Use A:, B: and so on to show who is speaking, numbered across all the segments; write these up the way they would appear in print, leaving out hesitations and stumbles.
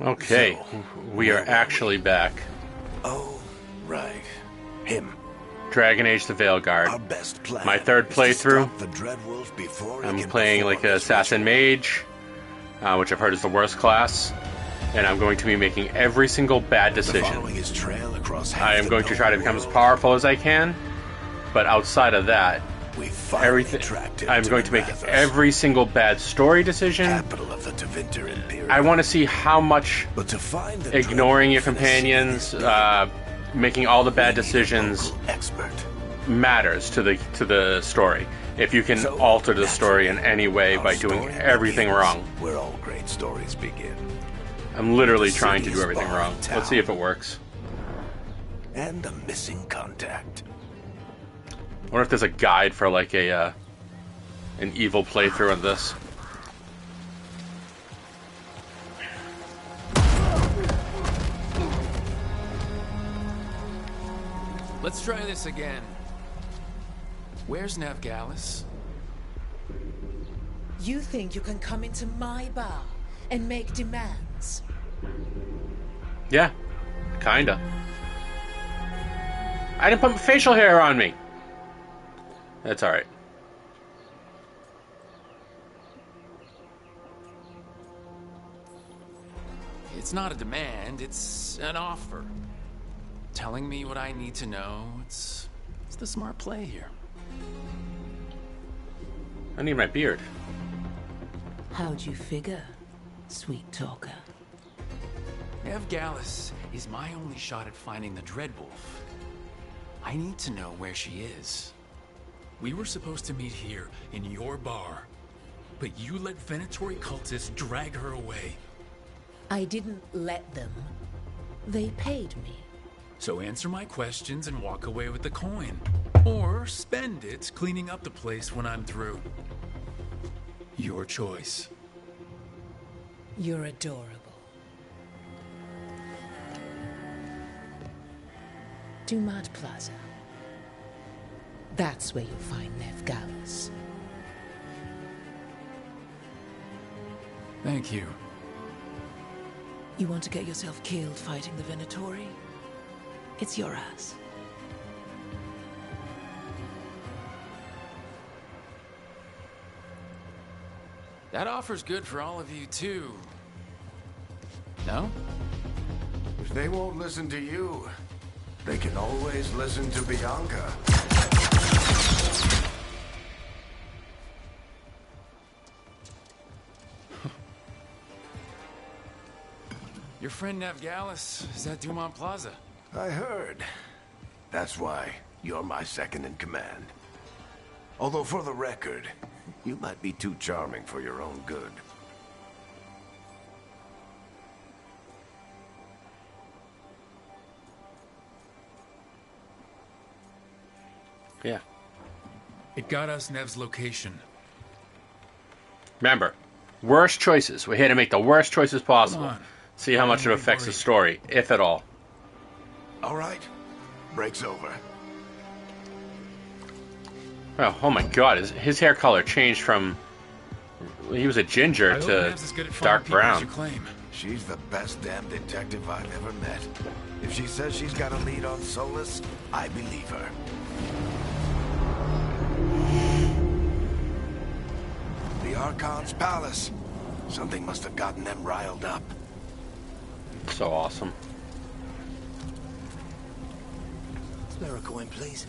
A: Okay,
B: So,
A: we are actually back.
B: Oh, right. Him.
A: Dragon Age the
B: Our
A: Veilguard.
B: best plan
A: My third
B: is to
A: playthrough.
B: stop the Dreadwolf before he
A: I'm
B: can
A: playing
B: perform
A: like an
B: his
A: assassin
B: ritual.
A: mage, which I've heard is the worst class. And I'm going to be making every single bad decision.
B: Following his trail across half
A: I am
B: the
A: going to try to become as
B: world,
A: powerful as I can. But outside of that,
B: we finally
A: everything,
B: tracked him
A: I'm
B: to
A: going to make
B: Marathas,
A: every single bad story decision.
B: capital of the Tevinter Imperium.
A: I want to see how much
B: But to find the
A: ignoring your
B: Dreadwolf and
A: companions,
B: assist
A: making all the bad
B: we need a
A: decisions
B: local expert.
A: matters to the story. If you can
B: So,
A: alter the story in any way
B: Our
A: by doing
B: story
A: everything
B: begins
A: wrong.
B: Where all great stories begin.
A: I'm literally
B: The
A: trying to do
B: city's
A: everything
B: barred
A: wrong.
B: town.
A: Let's see if it works.
B: And a missing contact.
A: I wonder if there's a guide for like an evil playthrough of this.
C: Let's try this again. Where's Navgalis?
D: You think you can come into my bar and make demands?
A: Yeah, kinda. I didn't put facial hair on me. That's alright.
C: It's not a demand, it's an offer. Telling me what I need to know, it's the smart play here.
A: I need my beard.
D: How'd you figure, sweet talker?
C: Navgalis is my only shot at finding the Dreadwolf. I need to know where she is.
E: We were supposed to meet here, in your bar. But you let Venatori cultists drag her away.
D: I didn't let them. They paid me.
E: So answer my questions and walk away with the coin. Or spend it cleaning up the place when I'm through. Your choice.
D: You're adorable. Dumad Plaza. That's where you'll find Navgalis.
C: Thank you.
D: You want to get yourself killed fighting the Venatori? It's your ass.
C: That offer's good for all of you, too. No?
B: If they won't listen to you, they can always listen to Bianca.
C: Your friend Navgalis is at Dumont Plaza.
B: I heard. That's why you're my second in command. Although for the record, you might be too charming for your own good.
A: Yeah.
E: It got us Nev's location.
A: Remember, worst choices. We're here to make the worst choices possible.
E: Come on.
A: See how much it
E: Don't be
A: affects the
E: worried.
A: story, if at all.
B: All right, break's over.
A: Oh my god, his hair color changed from... He was a ginger
E: I hope
A: to
E: Nev's as good at finding
A: dark
E: people as
A: brown.
E: you claim.
B: She's the best damn detective I've ever met. If she says she's got a lead on Solus, I believe her. The Archon's palace. Something must have gotten them riled up.
A: So awesome.
B: Spare a coin, please.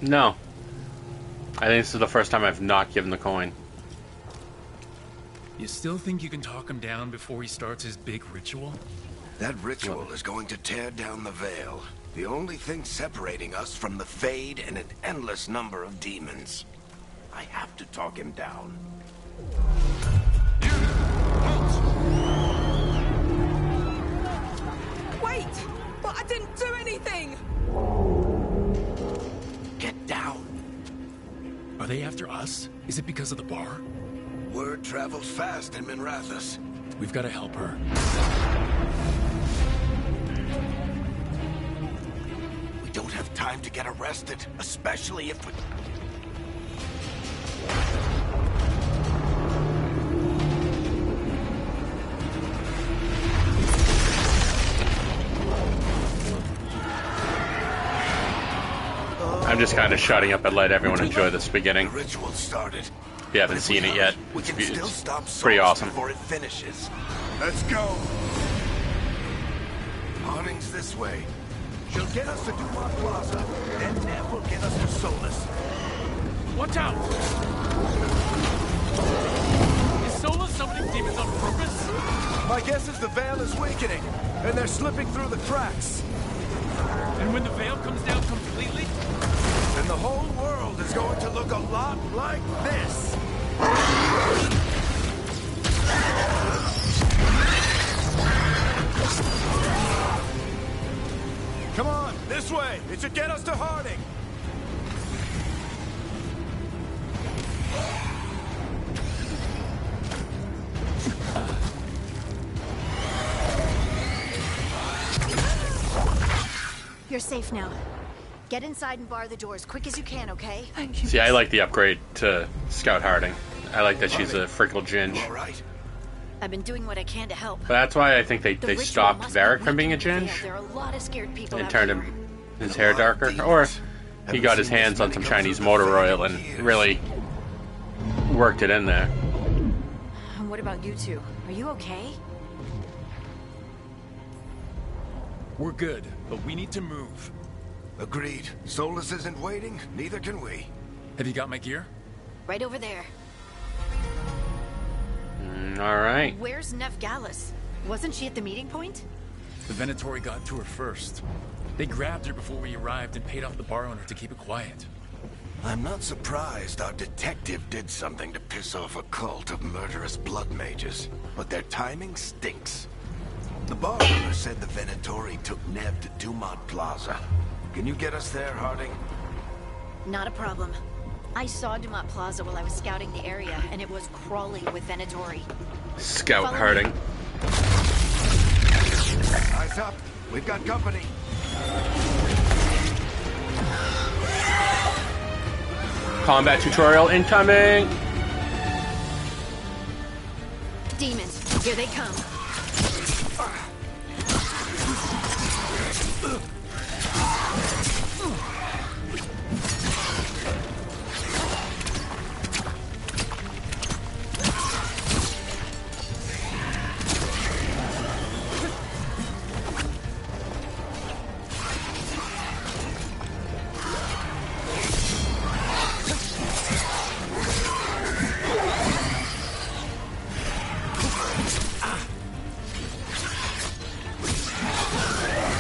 A: No. I think this is the first time I've not given the coin.
E: You still think you can talk him down before he starts his big ritual?
B: That ritual is going to tear down the veil. The only thing separating us from the Fade and an endless number of demons. I have to talk him down.
F: Wait! But I didn't do anything!
B: Get down.
E: Are they after us? Is it because of the bar?
B: Word travels fast in Marathas.
E: We've got to help her.
B: We don't have time to get arrested, especially if we...
A: I'm just kind of shutting up and let everyone enjoy this beginning.
B: The ritual started.
A: If you haven't seen it yet,
B: We can still
A: it's
B: stop
A: pretty
B: Solus
A: awesome.
B: before it finishes. Let's go. Awning's this way. She'll get us to Dumont Plaza, then Nev will get us to Solus.
C: Watch out! Is Solus summoning demons on purpose?
B: My guess is the Veil is weakening, and they're slipping through the cracks.
C: And when the veil comes down completely?
B: And the whole world is going to look a lot like this. Come on, this way. It should get us to Harding.
G: You're safe now. Get inside and bar the door as quick as you can, okay?
D: Thank you.
A: See, I like the upgrade to Scout Harding. I like that she's a Frickle Ginge.
B: All right.
G: I've been doing what I can to help.
A: But that's why I think
G: The
A: they
G: ritual
A: stopped
G: must be
A: Varric from being a
G: weakening the
A: Ginge
G: veil. There are a lot of scared people
A: and
G: out
A: turned
G: here.
A: him his hair darker. Or he got his hands on some Chinese motor oil and really worked it in there.
G: And what about you two? Are you okay?
E: We're good, but we need to move.
B: Agreed. Solus isn't waiting, neither can we.
E: Have you got my gear?
G: Right over there.
A: Alright.
G: Where's Nev Gallus? Wasn't she at the meeting point?
E: The Venatori got to her first. They grabbed her before we arrived and paid off the bar owner to keep it quiet.
B: I'm not surprised our detective did something to piss off a cult of murderous blood mages, but their timing stinks. The bar owner said the Venatori took Nev to Dumont Plaza. Can you get us there, Harding?
G: Not a problem. I saw Dumont Plaza while I was scouting the area, and it was crawling with Venatori.
A: Scout
G: Follow me.
A: Harding.
B: Eyes up. We've got company.
A: Combat tutorial incoming!
G: Demons, here they come.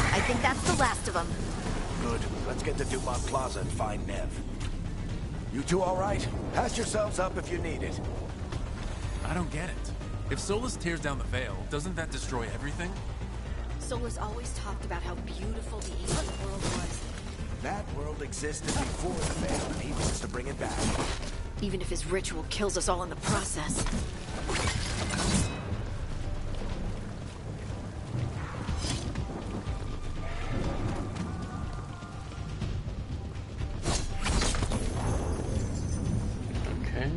G: I think that's the last of them.
B: Good. Let's get to Dumont Plaza and find Nev. You two all right? Pass yourselves up if you need it.
E: I don't get it. If Solus tears down the veil, doesn't that destroy everything?
G: Solus always talked about how beautiful the ancient world was.
B: That world existed before the Veil, and he wants to bring it back.
G: Even if his ritual kills us all in the process.
A: Okay.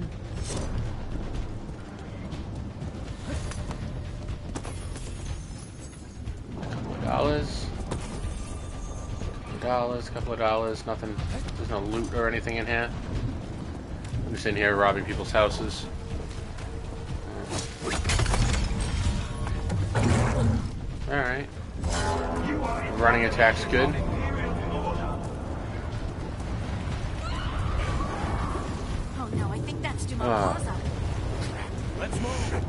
A: Couple of dollars, nothing. There's no loot or anything in here. I'm just in here robbing people's houses. Alright. Running attack's good.
G: Oh no, I think that's Dumont Plaza.
B: Let's move.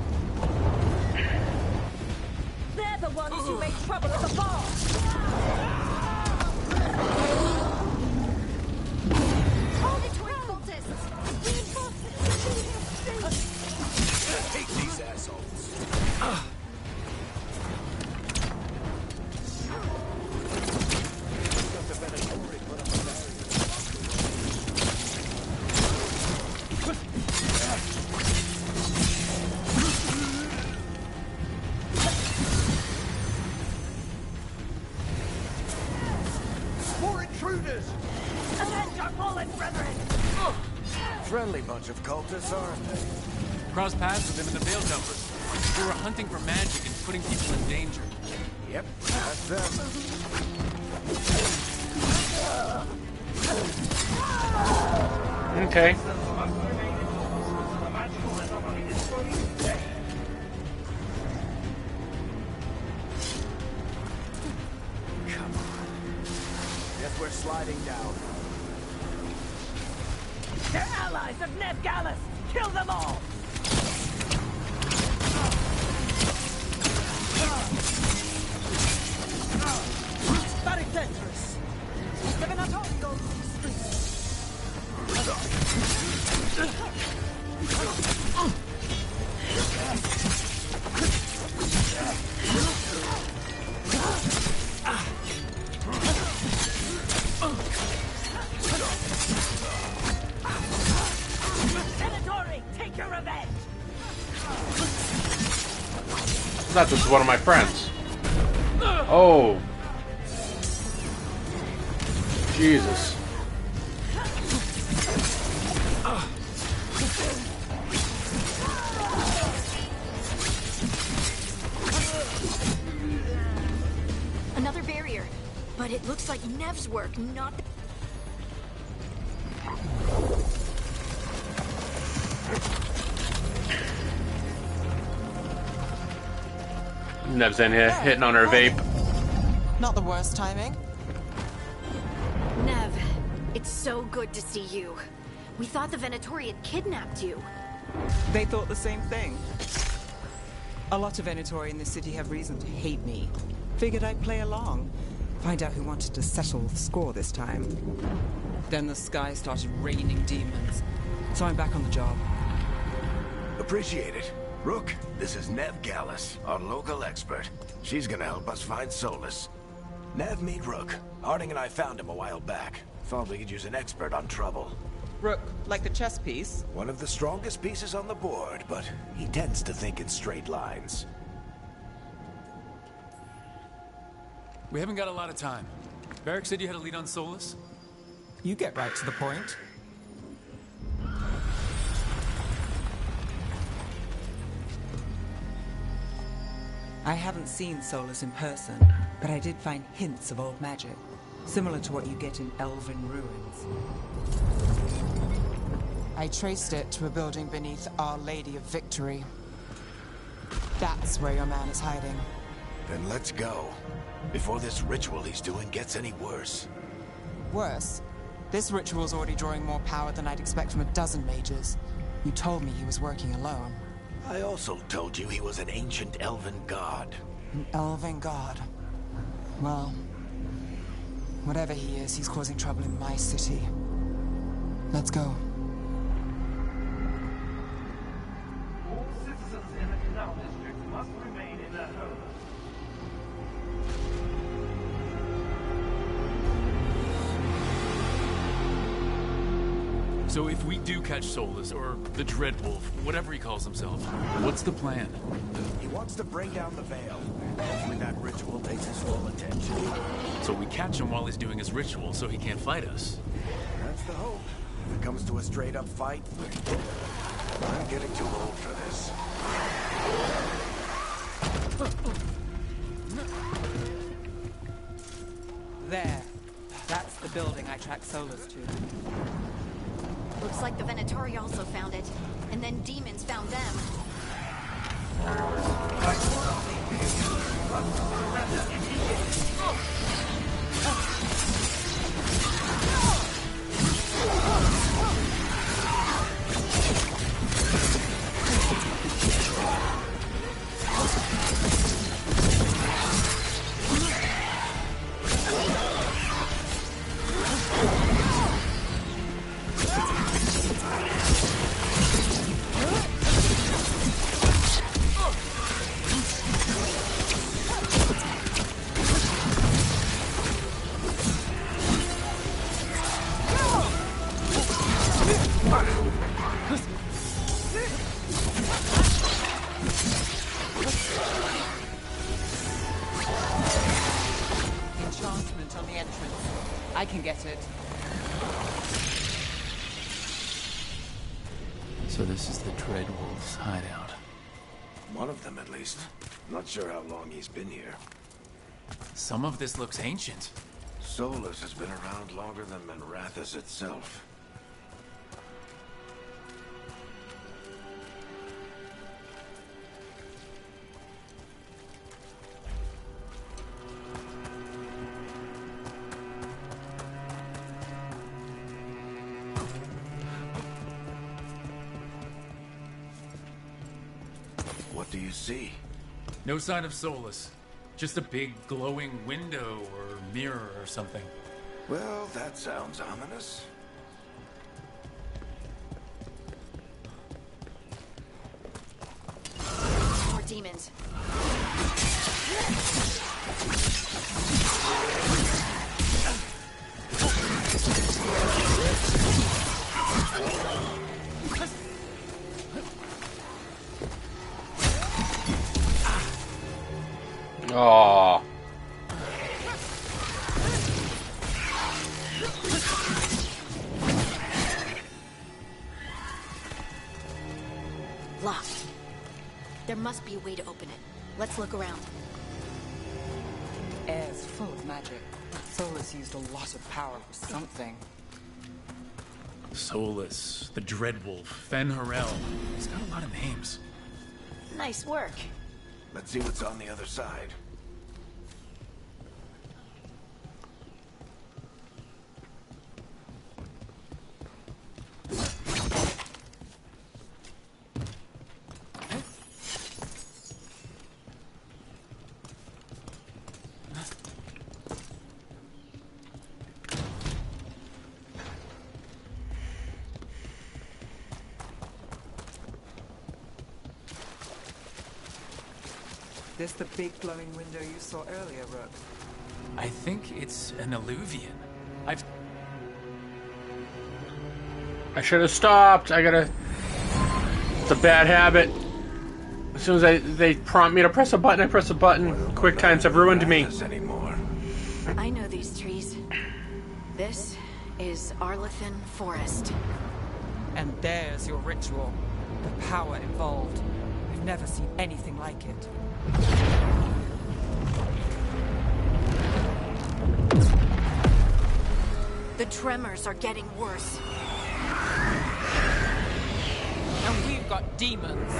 F: They're the ones who made trouble at the bar.
G: Hold it, twin cultists!
B: I hate these assholes. More intruders!
F: Avenge our fallen brethren!
B: Friendly bunch of cultists, aren't they?
C: Cross paths with them in the Veil Jumpers. They were hunting for magic and putting people in danger.
B: Yep, that's them.
A: Okay.
B: Guess we're sliding down.
F: They're allies of Ned Gallus! Kill them all! Very dangerous. The Venatori goes to the street. Venatori, take your revenge!
A: I thought this was one of my friends. Oh. Jesus.
G: Another barrier. But it looks like Nev's work, not the...
A: Nev's in here hitting on her vape.
H: Not the worst timing.
G: Nev, it's so good to see you. We thought the Venatori had kidnapped you.
H: They thought the same thing. A lot of Venatori in this city have reason to hate me. Figured I'd play along. Find out who wanted to settle the score this time. Then the sky started raining demons. So I'm back on the job.
B: Appreciate it. Rook, this is Nev Gallus, our local expert. She's gonna help us find Solus. Nev, meet Rook. Harding and I found him a while back. Thought we could use an expert on trouble.
H: Rook, like the chess piece?
B: One of the strongest pieces on the board, but he tends to think in straight lines.
E: We haven't got a lot of time. Varric said you had a lead on Solus?
H: You get right to the point. I haven't seen Solus in person, but I did find hints of old magic, similar to what you get in elven ruins. I traced it to a building beneath Our Lady of Victory. That's where your man is hiding.
B: Then let's go. Before this ritual he's doing gets any worse.
H: Worse, this ritual's already drawing more power than I'd expect from a dozen mages. You told me he was working alone.
B: I also told you he was an ancient elven god.
H: An elven god. Well, whatever he is, he's causing trouble in my city. Let's go.
I: All citizens in the canal district must remain in their homes.
E: So if we do catch Solus, or the Dreadwolf, whatever he calls himself, what's the plan?
B: He wants to bring down the veil. Hopefully that ritual takes his full attention.
E: So we catch him while he's doing his ritual so he can't fight us.
B: That's the hope. If it comes to a straight-up fight, I'm getting too old for this.
H: There. That's the building I tracked Solus to.
G: Looks like the Venatori also found it, and then demons found them.
H: Enchantment on the entrance. I can get it.
C: So this is the Dreadwolf's hideout.
B: One of them, at least. Not sure how long he's been here.
C: Some of this looks ancient.
B: Solus has been around longer than Manrathus itself. What do you see?
E: No sign of Solus. Just a big glowing window or mirror or something.
B: Well, that sounds ominous.
G: More demons.
A: Oh.
G: Locked. There must be a way to open it. Let's look around.
H: Air's full of magic. Solus used a lot of power for something.
E: Solus, the Dreadwolf, Fen'Harel. He's got a lot of names.
G: Nice work.
B: Let's see what's on the other side.
H: This the big glowing window you saw earlier, Rook?
E: I think it's an illuvian.
A: I should have stopped. It's a bad habit. As soon as they prompt me to press a button, I press a button. Quick times have ruined me.
B: Anymore.
G: I know these trees. This is Arlethan Forest.
H: And there's your ritual. The power involved. We've never seen anything like it.
G: The tremors are getting worse.
H: And we've got demons.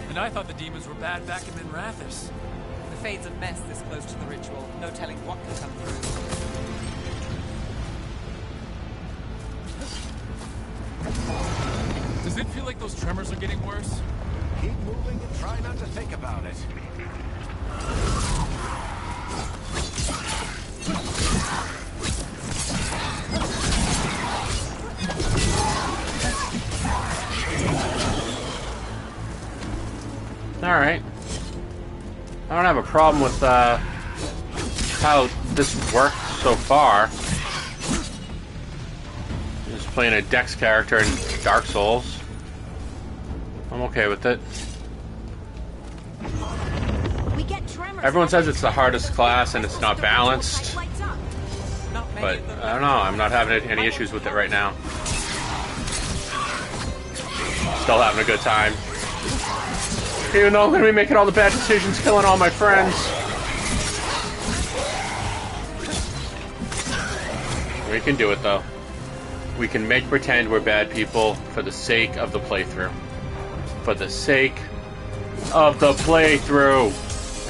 E: And I thought the demons were bad back in Manrathus.
H: The Fade's a mess this close to the ritual. No telling what can come through.
E: Does it feel like those tremors are getting worse?
B: Keep moving and try not to think about it.
A: Alright. I don't have a problem with how this worked so far. Just playing a Dex character in Dark Souls. I'm okay with it.
G: We get tremors.
A: Everyone says it's the hardest class and it's not balanced. But I don't know, I'm not having any issues with it right now. Still having a good time. Even though I'm going to be making all the bad decisions, killing all my friends. We can do it, though. We can make pretend we're bad people for the sake of the playthrough. For the sake of the playthrough.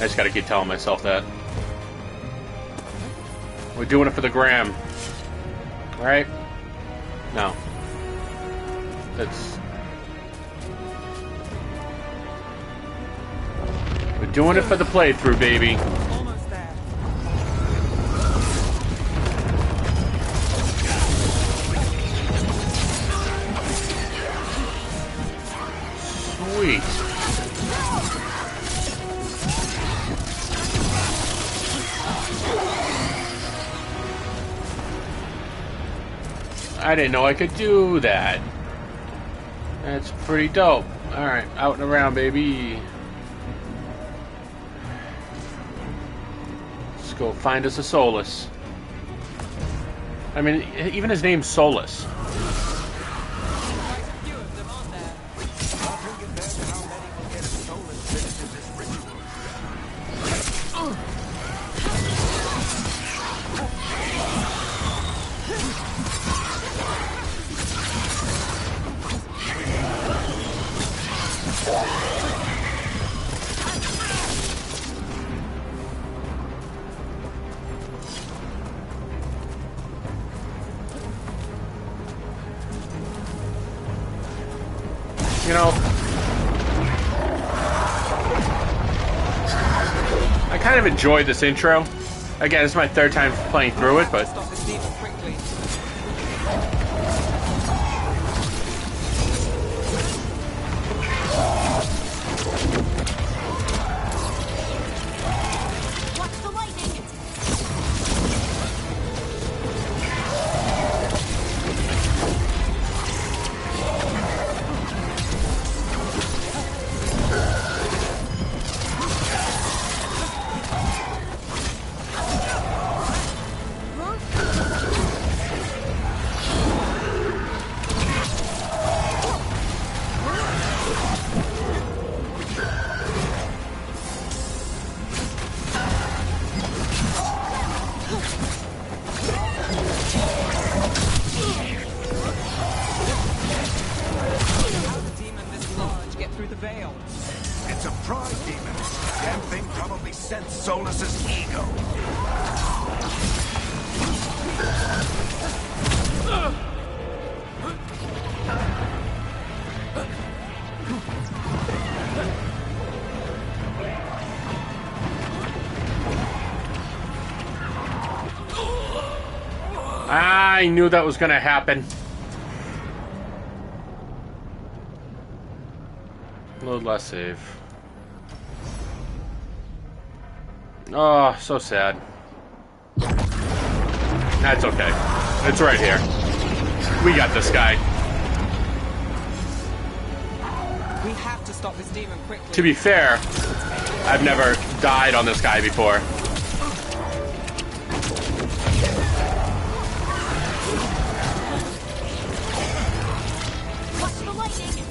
A: I just got to keep telling myself that. We're doing it for the gram. Right? No. That's... We're doing it for the playthrough, baby.
H: Almost there.
A: I didn't know I could do that. That's pretty dope. Alright, out and around, baby. Let's go find us a Solus. I mean, even his name's Solus. You know, I kind of enjoyed this intro. Again, it's my third time playing through it, but
H: Stop this demon quickly.
G: Watch the lightning!
H: How did a demon this large get through the veil?
B: It's a pride demon. Damn thing probably sensed Solus's ego.
A: I knew that was gonna happen. Load last save. Oh, so sad. That's okay. It's right here. We got this guy.
H: We have to stop this demon quickly.
A: To be fair, I've never died on this guy before.
G: Watch the lightning!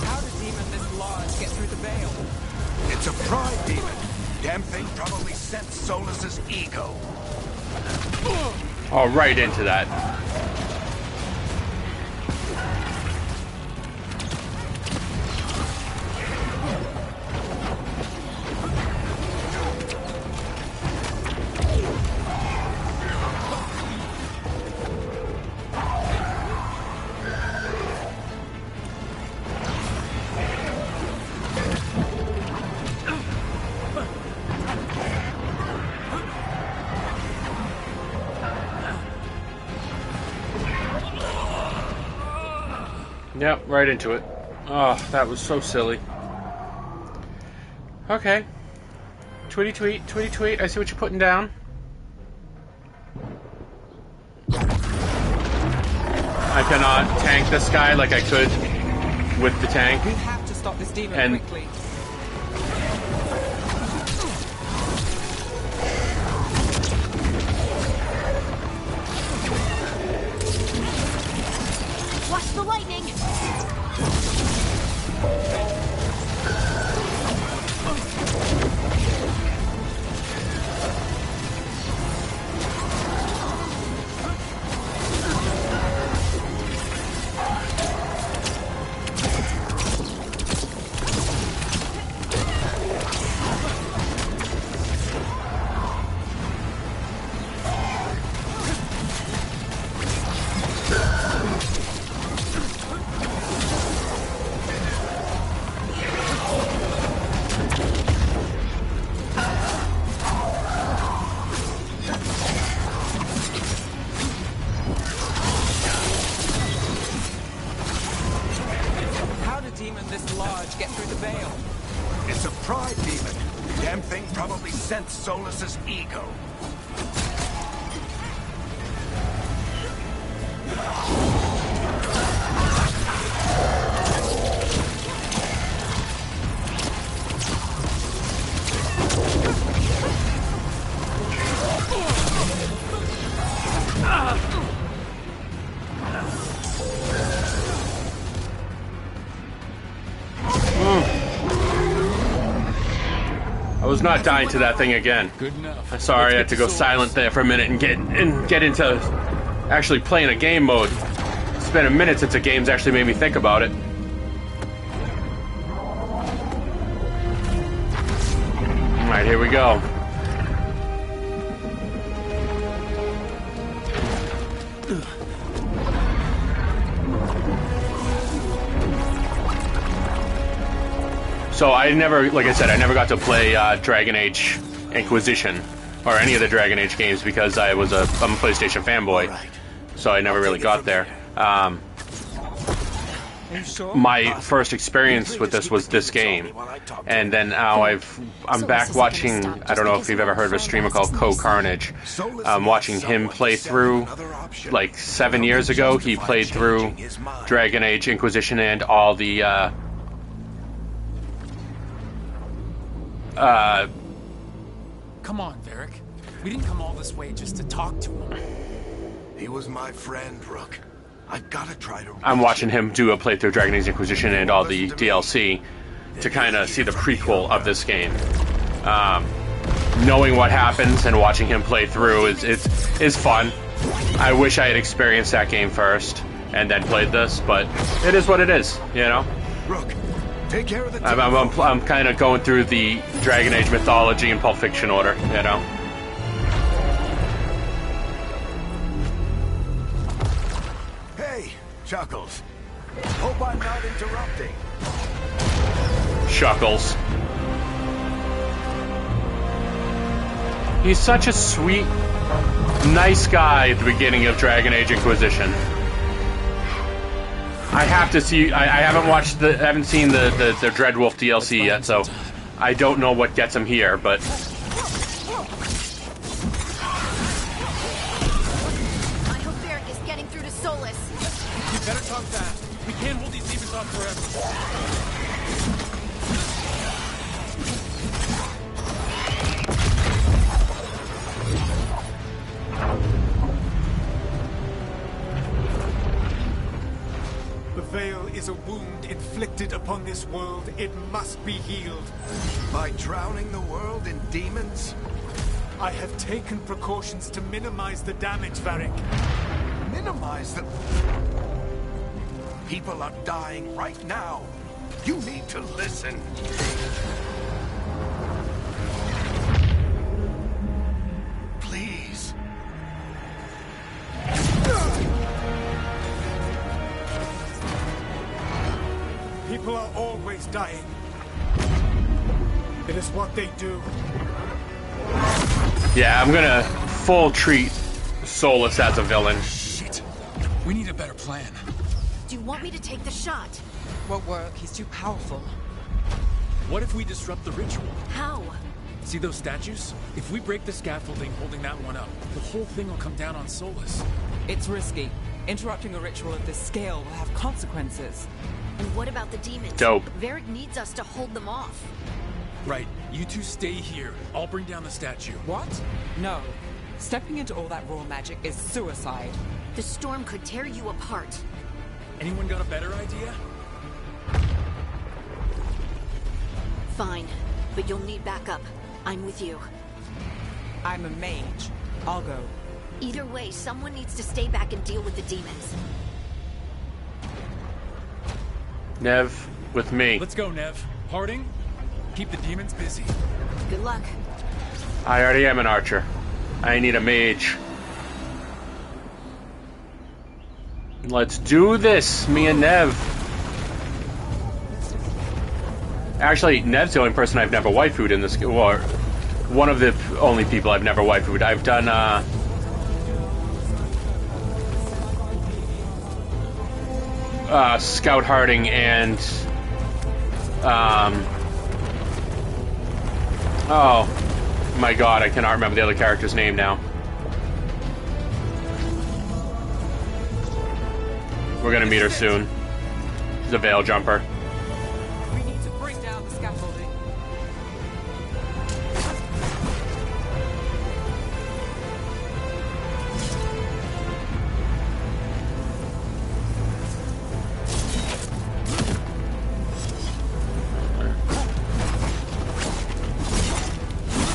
H: How did a demon this large get through the veil?
B: It's a pride demon. Damn thing probably sensed Solus's ego.
A: Oh, right into that. Yep, right into it. Oh, that was so silly. Okay. Tweety tweet, tweety tweet. I see what you're putting down. I cannot tank this guy like I could with the tank.
H: We have to stop this demon
A: And-
H: quickly.
G: Watch the lightning!
B: Solus's ego.
A: I was not dying to that thing again.
E: Good enough.
A: Sorry, I had to go silent there for a minute and get into actually playing a game mode. It's been a minute since a game's actually made me think about it. Alright, here we go. So I never, like I said, I never got to play Dragon Age Inquisition or any of the Dragon Age games because I'm a PlayStation fanboy, so I never really got there. My first experience with this was this game, and then now I'm back watching. I don't know if you've ever heard of a streamer called Carnage. I'm watching him play through. Like 7 years ago, he played through Dragon Age Inquisition and all the.
C: Come on, Varric. We didn't come all this way just to talk to him.
B: He was my friend, Rook. I gotta try to.
A: I'm watching him do a playthrough of Dragon Age Inquisition and all the DLC to kind of see the prequel of this game. Knowing what happens and watching him play through is fun. I wish I had experienced that game first and then played this, but it is what it is, you know.
B: Rook, take care of the.
A: I'm kind of going through the Dragon Age mythology and Pulp Fiction order, you know.
B: Chuckles. Hope I'm not interrupting.
A: Chuckles. He's such a sweet, nice guy at the beginning of Dragon Age Inquisition. I have to see. I haven't seen the Dreadwolf DLC yet, so I don't know what gets him here, but.
E: Better talk fast. We can't hold these demons off forever.
J: The Veil is a wound inflicted upon this world. It must be healed.
B: By drowning the world in demons?
J: I have taken precautions to minimize the damage, Varric.
B: Minimize the... People are dying right now. You need to listen. Please.
J: People are always dying. It is what they do.
A: Yeah, I'm gonna full treat Solus as a villain.
E: Shit. We need a better plan.
G: Do you want me to take the shot?
H: Won't work. He's too powerful.
E: What if we disrupt the ritual?
G: How?
E: See those statues? If we break the scaffolding holding that one up, the whole thing will come down on Solus.
H: It's risky. Interrupting a ritual of this scale will have consequences.
G: And what about the demons?
A: Dope.
G: Varric needs us to hold them off.
E: Right. You two stay here. I'll bring down the statue.
H: What? No. Stepping into all that raw magic is suicide.
G: The storm could tear you apart.
E: Anyone got a better idea?
G: Fine, but you'll need backup. I'm with you.
H: I'm a mage. I'll go.
G: Either way, someone needs to stay back and deal with the demons.
A: Nev, with me.
E: Let's go, Nev. Harding, keep the demons busy.
G: Good luck.
A: I already am an archer. I need a mage. Let's do this, me and Nev. Actually, Nev's the only person I've never waifued in this, or one of the only people I've never waifued. I've done, Scout Harding and, oh my god, I cannot remember the other character's name now. We're gonna meet her soon. She's a veil jumper.
H: We need to bring down the scaffolding.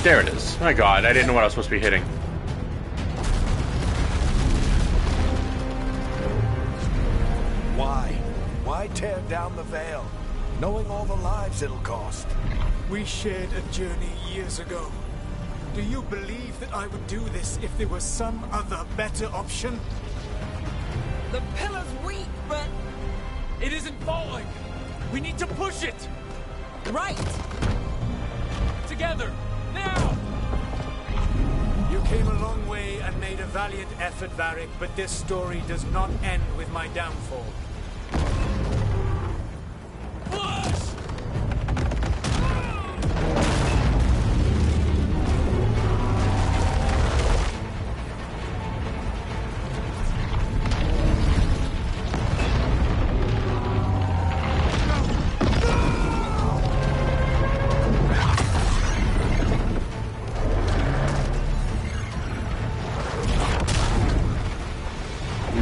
A: There it is. My god, I didn't know what I was supposed to be hitting.
B: Why tear down the veil, knowing all the lives it'll cost?
J: We shared a journey years ago. Do you believe that I would do this if there was some other better option?
H: The pillar's weak, but...
E: It isn't falling. We need to push it.
H: Right!
E: Together, now!
J: You came a long way and made a valiant effort, Varric, but this story does not end with my downfall.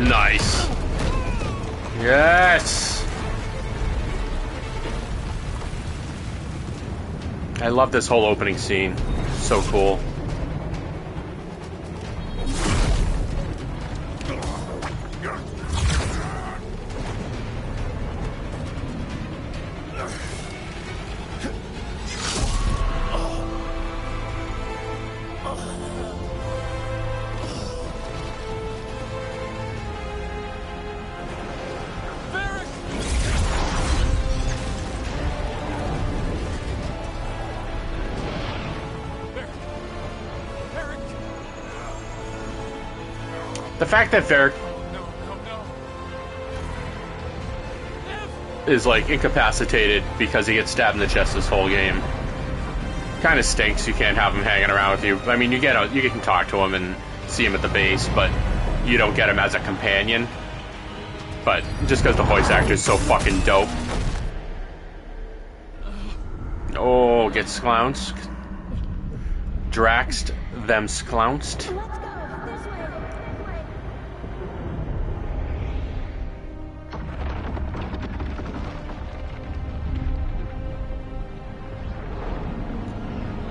A: Nice. Yes. I love this whole opening scene. So cool. The fact that Varric is like incapacitated because he gets stabbed in the chest this whole game kind of stinks. You can't have him hanging around with you. I mean, you can talk to him and see him at the base, but you don't get him as a companion. But just because the voice actor is so fucking dope. Oh, get sklounced. Draxed them sklounced.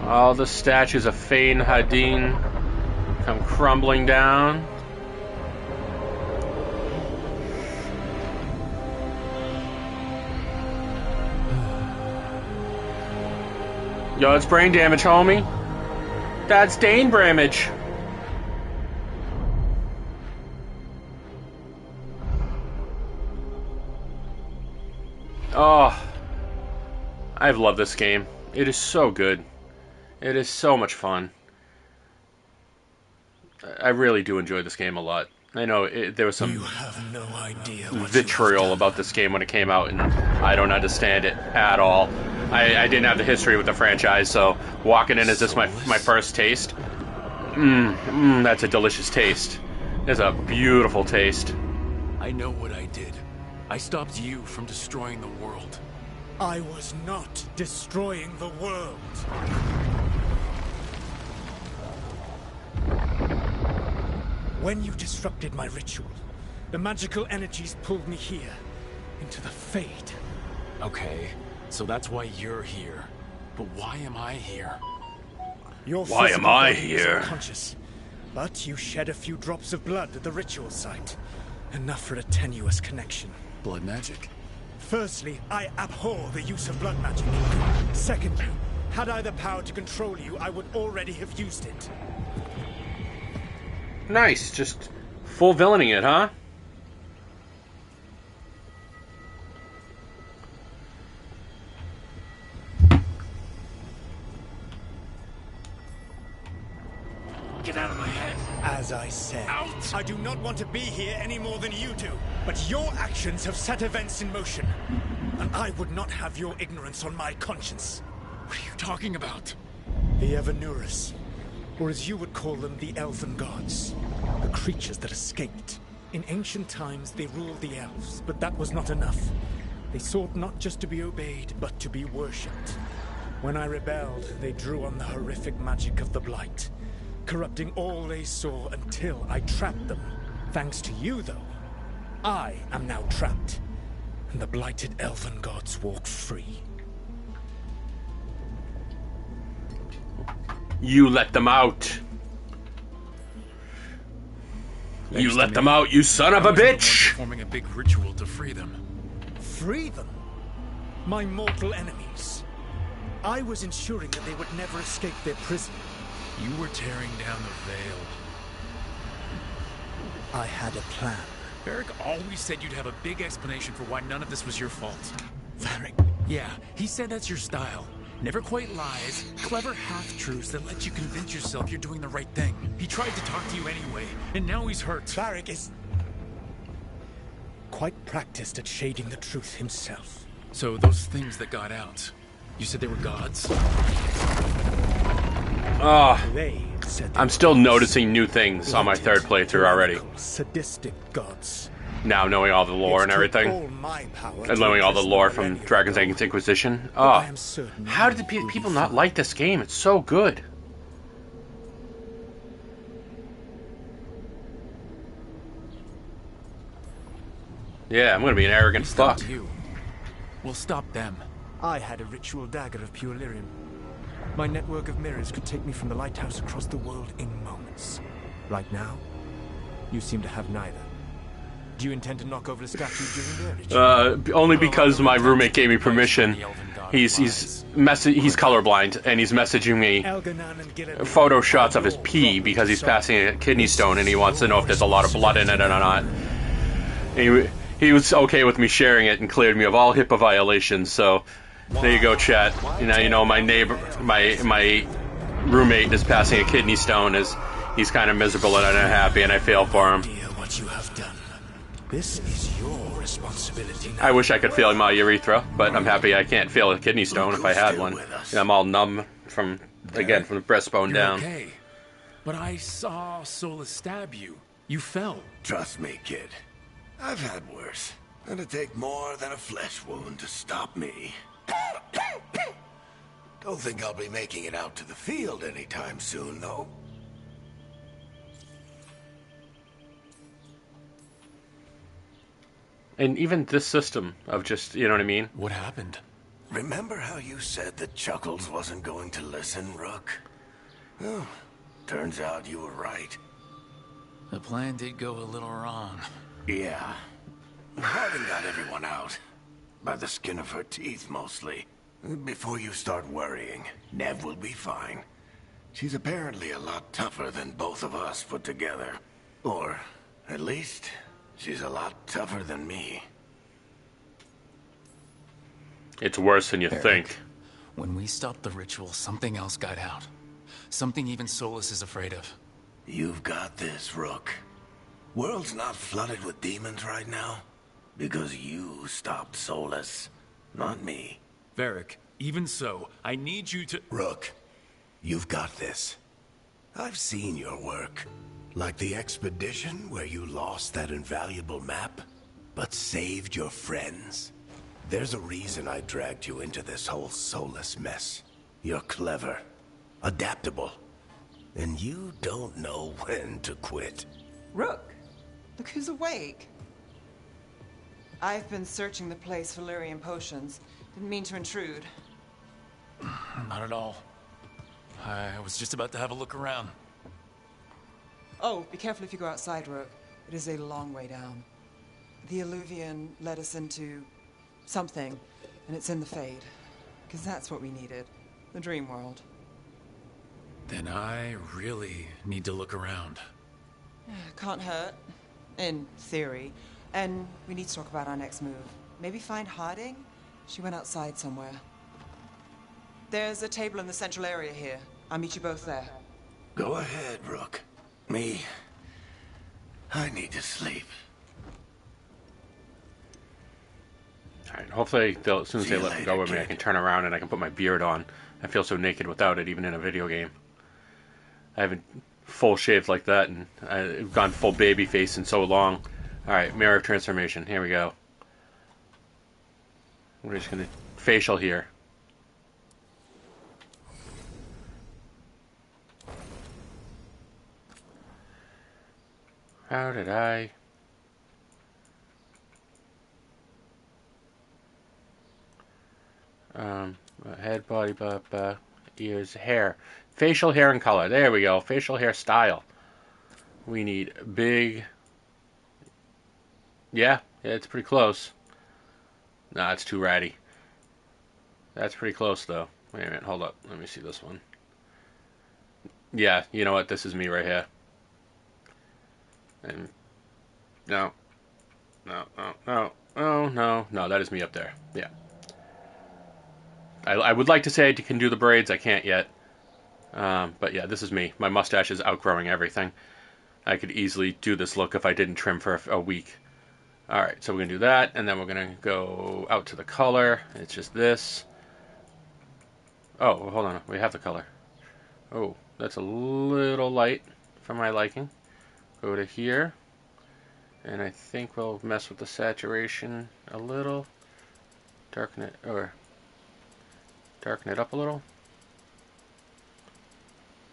A: All the statues of Fain Hadin come crumbling down. Yo, it's brain damage, homie. That's Dane damage. Oh, I've loved this game. It is so good. It is so much fun. I really do enjoy this game a lot. I know there was some vitriol about this game when it came out, and I don't understand it at all. I didn't have the history with the franchise, so walking in as this my first taste, that's a delicious taste. It's a beautiful taste.
C: I know what I did. I stopped you from destroying the world.
J: I was not destroying the world. When you disrupted my ritual, The magical energies pulled me here, into the Fade.
C: Okay, so that's why you're here. But why am I here?
J: Your
A: Why am
J: physical
A: I
J: body is
A: here?
J: unconscious, but you shed a few drops of blood at the ritual site. Enough for a tenuous connection.
C: Blood magic?
J: Firstly, I abhor the use of blood magic. Secondly, had I the power to control you, I would already have used it.
A: Nice, just full villaining it, huh?
J: Get out of my head! As I said,
C: Out!
J: I do not want to be here any more than you do. But your actions have set events in motion. And I would not have your ignorance on my conscience.
C: What are you talking about?
J: The Evanuras, or as you would call them, the Elven Gods. The creatures that escaped. In ancient times, they ruled the elves, but that was not enough. They sought not just to be obeyed, but to be worshipped. When I rebelled, they drew on the horrific magic of the Blight, corrupting all they saw until I trapped them. Thanks to you, though, I am now trapped, and the blighted Elven Gods walk free.
A: You let them out. You let them out, you son of a bitch!
E: Performing a big ritual to free them.
J: Free them? My mortal enemies. I was ensuring that they would never escape their prison.
E: You were tearing down the veil.
J: I had a plan.
E: Varric always said you'd have a big explanation for why none of this was your fault.
J: Varric?
E: Yeah, he said that's your style. Never quite lies, clever half-truths that let you convince yourself you're doing the right thing. He tried to talk to you anyway, and now he's hurt.
J: Varric is quite practiced at shading the truth himself.
E: So those things that got out, you said they were gods?
J: They said they
A: I'm
J: were
A: still
J: gods.
A: noticing new things on my third playthrough already.
J: Sadistic gods.
A: Now knowing all the lore and
J: It took
A: everything.
J: all my power
A: And
J: to
A: knowing all the
J: impress
A: lore
J: the
A: from
J: millennium
A: Dragon's
J: ago.
A: Age Inquisition.
J: But I
A: Oh,
J: am certain
A: how did
J: you will
A: people
J: be
A: not
J: fine.
A: like this game? It's so good. Yeah, I'm gonna be an arrogant
C: We
A: fuck.
C: stopped you. We'll stop them.
K: I had a ritual dagger of pure lyrium. My network of mirrors could take me from the lighthouse across the world in moments. Right now, you seem to have neither. Do you intend to knock over the statue during their ritual?
A: Only because my roommate gave me permission. He's colorblind, and he's messaging me
J: Elganon and Gilliman
A: photo shots of his pee because he's passing a kidney stone, and he wants to know if there's a lot of blood in it or not. He was okay with me sharing it and cleared me of all HIPAA violations. So there you go, chat. Now you know my neighbor, my roommate is passing a kidney stone. He's kind of miserable and unhappy, and I feel for him.
J: What you have done. This is your responsibility now.
A: I wish I could feel my urethra, but I'm happy I can't feel a kidney stone if I had one. I'm all numb from the breastbone
C: You're
A: down.
C: okay. But I saw Solus stab you. You fell.
B: Trust me, kid. I've had worse. It'd take more than a flesh wound to stop me. Don't think I'll be making it out to the field anytime soon, though.
A: And even this system of just, you know what I mean?
C: What happened?
B: Remember how you said that Chuckles wasn't going to listen, Rook? Well, turns out you were right.
C: The plan did go a little wrong.
B: Yeah. Harding got everyone out. By the skin of her teeth, mostly. Before you start worrying, Nev will be fine. She's apparently a lot tougher than both of us put together. Or, at least, she's a lot tougher than me.
A: It's worse than you think.
C: When we stopped the ritual, something else got out. Something even Solus is afraid of.
B: You've got this, Rook. World's not flooded with demons right now. Because you stopped Solus, not me.
E: Varric, even so, I need you to...
B: Rook, you've got this. I've seen your work. Like the expedition where you lost that invaluable map, but saved your friends. There's a reason I dragged you into this whole Solus mess. You're clever, adaptable, and you don't know when to quit.
H: Rook, look who's awake. I've been searching the place for lyrium potions. Didn't mean to intrude.
C: Not at all. I was just about to have a look around.
H: Oh, be careful if you go outside, Rook. It is a long way down. The Illuvian led us into something, and it's in the Fade. Because that's what we needed. The dream world.
E: Then I really need to look around.
H: Can't hurt. In theory. And we need to talk about our next move. Maybe find Harding? She went outside somewhere. There's a table in the central area here. I'll meet you both there.
B: Go ahead, Rook. Me, I need to sleep.
A: Alright, hopefully as soon as they let me go with me, I can turn around and I can put my beard on. I feel so naked without it, even in a video game. I haven't full shaved like that, and I've gone full baby face in so long. Alright, Mirror of Transformation. Here we go. We're just going to facial here. How did I... head, body, ears, hair. Facial hair and color. There we go. Facial hair style. We need big... Yeah, it's pretty close. Nah, it's too ratty. That's pretty close, though. Wait a minute, hold up. Let me see this one. Yeah, you know what? This is me right here. And... No. No, no, no. Oh, no. No, that is me up there. Yeah. I would like to say I can do the braids. I can't yet. But yeah, this is me. My mustache is outgrowing everything. I could easily do this look if I didn't trim for a week. Alright, so we're going to do that, and then we're going to go out to the color. It's just this. Oh, hold on. We have the color. Oh, that's a little light for my liking. Go to here. And I think we'll mess with the saturation a little. Darken it, or... darken it up a little.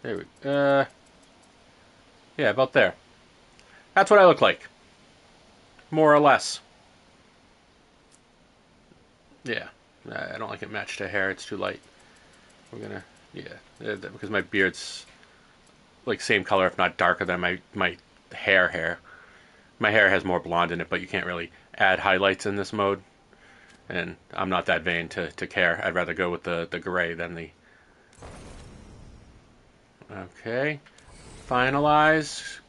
A: There we go. Yeah, about there. That's what I look like. More or less. Yeah. I don't like it matched to hair. It's too light. We're gonna... Yeah. Because my beard's like same color, if not darker than my hair. My hair has more blonde in it, but you can't really add highlights in this mode. And I'm not that vain to care. I'd rather go with the gray than the... Okay. Finalize.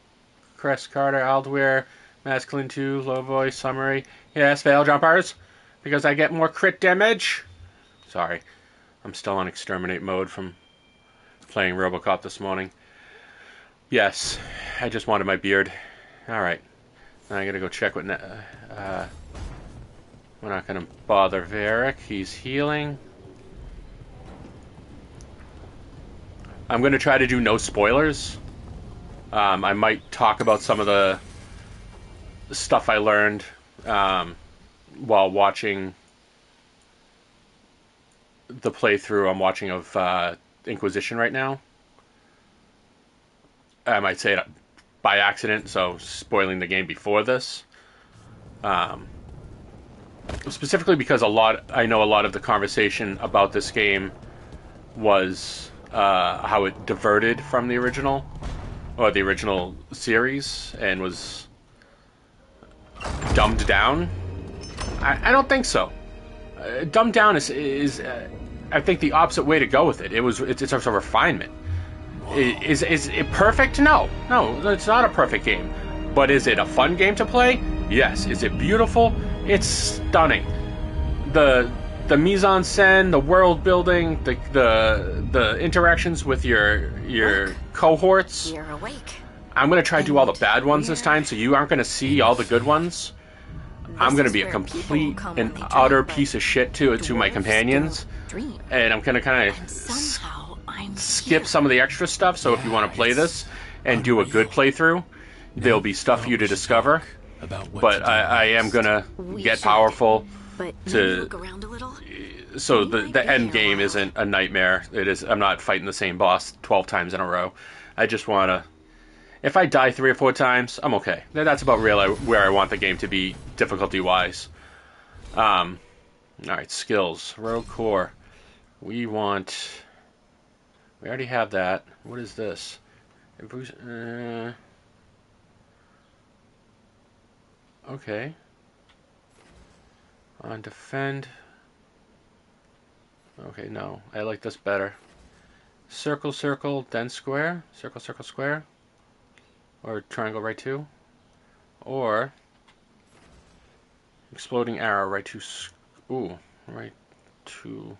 A: Crest Carter, Aldwear, Masculine 2, Low Voice, Summary. Yes, Veil Jumpers. Because I get more crit damage. Sorry. I'm still on Exterminate mode from playing Robocop this morning. Yes. I just wanted my beard. Alright. Now I gotta go check what... we're not going to bother Varric. He's healing. I'm going to try to do no spoilers. I might talk about some of the stuff I learned while watching the playthrough I'm watching of Inquisition right now. I might say it by accident, so spoiling the game before this. Specifically because I know a lot of the conversation about this game was how it diverted from the original, or the original series, and was dumbed down. I don't think so. Dumbed down is I think the opposite way to go with it. It's a refinement. Is it perfect? No, it's not a perfect game. But is it a fun game to play? Yes. Is it beautiful? It's stunning. The mise-en-scène, the world building, the interactions with your cohorts.
G: You're awake.
A: I'm gonna try to do all the bad ones this time, so you aren't gonna see all the good ones. I'm gonna be a complete and utter piece of shit to my companions, and I'm gonna kind of skip some of the extra stuff. So if you want to play this and do a good playthrough, there'll be stuff for you to discover. But I am gonna get powerful to... So the end game isn't a nightmare. It is. I'm not fighting the same boss 12 times in a row. I just want to... If I die 3 or 4 times, I'm okay. That's about where I want the game to be, difficulty-wise. Alright, skills. Rogue core. We want... We already have that. What is this? Okay. On defend. Okay, no. I like this better. Circle, circle, then square. Circle, circle, square. Or triangle, right 2. Or exploding arrow, right 2. Ooh, right 2.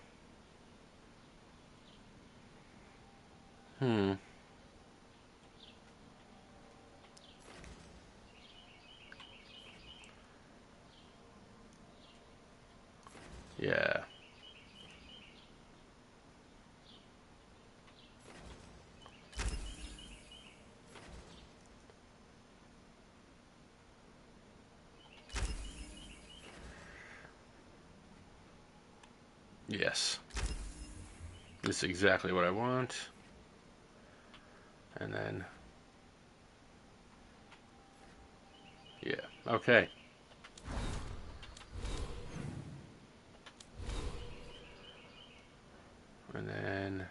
A: Yeah. Yes. This is exactly what I want. And then... Yeah, okay. And then...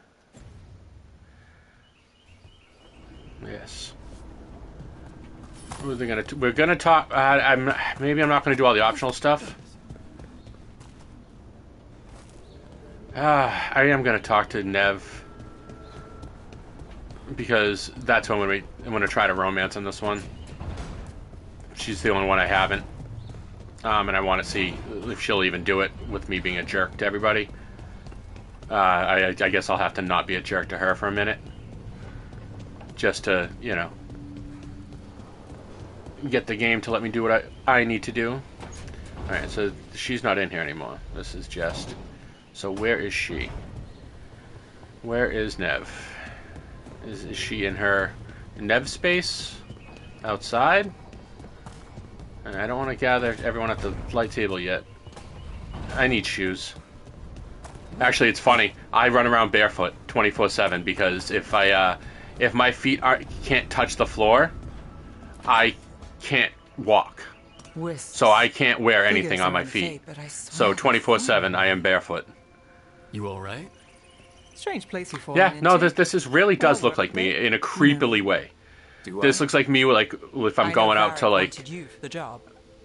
A: Yes. We're gonna talk... maybe I'm not gonna do all the optional stuff. I am gonna talk to Nev. Because that's when I'm gonna try to romance on this one. She's the only one I haven't. And I want to see if she'll even do it with me being a jerk to everybody. I guess I'll have to not be a jerk to her for a minute. Just to, you know, get the game to let me do what I need to do. Alright, so she's not in here anymore. This is just... So where is she? Where is Nev? Is she in her Nev space? Outside? And I don't want to gather everyone at the light table yet. I need shoes. Actually, it's funny. I run around barefoot 24/7 because if my feet can't touch the floor, I can't walk. So I can't wear anything on my feet. So 24/7, I am barefoot.
C: You all right?
H: Strange place you fall.
A: Yeah, no, this really does look like me in a creepily way. This looks like me, like if I'm going out to like
H: you for the job.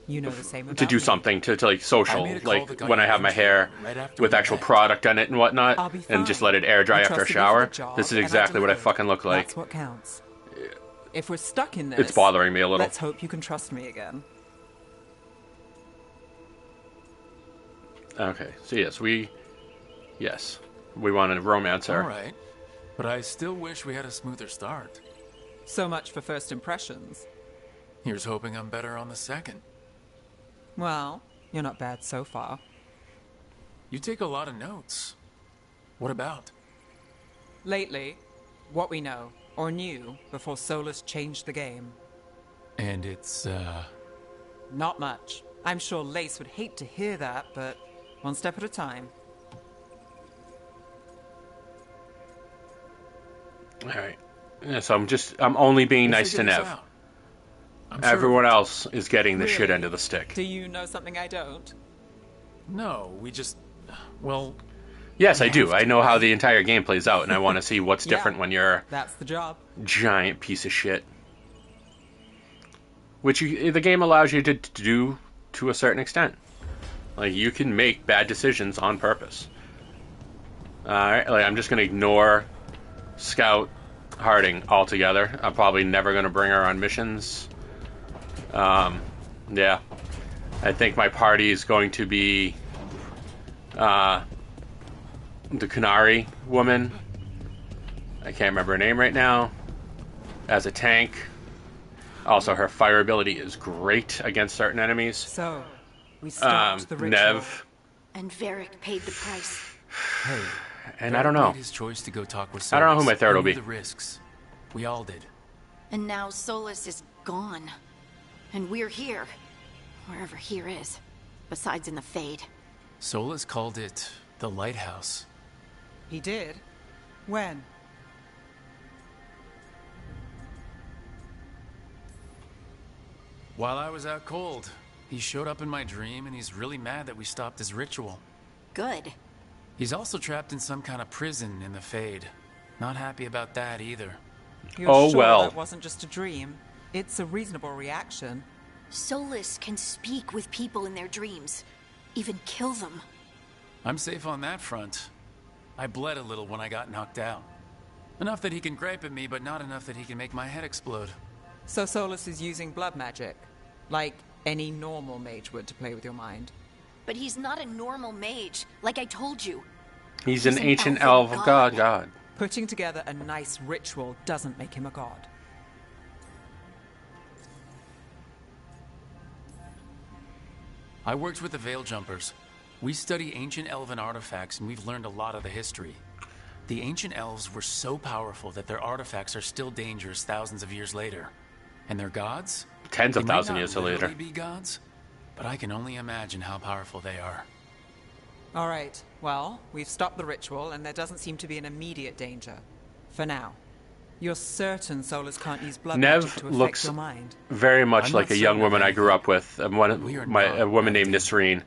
H: You know the same
A: to do something to like social, like when I have my hair with actual product on it and whatnot, and just let it air dry after a shower. This is exactly what I fucking look like.
H: That's what counts. If we're stuck in this,
A: it's bothering me a little.
H: Let's hope you can trust me again.
A: Okay, so yes, we want to romance her.
C: All right, but I still wish we had a smoother start.
H: So much for first impressions.
C: Here's hoping I'm better on the second.
H: Well, you're not bad so far.
C: You take a lot of notes. What about?
H: Lately, what we know, or knew, before Solus changed the game.
C: And it's,
H: Not much. I'm sure Lace would hate to hear that, but one step at a time.
A: Alright. Yeah, so I'm only being nice to Nev. Everyone else is getting the shit end of the stick.
H: Do you know something I don't?
C: No, we just... Well...
A: Yes, I do. I know how the entire game plays out, and I want to see what's different when you're...
H: That's the job.
A: Giant piece of shit. Which the game allows you to do to a certain extent. Like, you can make bad decisions on purpose. Like, I'm just going to ignore Scout Harding altogether. I'm probably never going to bring her on missions. Yeah. I think my party is going to be the Kunari woman. I can't remember her name right now. As a tank. Also, her fire ability is great against certain enemies.
H: So, we stopped the ritual.
A: Nev.
G: And Varric paid the price.
C: Hey,
A: and I don't know.
C: His choice to go talk with Solus.
A: I don't know who my third will be.
C: The risks. We all did.
G: And now Solus is gone. And we're here. Wherever here is. Besides in the Fade.
C: Solus called it the Lighthouse.
H: He did? When?
C: While I was out cold. He showed up in my dream, and he's really mad that we stopped his ritual.
G: Good.
C: He's also trapped in some kind of prison in the Fade. Not happy about that either.
H: You're sure
A: well.
H: that wasn't just a dream? It's a reasonable reaction.
G: Solus can speak with people in their dreams. Even kill them.
C: I'm safe on that front. I bled a little when I got knocked out. Enough that he can gripe at me, but not enough that he can make my head explode.
H: So Solus is using blood magic, like any normal mage would to play with your mind.
G: But he's not a normal mage, like I told you.
A: He's an ancient elf god.
H: Putting together a nice ritual doesn't make him a god.
C: I worked with the Veil Jumpers. We study ancient elven artifacts, and we've learned a lot of the history. The ancient elves were so powerful that their artifacts are still dangerous thousands of years later. And their gods?
A: Tens of thousands
C: of
A: years later.
C: They might not literally be gods, but I can only imagine how powerful they are.
H: All right, well, we've stopped the ritual, and there doesn't seem to be an immediate danger. For now. You're certain Solus can't use blood magic to affect
A: looks
H: your mind?
A: very much
C: I'm
A: like
C: not
A: a young
C: certain
A: woman
C: of
A: I grew up with. A
C: anything.
A: woman named Nisreen.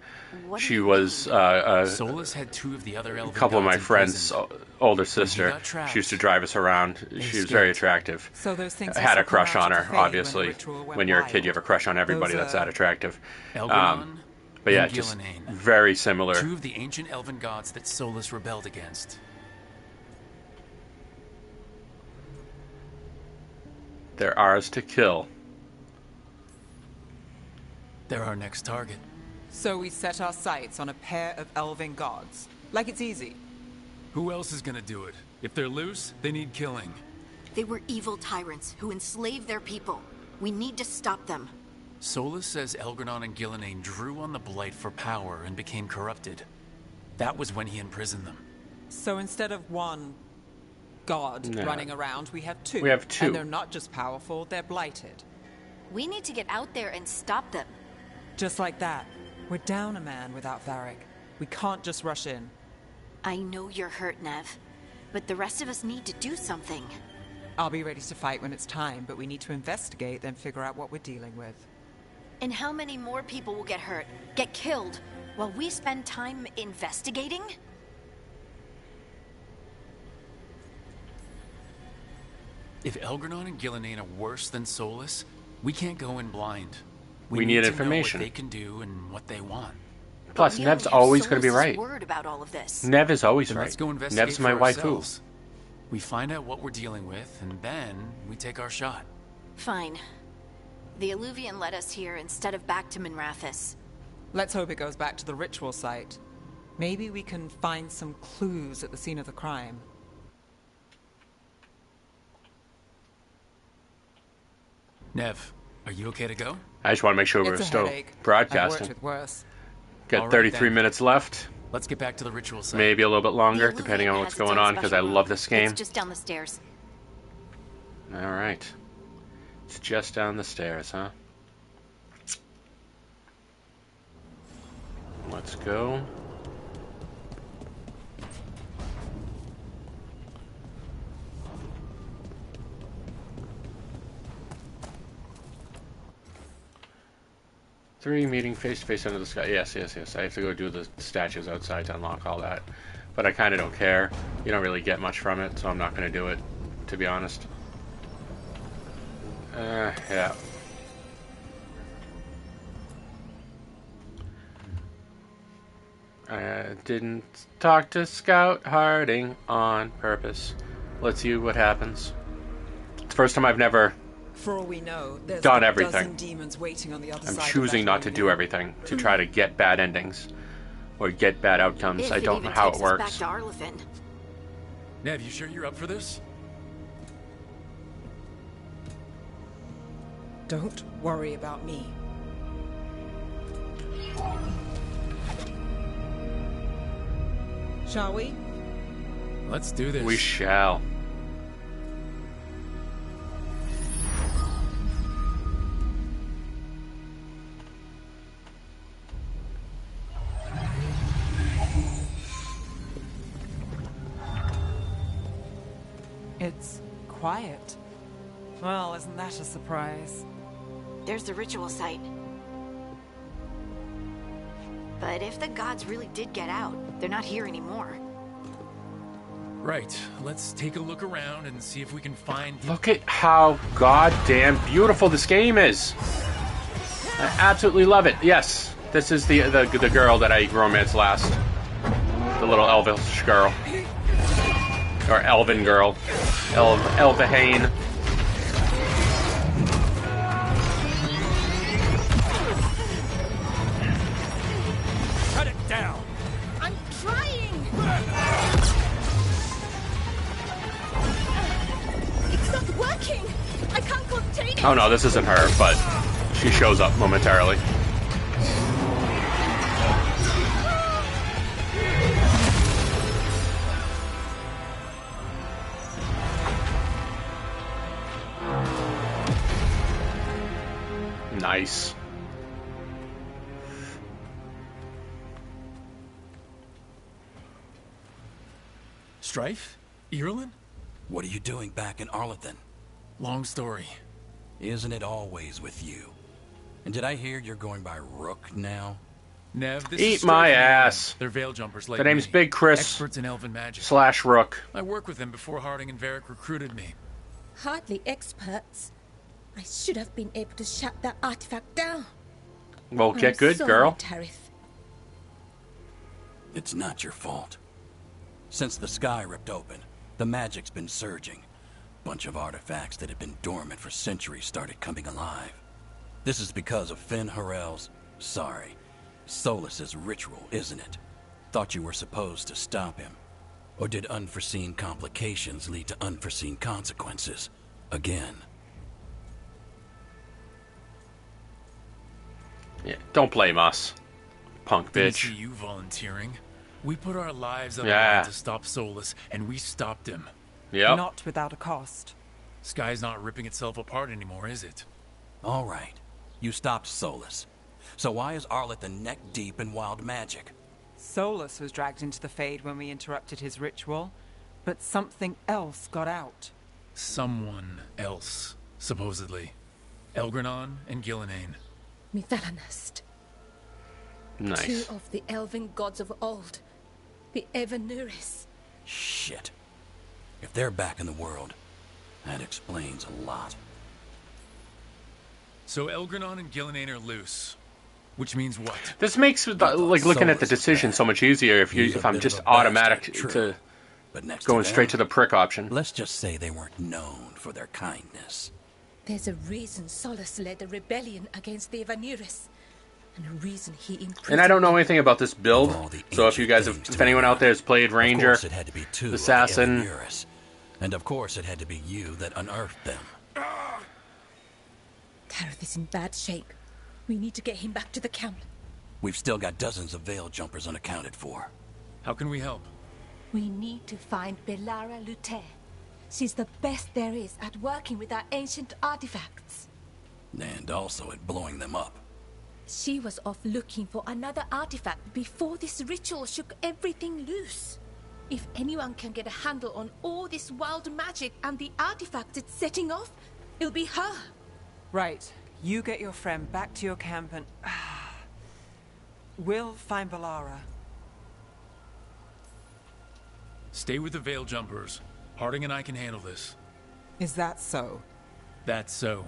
G: What do
A: She
G: you
A: was
G: mean?
C: Solus had two of the other
A: a
C: elven
A: couple of
C: gods
A: my
C: in
A: friends'
C: prison.
A: older sister.
C: got trapped,
A: She used to drive us around. She was very attractive.
H: So those things
A: I had a
H: also come
A: crush
H: out
A: on
H: of
A: her,
H: the Fade when the
A: obviously.
H: ritual went
A: When you're a
H: wild.
A: kid, you have a crush on everybody
H: Those,
A: that's that attractive.
C: Elgron
A: But yeah,
C: and
A: just
C: Gillenane.
A: very similar.
C: Two of the ancient elven gods that Solus rebelled against.
A: They're ours to kill.
C: They're our next target.
H: So we set our sights on a pair of elven gods. Like it's easy.
E: Who else is gonna do it? If they're loose, they need killing.
G: They were evil tyrants who enslaved their people. We need to stop them.
C: Solus says Elgron and Gillenane drew on the Blight for power and became corrupted. That was when he imprisoned them.
H: So instead of one god running around, we have two.
A: We have two.
H: And they're not just powerful, they're blighted.
G: We need to get out there and stop them.
H: Just like that. We're down a man without Varric. We can't just rush in.
G: I know you're hurt, Nev, but the rest of us need to do something.
H: I'll be ready to fight when it's time, but we need to investigate, then figure out what we're dealing with.
G: And how many more people will get hurt, get killed, while we spend time investigating?
C: If Elgron and Gillenane are worse than Solus, we can't go in blind.
A: We need
C: to
A: information.
C: know what they can do and what they want.
A: Plus,
G: We
A: Nev's
G: only have
A: always going to be
G: Solus's
A: right.
G: word about all of this.
A: Nev is always
C: Then
A: right.
C: let's go investigate
A: Nev's my
C: for
A: waifu.
C: ourselves. We find out what we're dealing with, and then we take our shot.
G: Fine. The Alluvian led us here instead of back to Minrathous.
H: Let's hope it goes back to the ritual site. Maybe we can find some clues at the scene of the crime.
C: Nev, are you okay to go?
A: I just want to make sure we're
H: It's a
A: still
H: headache. I've worked
A: broadcasting.
H: with worse.
A: Got
C: All right,
A: 33
C: then.
A: minutes left.
C: Let's get back to the ritual site.
A: Maybe a little bit longer,
G: The
A: depending on
G: Alluvian
A: what's
G: has its
A: going
G: own
A: on, because I
G: special
A: love
G: room.
A: this game.
G: It's just down the stairs.
A: All right. It's just down the stairs, huh? Let's go. Three, meeting face to face under the sky. Yes, yes, yes. I have to go do the statues outside to unlock all that. But I kind of don't care. You don't really get much from it, so I'm not going to do it, to be honest. Yeah. I didn't talk to Scout Harding on purpose. Let's see what happens. It's the first time I've never
H: For all we know, there's
A: done
H: a
A: everything.
H: dozen demons waiting on the other
A: I'm
H: side.
A: choosing not to do everything to try to get bad endings or get bad outcomes.
G: If
A: I don't know
G: even
A: how
G: takes
A: it
G: us
A: works.
G: Back to Arlefin.
E: Nev, you sure you're up for this?
H: Don't worry about me. Shall we?
E: Let's do this.
A: We shall.
H: It's quiet. Well, isn't that a surprise?
G: There's the ritual site. But if the gods really did get out, they're not here anymore.
E: Right. Let's take a look around and see if we can find...
A: Look at how goddamn beautiful this game is. I absolutely love it. Yes, this is the girl that I romanced last. The little elvish girl. Or elven girl. Elvahane.
K: Cut it down!
G: I'm trying! It's not working! I can't contain it!
A: Oh no, this isn't her, but she shows up momentarily. Nice.
E: Strife? Irulan?
L: What are you doing back in Arlington?
E: Long story.
L: Isn't it always with you? And did I hear you're going by Rook now?
E: Nev, this
A: Eat
E: is
A: my
E: Strife and
A: ass.
E: Irulan. They're Veil Jumpers like
A: The name's
E: me.
A: Big Kris
E: Experts in elven magic.
A: / Rook.
E: I worked with them before Harding and Varric recruited me.
M: Hardly experts. I should have been able to shut that artifact down.
A: Well, get
M: I'm
A: good,
M: sorry,
A: girl.
M: Tarith.
L: It's not your fault. Since the sky ripped open, the magic's been surging. Bunch of artifacts that had been dormant for centuries started coming alive. This is because of Finn Harel's... Solas's ritual, isn't it? Thought you were supposed to stop him. Or did unforeseen complications lead to unforeseen consequences? Again.
A: Yeah, don't blame us, punk
E: Didn't
A: bitch.
E: see you volunteering. We put our lives on the
A: Yeah.
E: line to stop Solas, and we stopped him.
A: Yep.
H: Not without a cost.
E: Sky's not ripping itself apart anymore, is it?
L: All right. You stopped Solas. So why is Arlington neck deep in wild magic?
H: Solus was dragged into the Fade when we interrupted his ritual, but something else got out.
E: Someone else, supposedly. Elgranon and Gillenane.
M: Mithalanast.
A: Nice.
M: Two of the elven gods of old. The Evanuris.
L: Shit. If they're back in the world, that explains a lot.
E: So Elgranon and Gillenane are loose. Which means what?
A: This makes like looking at the decision so much easier if I'm just automatic to going straight to the prick option.
L: Let's just say they weren't known for their kindness.
M: There's a reason Solus led a rebellion against the Evanuris. And a reason he imprisoned...
A: And I don't know anything about this build, so if you guys if anyone out there has played Ranger,
L: Of course it had to be two
A: Assassin,
L: of the Evanuris. And of course it had to be you that unearthed them.
M: Tarith is in bad shape. We need to get him back to the camp.
L: We've still got dozens of Veil Jumpers unaccounted for.
E: How can we help?
M: We need to find Belara Lute. She's the best there is at working with our ancient artifacts.
L: And also at blowing them up.
M: She was off looking for another artifact before this ritual shook everything loose. If anyone can get a handle on all this wild magic and the artifacts it's setting off, it'll be her.
H: Right. You get your friend back to your camp and... we'll find Belara.
E: Stay with the Veil Jumpers. Harding and I can handle this.
H: Is that so?
E: That's so.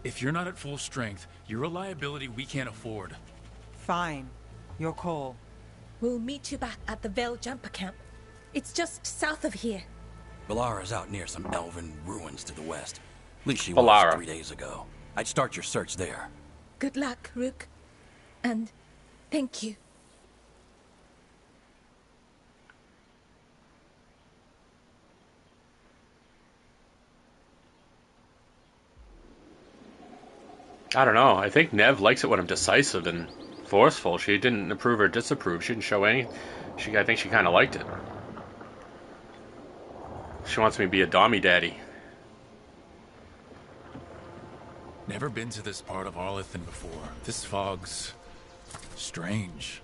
E: If you're not at full strength, you're a liability we can't afford.
H: Fine. Your call.
M: We'll meet you back at the Veil Jumper camp. It's just south of here.
L: Belara's out near some elven ruins to the west. At least she
A: Belara.
L: was 3 days ago. I'd start your search there.
M: Good luck, Rook. And thank you.
A: I don't know. I think Nev likes it when I'm decisive and forceful. She didn't approve or disapprove. She didn't show any. I think she kind of liked it. She wants me to be a dommy daddy.
E: Never been to this part of Arlington before. This fog's strange.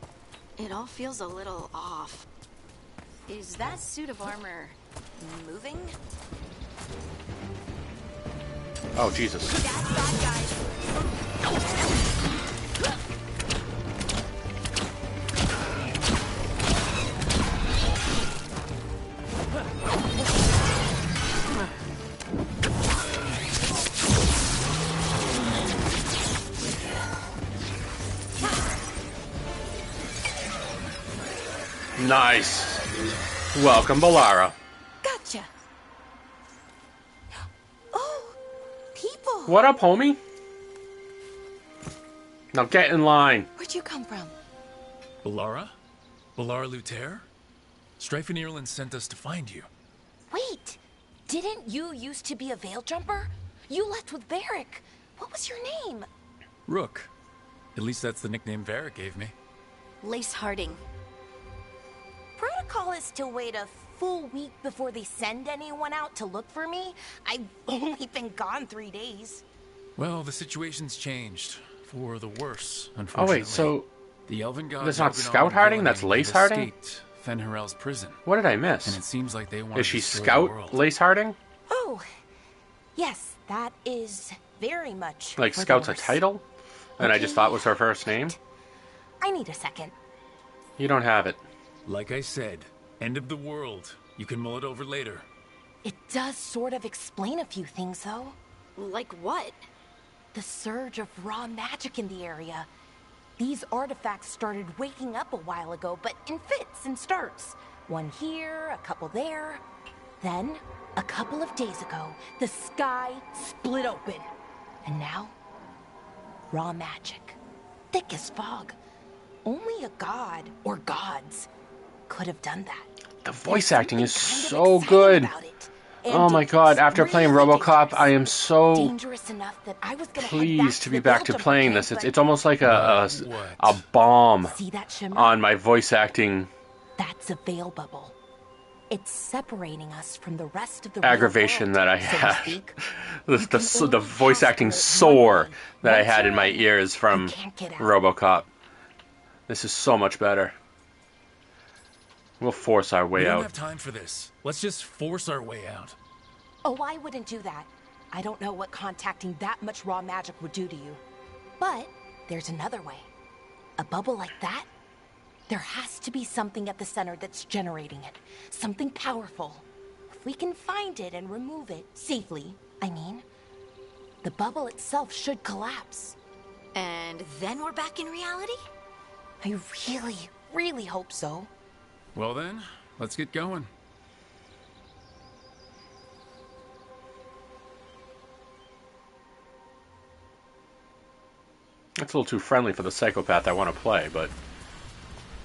G: It all feels a little off. Is that suit of armor moving?
A: Oh, Jesus. Nice. Welcome, Balara.
M: Gotcha. Oh, people.
A: What up, homie? Now get in line.
M: Where'd you come from?
E: Balara? Balara Luther? Strife and Ireland sent us to find you.
N: Wait, didn't you used to be a Veil Jumper? You left with Varric. What was your name?
E: Rook. At least that's the nickname Varric gave me.
G: Lace Harding.
N: Protocol is to wait a full week before they send anyone out to look for me. I've only been gone 3 days.
E: Well, the situation's changed. For the worse,
A: Oh
E: unfortunately.
A: wait, so
E: the Elven gods
A: that's not
E: opened
A: Scout
E: on
A: Harding, that's
E: villainy
A: Lace
E: that
A: Harding?
E: escaped Fenrirel's prison.
A: What did I miss?
E: And it seems like they want
A: Is
E: to
A: she
E: destroy the
A: Scout
E: world.
A: Lace Harding?
N: Oh, yes, that is very much
A: Like
N: for the
A: Scout's a
N: worse.
A: title? And I just thought was her first name?
N: I need a second.
A: You don't have it.
E: Like I said, end of the world. You can mull it over later.
N: It does sort of explain a few things, though.
G: Like what?
N: The surge of raw magic in the area. These artifacts started waking up a while ago, but in fits and starts. One here, a couple there. Then, a couple of days ago, the sky split open. And now, raw magic. Thick as fog. Only a god, or gods, could have done that.
A: The voice acting is so good. Oh my god, after playing RoboCop, I am so
N: Dangerous enough that I was gonna head back
A: pleased to be
N: the
A: back to
N: Veil
A: playing
N: Jumper
A: this.
N: camp,
A: It's almost like a balm
N: See that shimmer?
A: on my voice acting
N: That's a veil bubble. It's separating us from the rest of the
A: aggravation
N: real
A: that I
N: world, so to
A: had.
N: speak.
A: The voice acting sore that I had in my ears from RoboCop. This is so much better. We'll force our way
E: We don't
A: out.
E: have time for this. Let's just force our way out.
N: Oh, I wouldn't do that. I don't know what contacting that much raw magic would do to you. But there's another way. A bubble like that? There has to be something at the center that's generating it. Something powerful. If we can find it and remove it, safely, I mean, the bubble itself should collapse.
G: And then we're back in reality?
N: I really, really hope so.
E: Well then, let's get going.
A: That's a little too friendly for the psychopath I want to play, but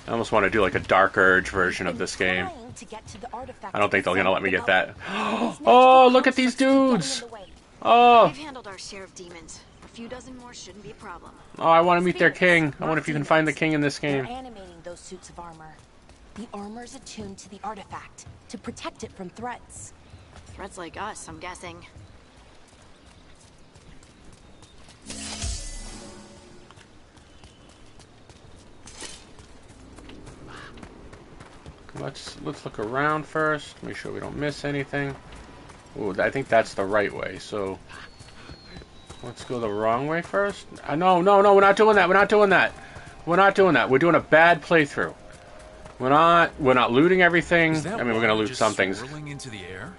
A: I almost want to do like a Dark Urge version of this game. I don't think they're gonna let me get that. Oh, look at these dudes! Oh,
G: We've handled our share of demons. A few dozen more shouldn't be a problem.
A: oh, I want to meet their king. I wonder if you can find the king in this game.
N: They're animating those suits of armor. The armor's attuned to the artifact to protect it from threats.
G: Threats like us, I'm guessing.
A: Let's look around first. Make sure we don't miss anything. Ooh, I think that's the right way. So let's go the wrong way first. No, we're not doing that. We're not doing that. We're not doing that. We're doing a bad playthrough. We're not looting everything. I mean, we're gonna loot some things.
E: Swirling into the air?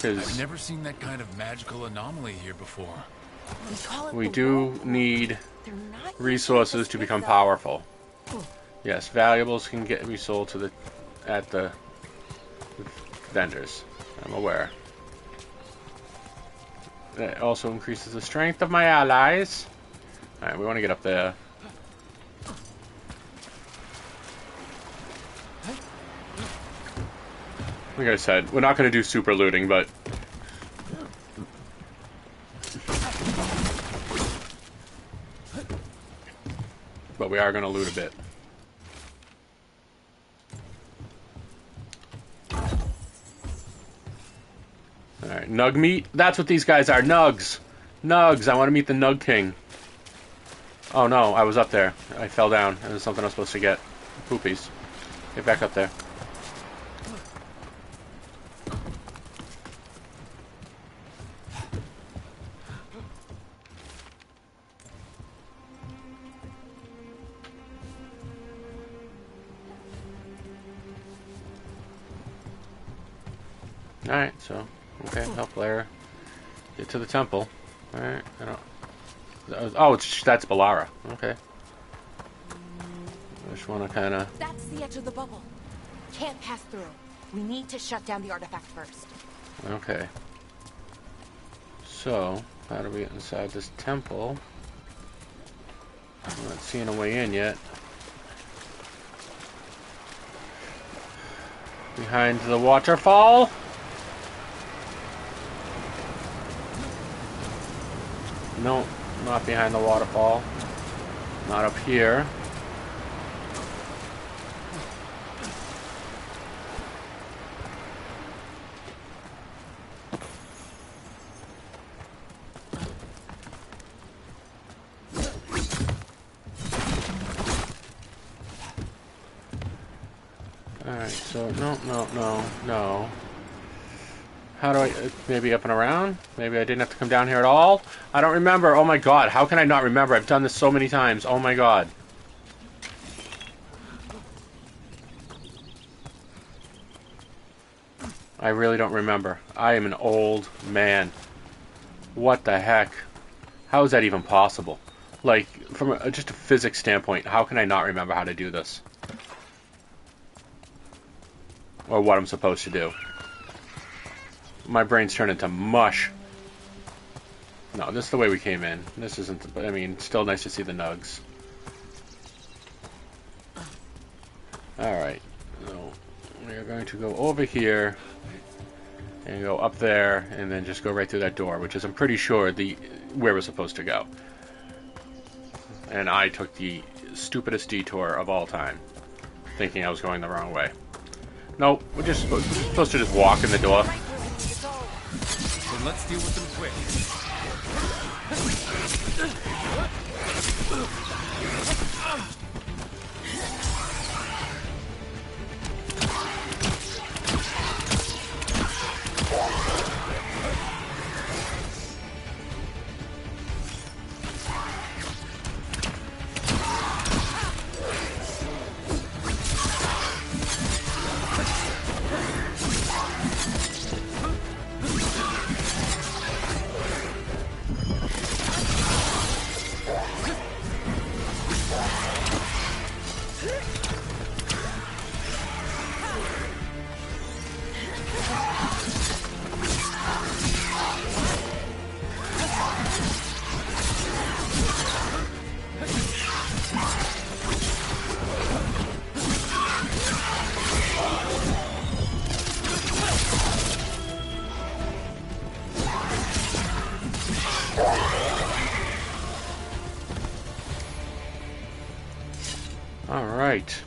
A: 'Cause
E: I've never seen that kind of magical anomaly here before.
A: we do need resources to become powerful. Yes, valuables can get resold to at the vendors. I'm aware. That also increases the strength of my allies. Alright, we want to get up there. Like I said, we're not going to do super looting, but we are going to loot a bit. Alright, Nug meat. That's what these guys are. Nugs. Nugs. I want to meet the Nug King. Oh no, I was up there. I fell down. There's something I'm supposed to get. Poopies. Get back up there. Alright, so, okay, help Lara get to the temple. Alright, I don't... Oh, that's Balara. Okay. I just want to kind of...
N: That's the edge of the bubble. can't pass through. We need to shut down the artifact first.
A: Okay. So, how do we get inside this temple? I'm not seeing a way in yet. Behind the waterfall? No, not behind the waterfall. Not up here. Alright, so no. How do I... maybe up and around? Maybe I didn't have to come down here at all? I don't remember. Oh my god, how can I not remember? I've done this so many times. Oh my god. I really don't remember. I am an old man. What the heck? How is that even possible? Like, from just a physics standpoint, how can I not remember how to do this? Or what I'm supposed to do? My brain's turned into mush. No, this is the way we came in. This isn't... I mean, still nice to see the nugs. Alright. So, we're going to go over here and go up there and then just go right through that door, which is, I'm pretty sure, where we're supposed to go. And I took the stupidest detour of all time, thinking I was going the wrong way. No, we're supposed to just walk in the door.
E: So let's deal with them quick.
A: Alright.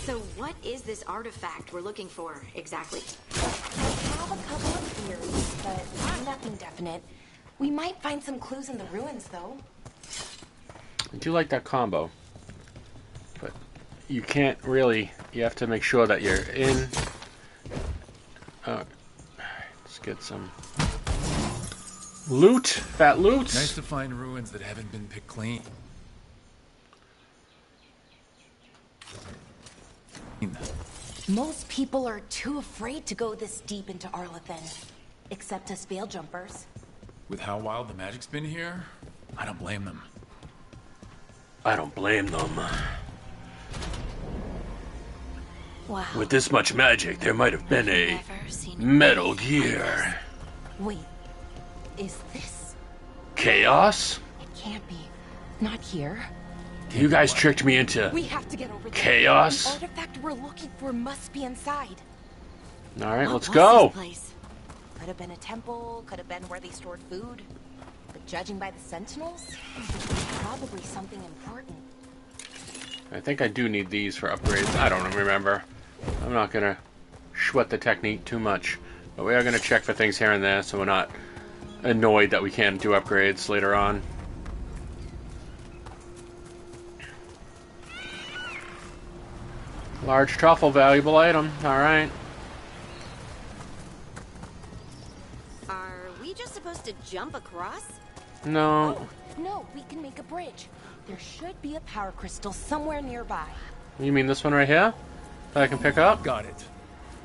G: So what is this artifact we're looking for, exactly?
N: I have a couple of theories, but nothing definite. We might find some clues in the ruins, though.
A: I do like that combo. But you can't really... You have to make sure that you're in... let's get some... loot! Fat loot!
E: Nice to find ruins that haven't been picked clean.
N: Most people are too afraid to go this deep into Arlathan. Except us veil jumpers.
E: With how wild the magic's been here, I don't blame them.
A: I don't blame them.
G: Wow.
A: With this much magic, there might have been a Metal Gear.
N: Wait, is this...
A: Chaos?
N: It can't be. Not here.
A: You guys tricked me into
N: We have to get over there.
A: chaos?
N: The artifact we're looking for must be inside.
A: Alright, let's go.
N: Could have been a temple, could have been where they stored food. But judging by the sentinels, probably something important.
A: I think I do need these for upgrades. I don't remember. I'm not gonna sweat the technique too much. But we are gonna check for things here and there so we're not annoyed that we can't do upgrades later on. Large truffle, valuable item. Alright.
G: Are we just supposed to jump across?
A: No.
N: Oh, no, we can make a bridge. There should be a power crystal somewhere nearby.
A: You mean this one right here? That I can pick up?
E: Got it.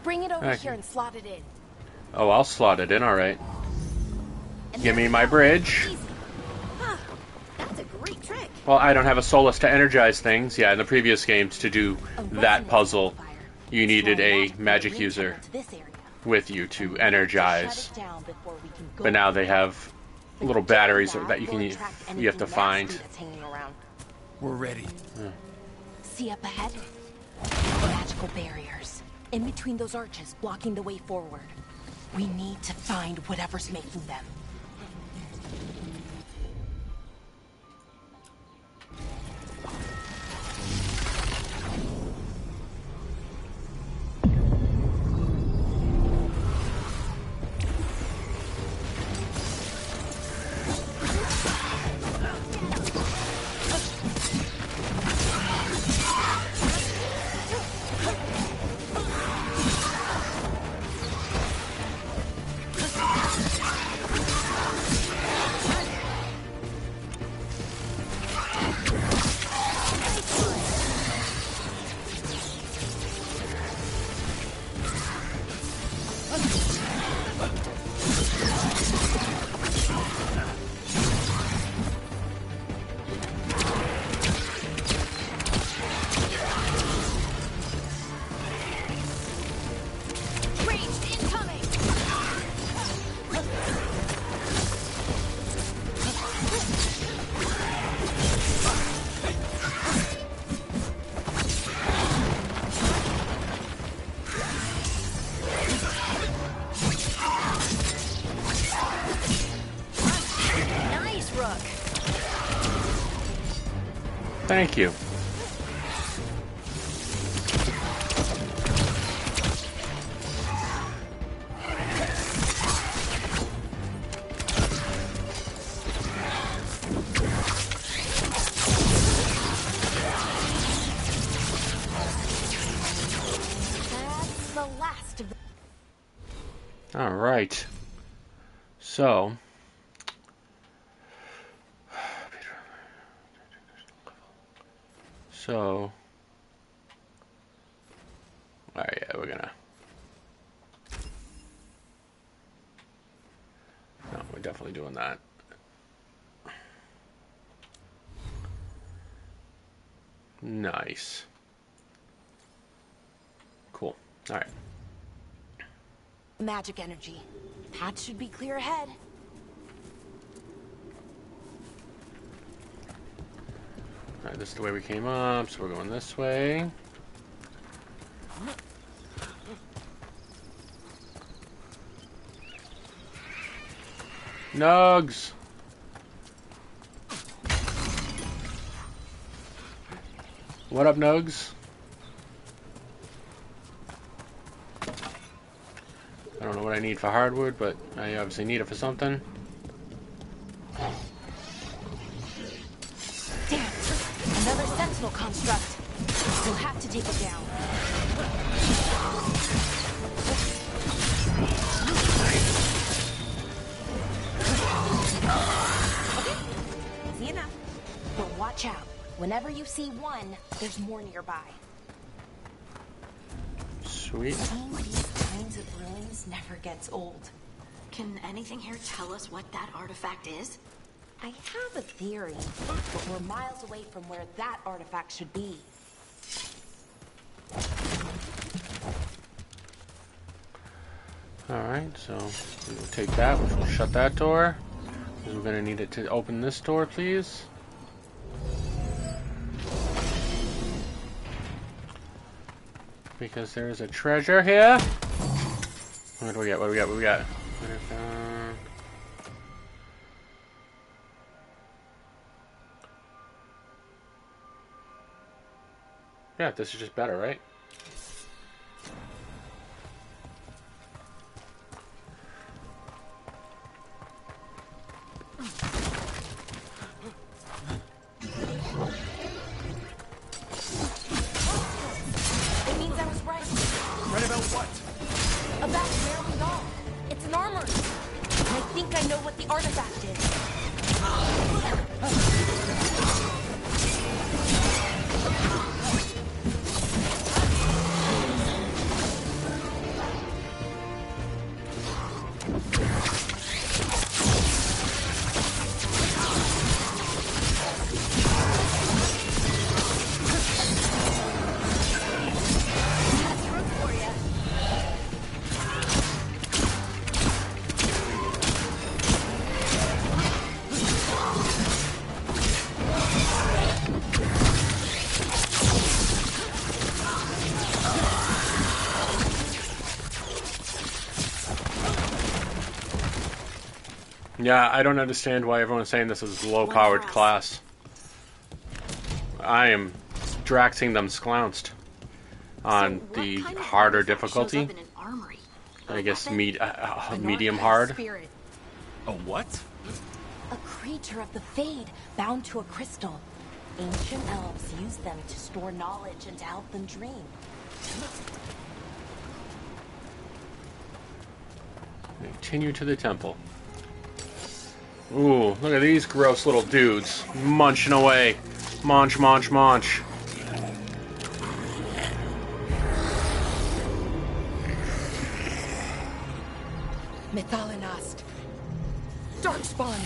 N: Bring it over
A: Okay.
N: here and slot it in.
A: Oh, I'll slot it in, alright. Give me my bridge.
G: Huh. That's a grip. Great trick.
A: Well, I don't have a Solus to energize things. Yeah, in the previous games, to do that puzzle, you needed a magic user with you to energize. But now they have little batteries that you have to find.
C: We're ready.
A: Yeah.
N: See up ahead? Magical barriers. In between those arches, blocking the way forward. We need to find whatever's making them.
A: Thank you.
N: That's the last of the...
A: All right. So... So, alright, yeah, we're gonna, no, we're definitely doing that. Nice. Cool. Alright.
N: Magic energy. Path should be clear ahead.
A: Alright, this is the way we came up, so we're going this way. Nugs! What up, Nugs? I don't know what I need for hardwood, but I obviously need it for something.
N: Another sentinel construct. We'll have to take it down. Okay, easy enough. But watch out. Whenever you see one, there's more nearby.
A: Sweet.
N: Seeing these kinds of ruins never gets old.
G: Can anything here tell us what that artifact is?
N: I have a theory, but we're miles away from where that artifact should be.
A: Alright, so we'll take that, which will shut that door. We're going to need it to open this door, please. Because there is a treasure here. What do we got? What do we got? What do we got? Yeah, this is just better, right?
N: It means I was right.
K: Right about what?
N: About where we are. It's an armor. And I think I know what the artifact is.
A: Yeah, I don't understand why everyone's saying this is a low-powered class. I am Draxing them sclounced on the harder difficulty. I guess medium hard.
E: A what?
N: A creature of the Fade, bound to a crystal. Ancient elves use them to store knowledge and to help them dream.
A: Continue to the temple. Ooh, look at these gross little dudes munching away. Munch, munch, munch.
N: Methalinast. Darkspawn.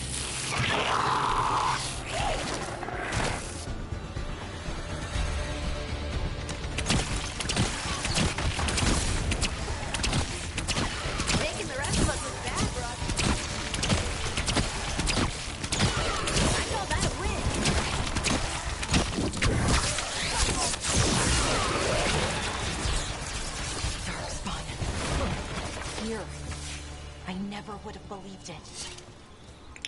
G: Making the rest of us look bad, bro. I call that a win.
N: Darkspawn. Here. I never would have believed it.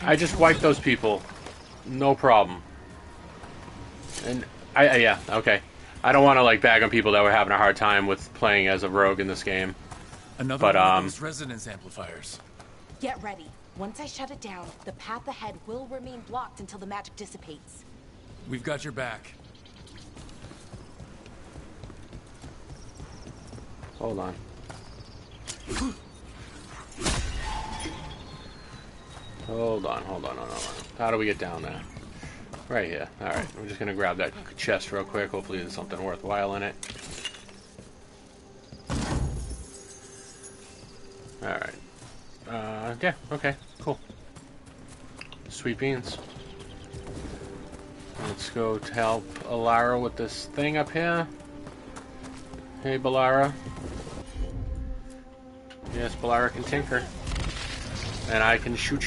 A: I just wiped those people. No problem. And yeah, okay. I don't want to like bag on people that were having a hard time with playing as a rogue in this game.
E: Another one of those resonance amplifiers.
N: Get ready. Once I shut it down, the path ahead will remain blocked until the magic dissipates.
E: We've got your back.
A: Hold on. Hold on. How do we get down there? Right here. Alright, I'm just gonna grab that chest real quick. Hopefully there's something worthwhile in it. Alright. Yeah, okay, cool. Sweet beans. Let's go to help Alara with this thing up here. Hey, Balara. Yes, Balara can tinker. And I can shoot.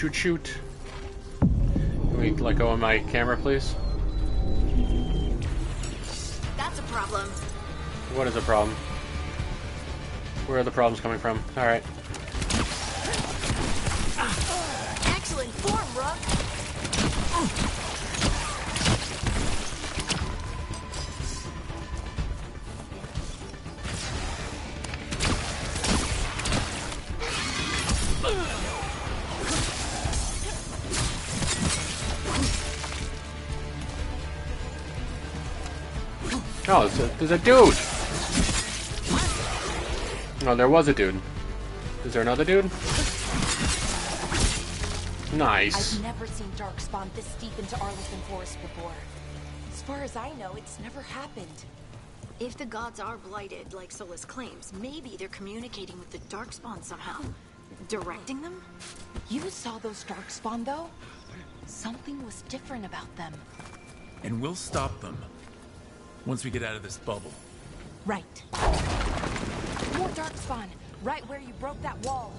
A: Can we let go of my camera, please?
G: That's a problem.
A: What is a problem? Where are the problems coming from? Alright.
G: Excellent form, Rook.
A: Oh, there's a dude! No, there was a dude. Is there another dude? Nice.
N: I've never seen Darkspawn this deep into Arlington Forest before. As far as I know, it's never happened.
G: If the gods are blighted, like Solus claims, maybe they're communicating with the Darkspawn somehow. Directing them?
N: You saw those Darkspawn, though? Something was different about them.
E: And we'll stop them. Once we get out of this bubble.
N: Right. More Darkspawn, right where you broke that wall.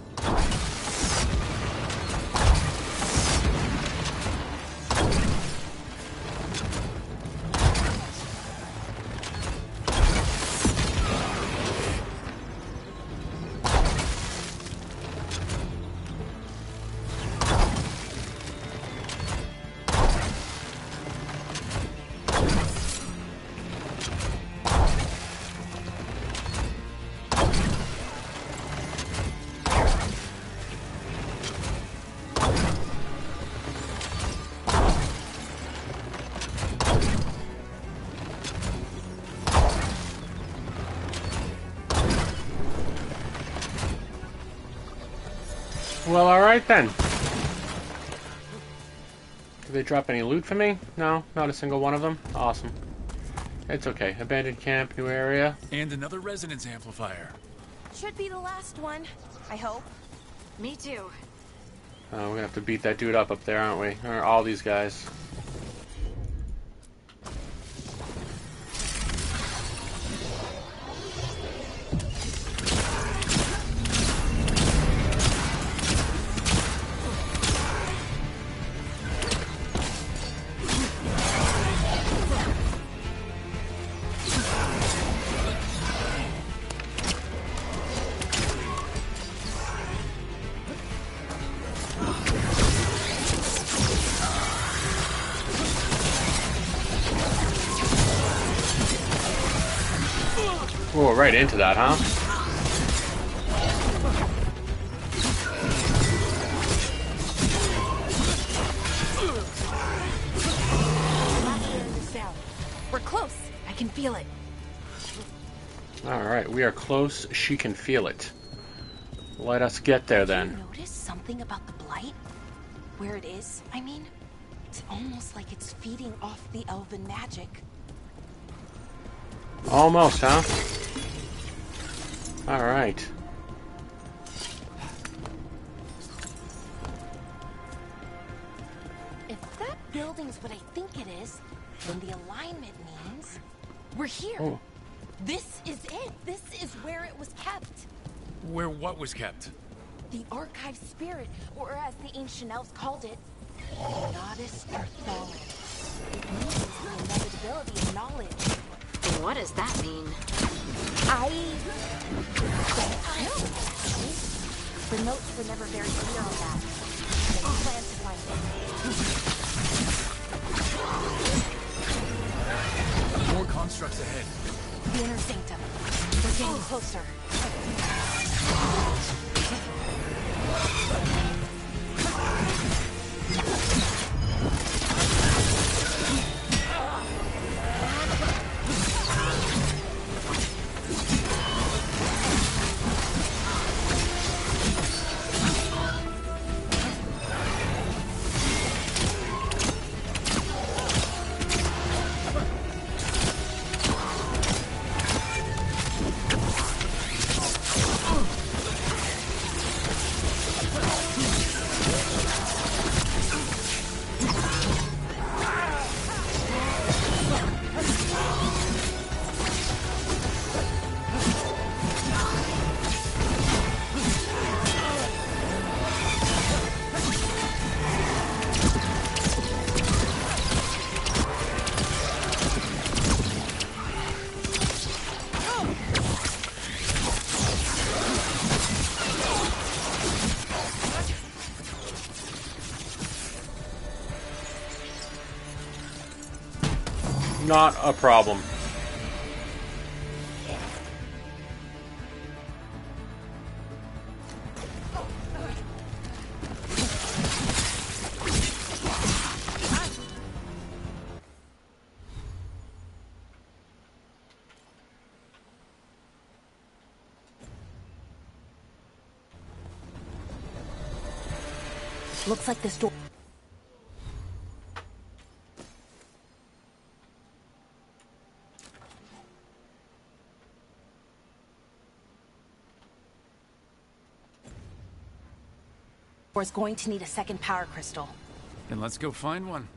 A: Well, alright then. Did they drop any loot for me? No, not a single one of them. Awesome. It's okay. Abandoned camp, new area.
E: And another resonance amplifier.
N: Should be the last one, I hope.
G: Me too.
A: We're gonna have to beat that dude up there, aren't we? Or all these guys. Oh, right into that, huh?
N: We're close. I can feel it.
A: Alright, we are close. She can feel it. Let us get there then.
N: Did you notice something about the blight? Where it is, I mean? It's almost like it's feeding off the elven magic.
A: Almost, huh? Alright.
N: If that building's what I think it is, then the alignment means we're here.
A: Oh.
N: This is it. This is where it was kept.
E: Where what was kept?
N: The archive spirit, or as the ancient elves called it, the goddess Earthalis. It means the inevitability of knowledge.
G: What does that mean?
N: I don't know. The notes were never very clear on that. They plan to find
E: it. More constructs ahead.
N: The inner sanctum. We're getting closer.
A: Not a problem.
N: Looks like this door. Is going to need a second power crystal.
E: Then let's go find one.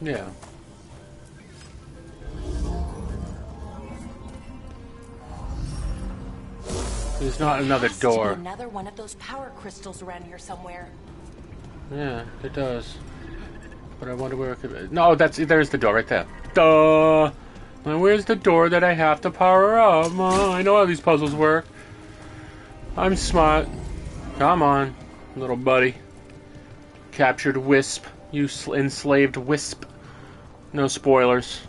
A: Yeah. There's not another door.
N: Another one of those power crystals around here somewhere.
A: Yeah, it does. But I wonder where it could be. No, there's the door right there. Duh! And where's the door that I have to power up? I know how these puzzles work. I'm smart. Come on, little buddy. Captured Wisp. You enslaved Wisp. No spoilers.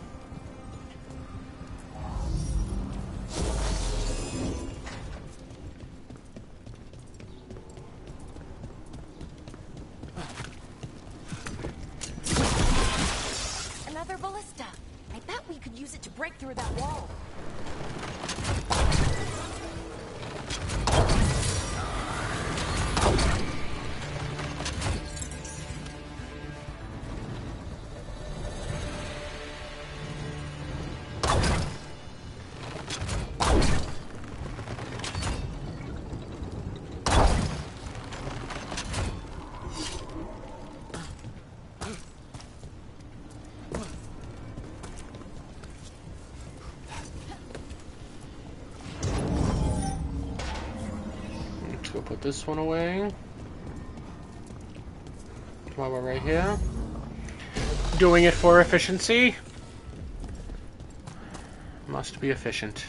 N: Another ballista. I bet we could use it to break through that wall.
A: go put this one away. While we're right here. Doing it for efficiency. Must be efficient.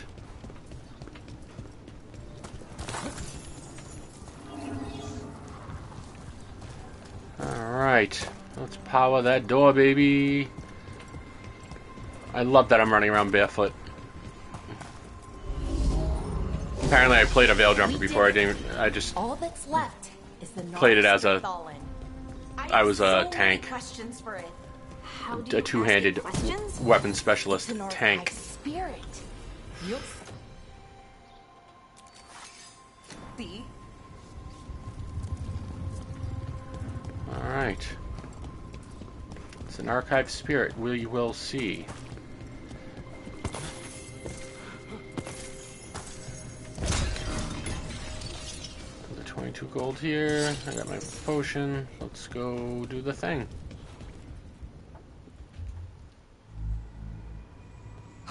A: Alright. Let's power that door, baby. I love that I'm running around barefoot. Apparently I played a Veil Jumper before. I just
N: all that's left is the
A: played it as a... I was a
N: so
A: tank.
N: Questions for it. How do
A: A
N: you
A: two-handed
N: ask me questions?
A: weapon specialist
N: It's an
A: tank.
N: archaic spirit. You'll see.
A: Alright. It's an archived spirit. We will see. Put the 22 gold here. I got my potion. Let's go do the thing.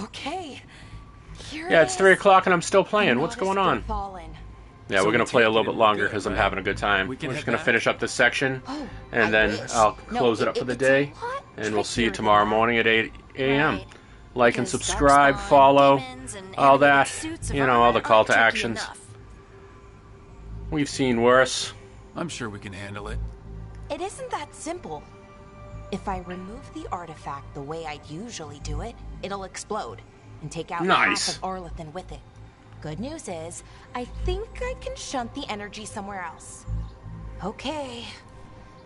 N: Okay. Here
A: Yeah,
N: it
A: it's
N: is.
A: 3 o'clock and I'm still playing.
N: The
A: What's going
N: notice
A: on?
N: will fall in.
A: Yeah,
E: So
A: we're gonna
E: we
A: play a
E: take
A: little
E: it
A: bit
E: and
A: longer
E: go,
A: because I'm
E: right?
A: having a good time.
E: We can
A: We're just
E: head
A: gonna
E: back?
A: finish up this section,
N: Oh,
A: and
N: I
A: then
N: wish.
A: I'll
N: No,
A: close it up for the
N: it's a
A: day,
N: lot
A: and we'll see you
N: trickier than
A: tomorrow
N: that.
A: morning at 8 a.m.
G: Right.
A: Like and
G: Because
A: subscribe,
G: Darkspawn,
A: follow,
G: demons, and
A: all
G: animated
A: that.
G: suits of
A: You know, all the
G: armor
A: call
G: aren't
A: to
G: tricky
A: actions.
G: enough.
A: We've seen worse.
E: I'm sure we can handle it.
N: It isn't that simple. If I remove the artifact the way I usually do it, it'll explode and take out
A: Nice.
N: half of Arlethan with it. Good news is, I think I can shunt the energy somewhere else. Okay,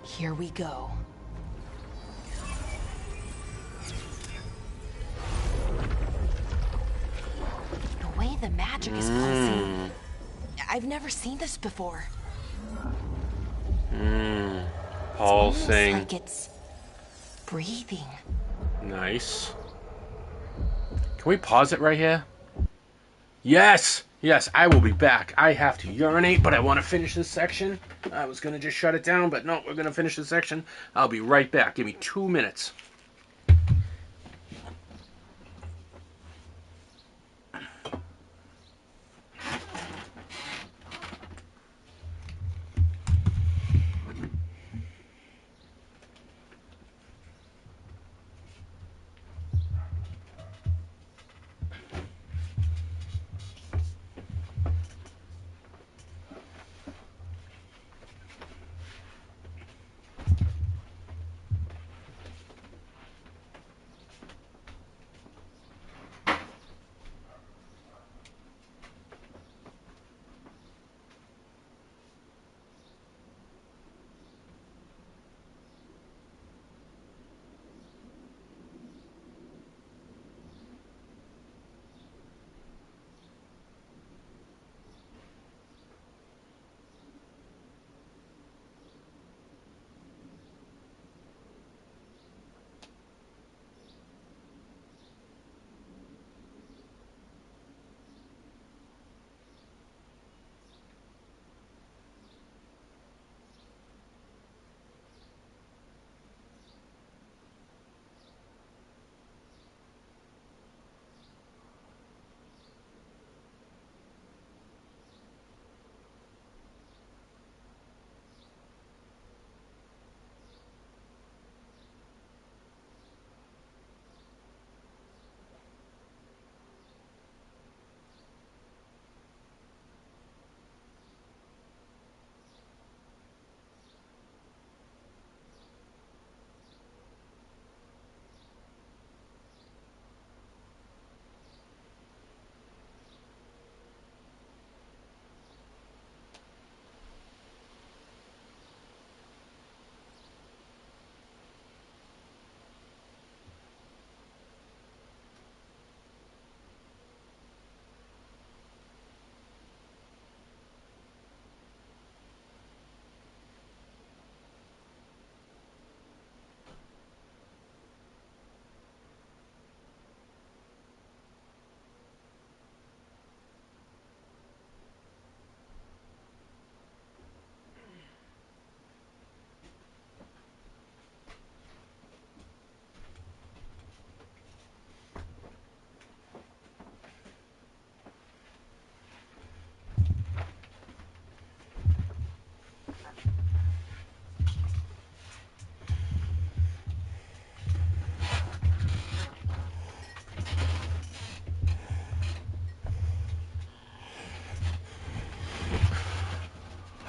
N: here we go. The way the magic is pulsing, I've never seen this before.
A: Pulsing.
N: Like it's breathing.
A: Nice. Can we pause it right here? Yes! Yes, I will be back. I have to urinate, but I want to finish this section. I was going to just shut it down, but no, we're going to finish this section. I'll be right back. Give me 2 minutes.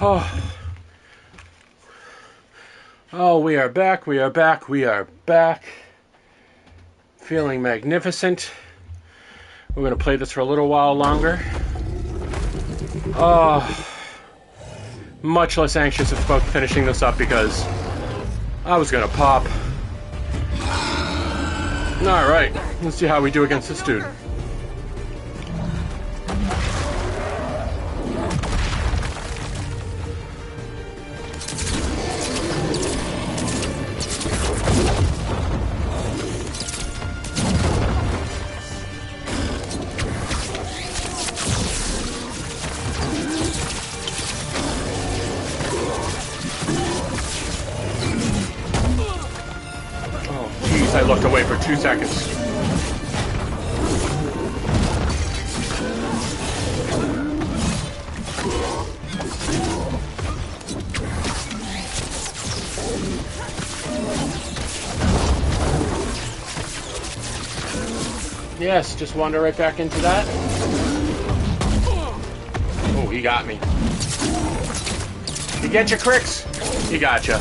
A: Oh. Oh, we are back, we are back, we are back. Feeling magnificent. We're going to play this for a little while longer. Oh. Much less anxious about finishing this up because I was going to pop. Alright, let's see how we do against this dude. I looked away for 2 seconds. Yes, just wander right back into that. Oh, he got me. He get you, Kris? He got you.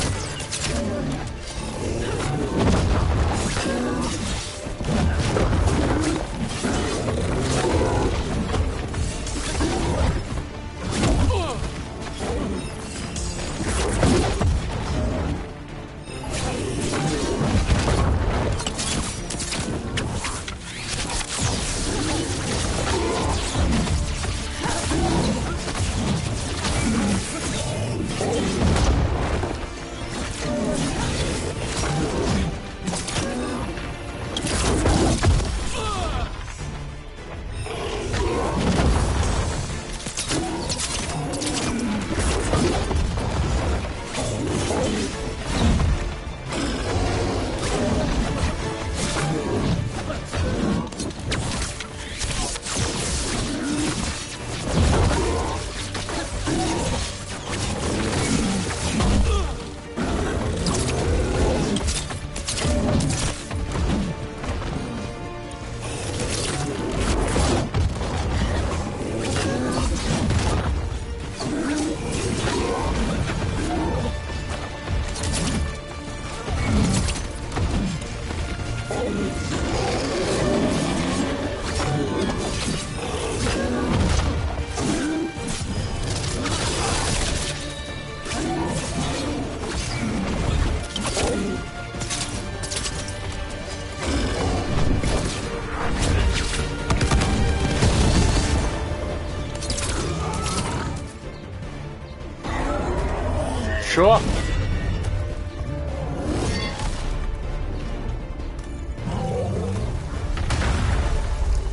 A: Sure.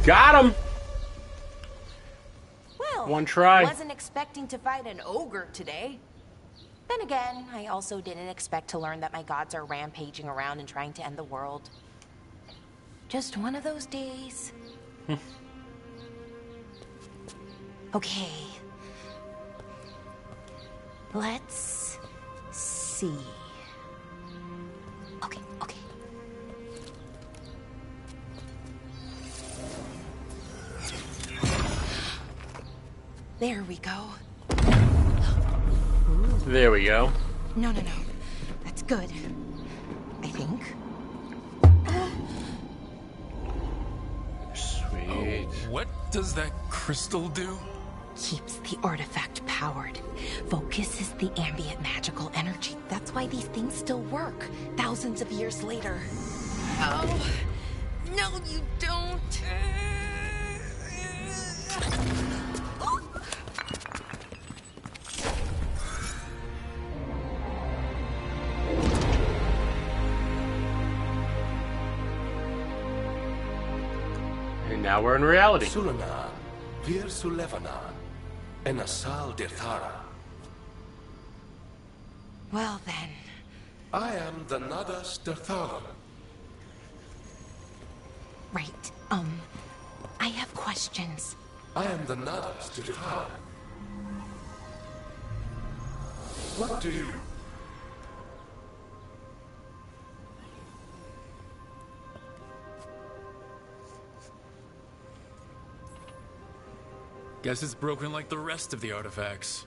A: Got him.
N: Well,
A: one try.
N: Wasn't expecting to fight an ogre today. Then again, I also didn't expect to learn that my gods are rampaging around and trying to end the world. Just one of those days. Okay. Let's see. Okay. There we go.
A: There we go.
N: No. That's good. I think.
A: Sweet.
E: What does that crystal do?
N: Keeps the artifact powered. Focuses the ambient magical energy. That's why these things still work, thousands of years later. Oh, no you don't.
A: And now we're in reality.
O: Sulana, Vir Sulevana, and Asal Dirthara.
N: Well then.
O: I am the Nadas Dirtharan.
N: Right. I have questions.
O: I am the Nadas Dirtharan. What do you...
E: Guess it's broken like the rest of the artifacts.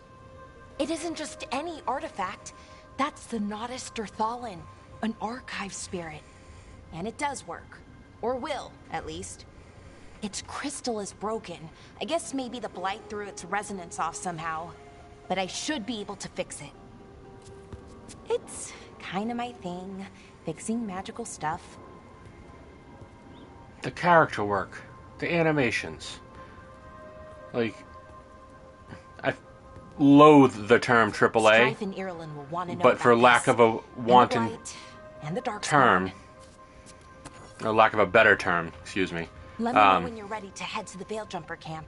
N: It isn't just any artifact. That's the Nodus Derthalin, an archive spirit. And it does work. Or will, at least. Its crystal is broken. I guess maybe the blight threw its resonance off somehow. But I should be able to fix it. It's kind of my thing, fixing magical stuff.
A: The character work, the animations. Like, I loathe the term AAA,
N: Strife and Irulan will want to know
A: but for
N: about
A: lack
N: this.
A: of a wanton
N: And the blight, and the dark
A: term, or lack of a better term, excuse me.
N: Let me know when you're ready to head to the Veilguard camp.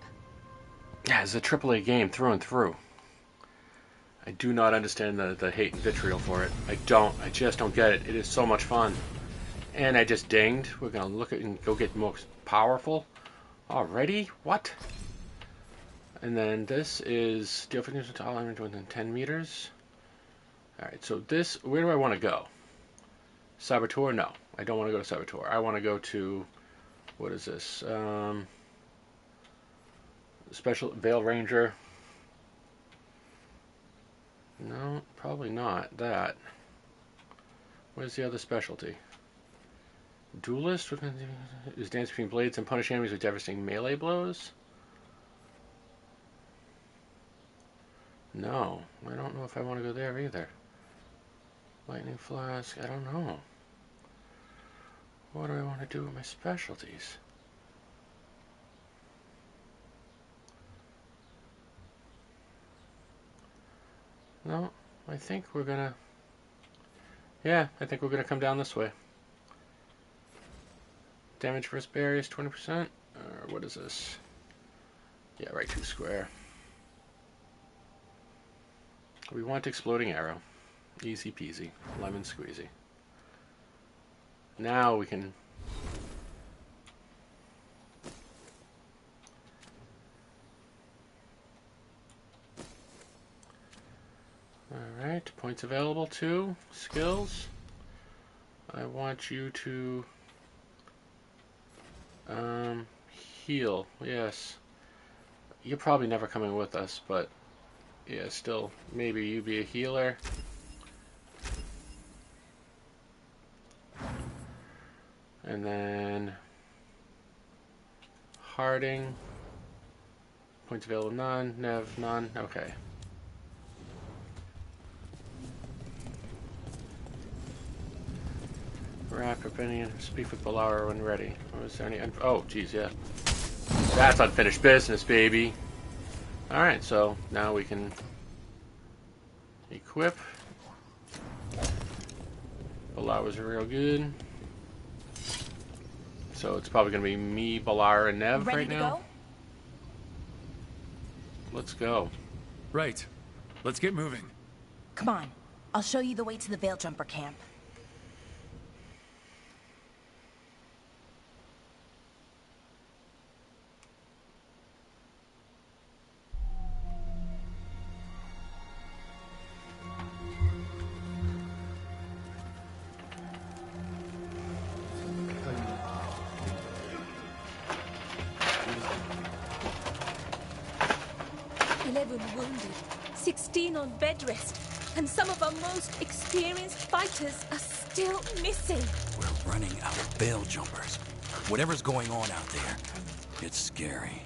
A: Yeah, it's a AAA game through and through. I do not understand the hate and vitriol for it. I just don't get it. It is so much fun. And I just dinged. We're going to look at and go get more powerful. Already? What? And then this is deal fitness to all enemies within 10 meters. Alright, so this, where do I want to go? Saboteur? No. I don't want to go to Saboteur. I want to go to, what is this? Special Veil Ranger. No, probably not that. What is the other specialty? Duelist is dance between blades and punish enemies with devastating melee blows. No, I don't know if I want to go there either. Lightning flask, I don't know. What do I want to do with my specialties? No, I think we're gonna... Yeah, I think we're gonna come down this way. Damage versus barriers, 20%? Or what is this? Yeah, right, 2 square. We want exploding arrow. Easy peasy. Lemon squeezy. Now we can... Alright, points available to skills. I want you to heal. Yes. You're probably never coming with us, but yeah, still, maybe you be a healer. And then Harding. Points available none. Nev none. Okay. Wrap opinion. Speak with Balara when ready. Oh, is there any? Oh, geez, yeah. That's unfinished business, baby. All right, so now we can equip. Balara's real good. So it's probably gonna be me, Balara, and Nev right now.
N: Go?
A: Let's go.
E: Right. Let's get moving.
N: Come on. I'll show you the way to the Veilguard camp.
M: Wounded, 16 on bed rest, and some of our most experienced fighters are still missing.
L: We're running out of veil jumpers. Whatever's going on out there, it's scary.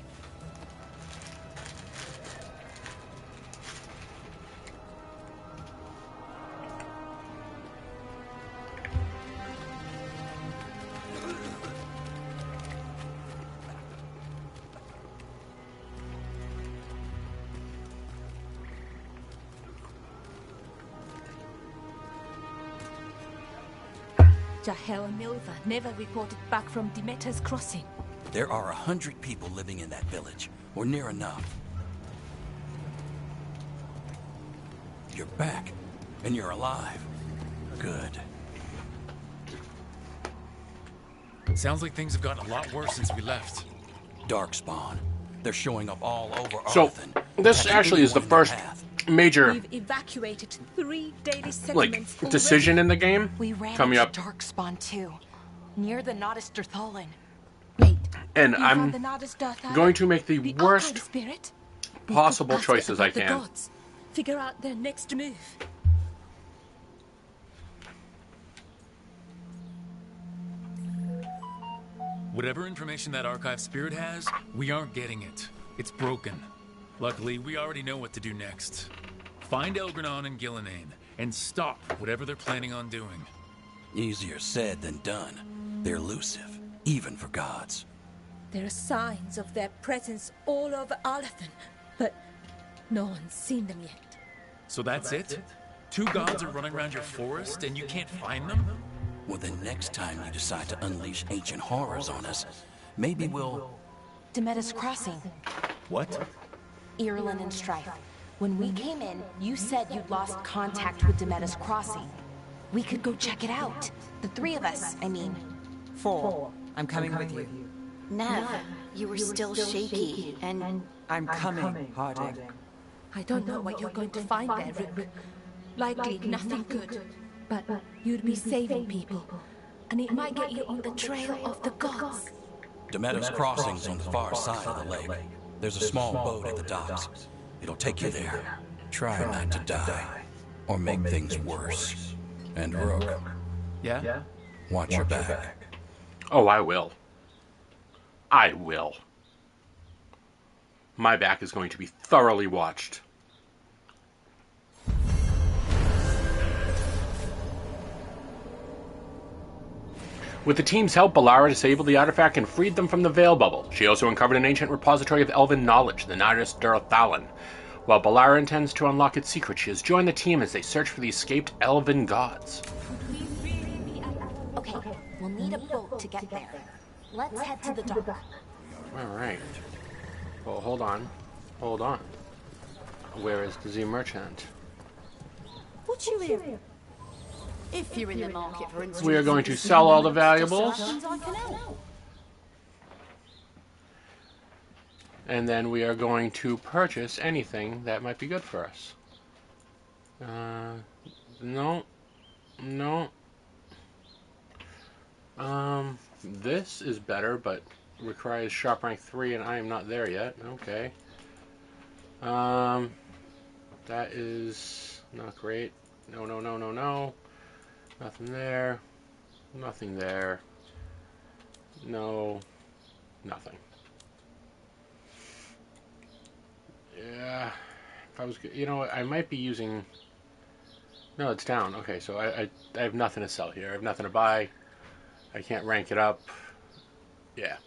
M: Jahel and Milva never reported back from Demeter's crossing.
L: There are 100 people living in that village, or near enough. You're back, and you're alive. Good.
E: Sounds like things have gotten a lot worse since we left.
L: Darkspawn. They're showing up all over
A: So,
L: Arthan.
A: this actually is the first major
M: We've evacuated 3 daily settlements
A: like decision in the game
N: We ran
A: coming
N: into
A: up,
N: Darkspawn too, near the Nodus Derthalin.
A: and
M: You
A: I'm
M: found the Nodus Derthalin?
A: going to make the
M: The
A: worst
M: archive spirit?
A: possible
M: Ask it
A: choices I
M: about the
A: can.
M: gods. figure out their next move.
E: Whatever information that archive spirit has, we aren't getting it. It's broken. Luckily, we already know what to do next. Find Elgranon and Gillenane, and stop whatever they're planning on doing.
L: Easier said than done. They're elusive, even for gods.
M: There are signs of their presence all over Alathan, but no one's seen them yet.
E: So that's it? Two gods are running around your forest and you can't find them?
L: Well, then next time you decide to unleash ancient horrors on us, maybe we'll...
N: Demeda's Crossing.
E: What?
N: Irulan and Strife. When we came in, you said you'd lost contact with Demeda's Crossing. We could go check it out. The three of us, I mean.
H: 4. I'm coming with you.
G: Nev, you were still shaky, and...
H: I'm coming, Harding.
M: I don't know what you're going to find there, Rick. Likely nothing good. But you'd be saving people. And it might get you on the trail of the gods.
L: Demeda's Crossing's on the far side of the lake. There's a small boat at the docks. It'll take you there. Try not to die. Or make things worse. And Rook.
E: Yeah?
L: Watch your back.
A: Oh, I will. I will. My back is going to be thoroughly watched. With the team's help, Balara disabled the artifact and freed them from the Veil Bubble. She also uncovered an ancient repository of elven knowledge, the Naris Durathalan. While Balara intends to unlock its secret, she has joined the team as they search for the escaped elven gods.
N: Okay, we'll need a boat to get there. Let's head to the dock.
A: Alright. Well, hold on. Hold on. Where is the Z Merchant?
M: What you in?
G: If you're in the market for instance,
A: We are going to sell all the valuables. And then we are going to purchase anything that might be good for us. No. No. This is better, but requires sharp rank 3, and I am not there yet. Okay. That is not great. No, no, no, no, no. Nothing there. Nothing there. No. Nothing. Yeah. If I was, you know, I might be using. No, it's down. Okay, so I have nothing to sell here. I have nothing to buy. I can't rank it up. Yeah.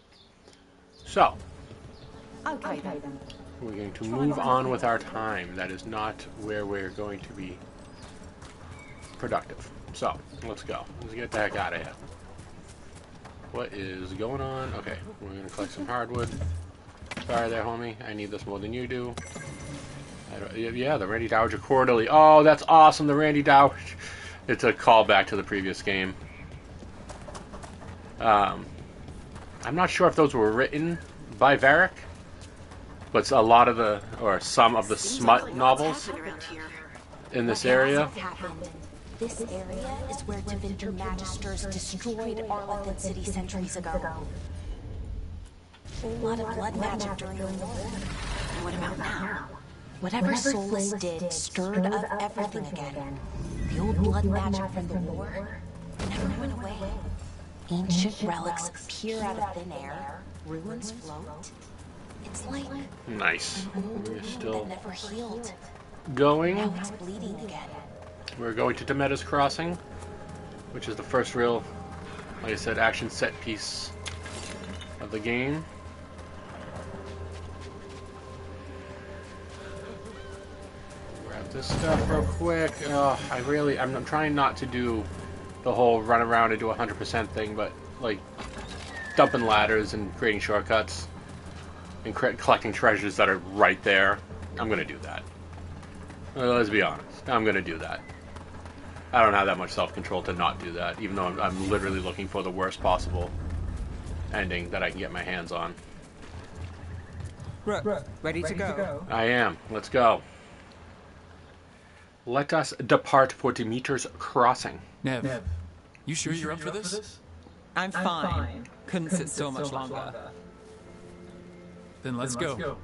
A: So.
G: Okay then.
A: We're going to move on with our time. That is not where we're going to be productive. So, let's go. Let's get the heck out of here. What is going on? Okay, we're going to collect some hardwood. Sorry there, homie. I need this more than you do. Yeah, the Randy Dowager Quarterly. Oh, that's awesome, the Randy Dowager. It's a callback to the previous game. I'm not sure if those were written by Varric, but a lot of the, or some of the smut novels in this area.
N: This area is where Tevinter Magisters destroyed Arlathan City centuries ago. A lot of blood magic during the war. And what about now? Whatever Solus did stirred up everything again. The old blood magic from the war never went away. Ancient relics appear out of thin air. Ruins float. It's like
A: nice. We're still
N: that never healed.
A: Going.
N: Now it's bleeding again.
A: We're going to Demeda's Crossing, which is the first real, like I said, action set piece of the game. Grab this stuff real quick. I'm trying not to do the whole run around and do 100% thing, but like dumping ladders and creating shortcuts and collecting treasures that are right there. I'm gonna do that. Let's be honest. I'm gonna do that. I don't have that much self-control to not do that, even though I'm literally looking for the worst possible ending that I can get my hands on.
H: Ready to go?
A: I am. Let's go. Let us depart for Demeter's Crossing.
E: Nev, you sure you're up for this?
H: I'm fine. Couldn't sit still much longer.
E: Then let's go.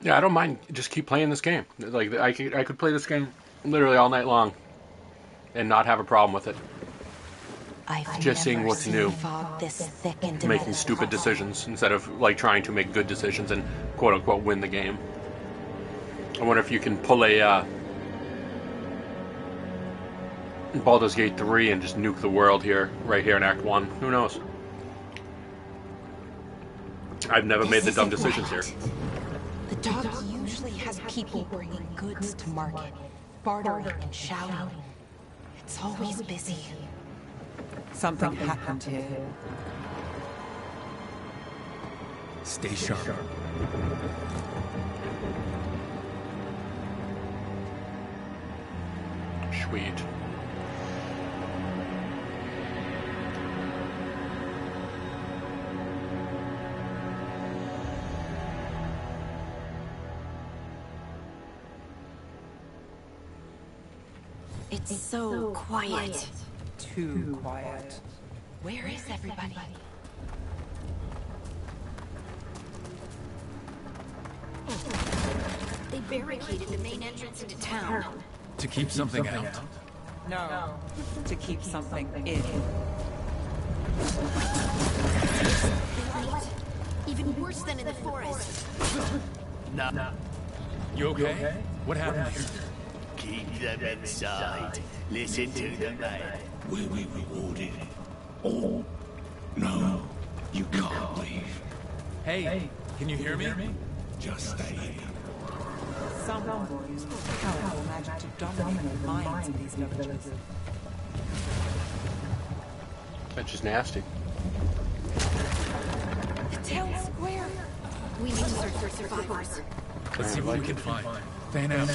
A: Yeah, I don't mind. Just keep playing this game. Like I could play this game literally all night long and not have a problem with it. Just seeing what's new, making stupid decisions instead of like trying to make good decisions and quote unquote win the game. I wonder if you can pull a Baldur's Gate 3 and just nuke the world right here in Act 1. Who knows? I've never made the dumb decisions here.
N: The dock usually has people bringing goods to market, bartering and shouting. It's always busy.
H: Something happened here.
E: Stay sharp.
A: Sweet.
G: It's so quiet.
H: Too quiet.
N: Where is everybody?
G: They barricaded the main entrance into town.
E: To keep something out?
H: No, to keep something in.
G: Light. Even worse than in the forest.
E: Nah. You okay? What happened here?
P: Keep them inside. Listen to the man. Will we rewarded? Oh, no. You can't leave.
E: Hey, can you hear me?
P: Just stay here.
H: Someone will use powerful magic to dominate the minds of these villagers.
A: That's just nasty.
N: The town square.
G: We need to search for survivors.
E: Let's see what we can find. Fan out.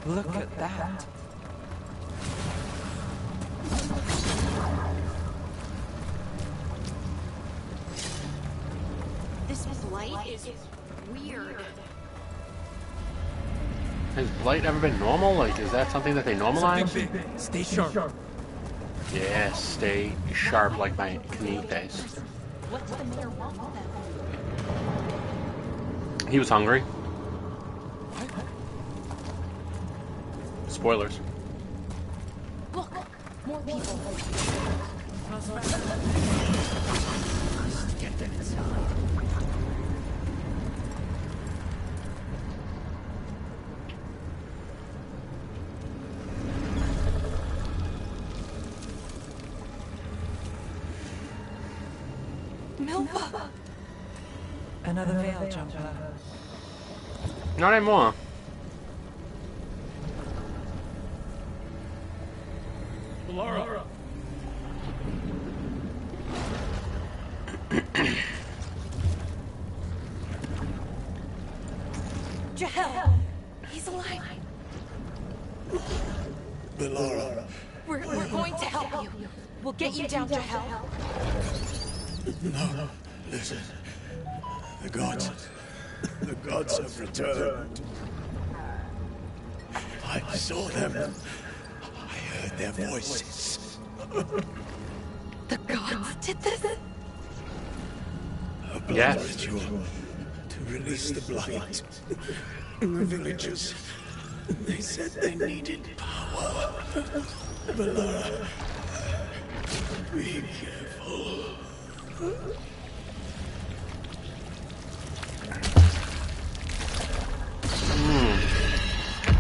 H: Look at that.
G: This blight is weird.
A: Has blight ever been normal? Like, is that something that they normalize?
E: Stay sharp.
A: Yeah, stay sharp like my Knives.
N: What's the mayor want with them?
A: He was hungry. Spoilers.
N: Look, more people.
P: Get them inside.
N: Milva!
H: Another veil jumper.
A: Not anymore.
E: Laura.
N: Jahel! He's alive!
P: Bellara.
N: We're going to help you. We'll get you down, Jahel.
P: No, listen. The gods have returned. I saw them. I heard their voices.
N: The gods did this?
P: A blood
A: Yes.
P: ritual to release the blight in the villagers. They said they needed power. Bellara, be careful.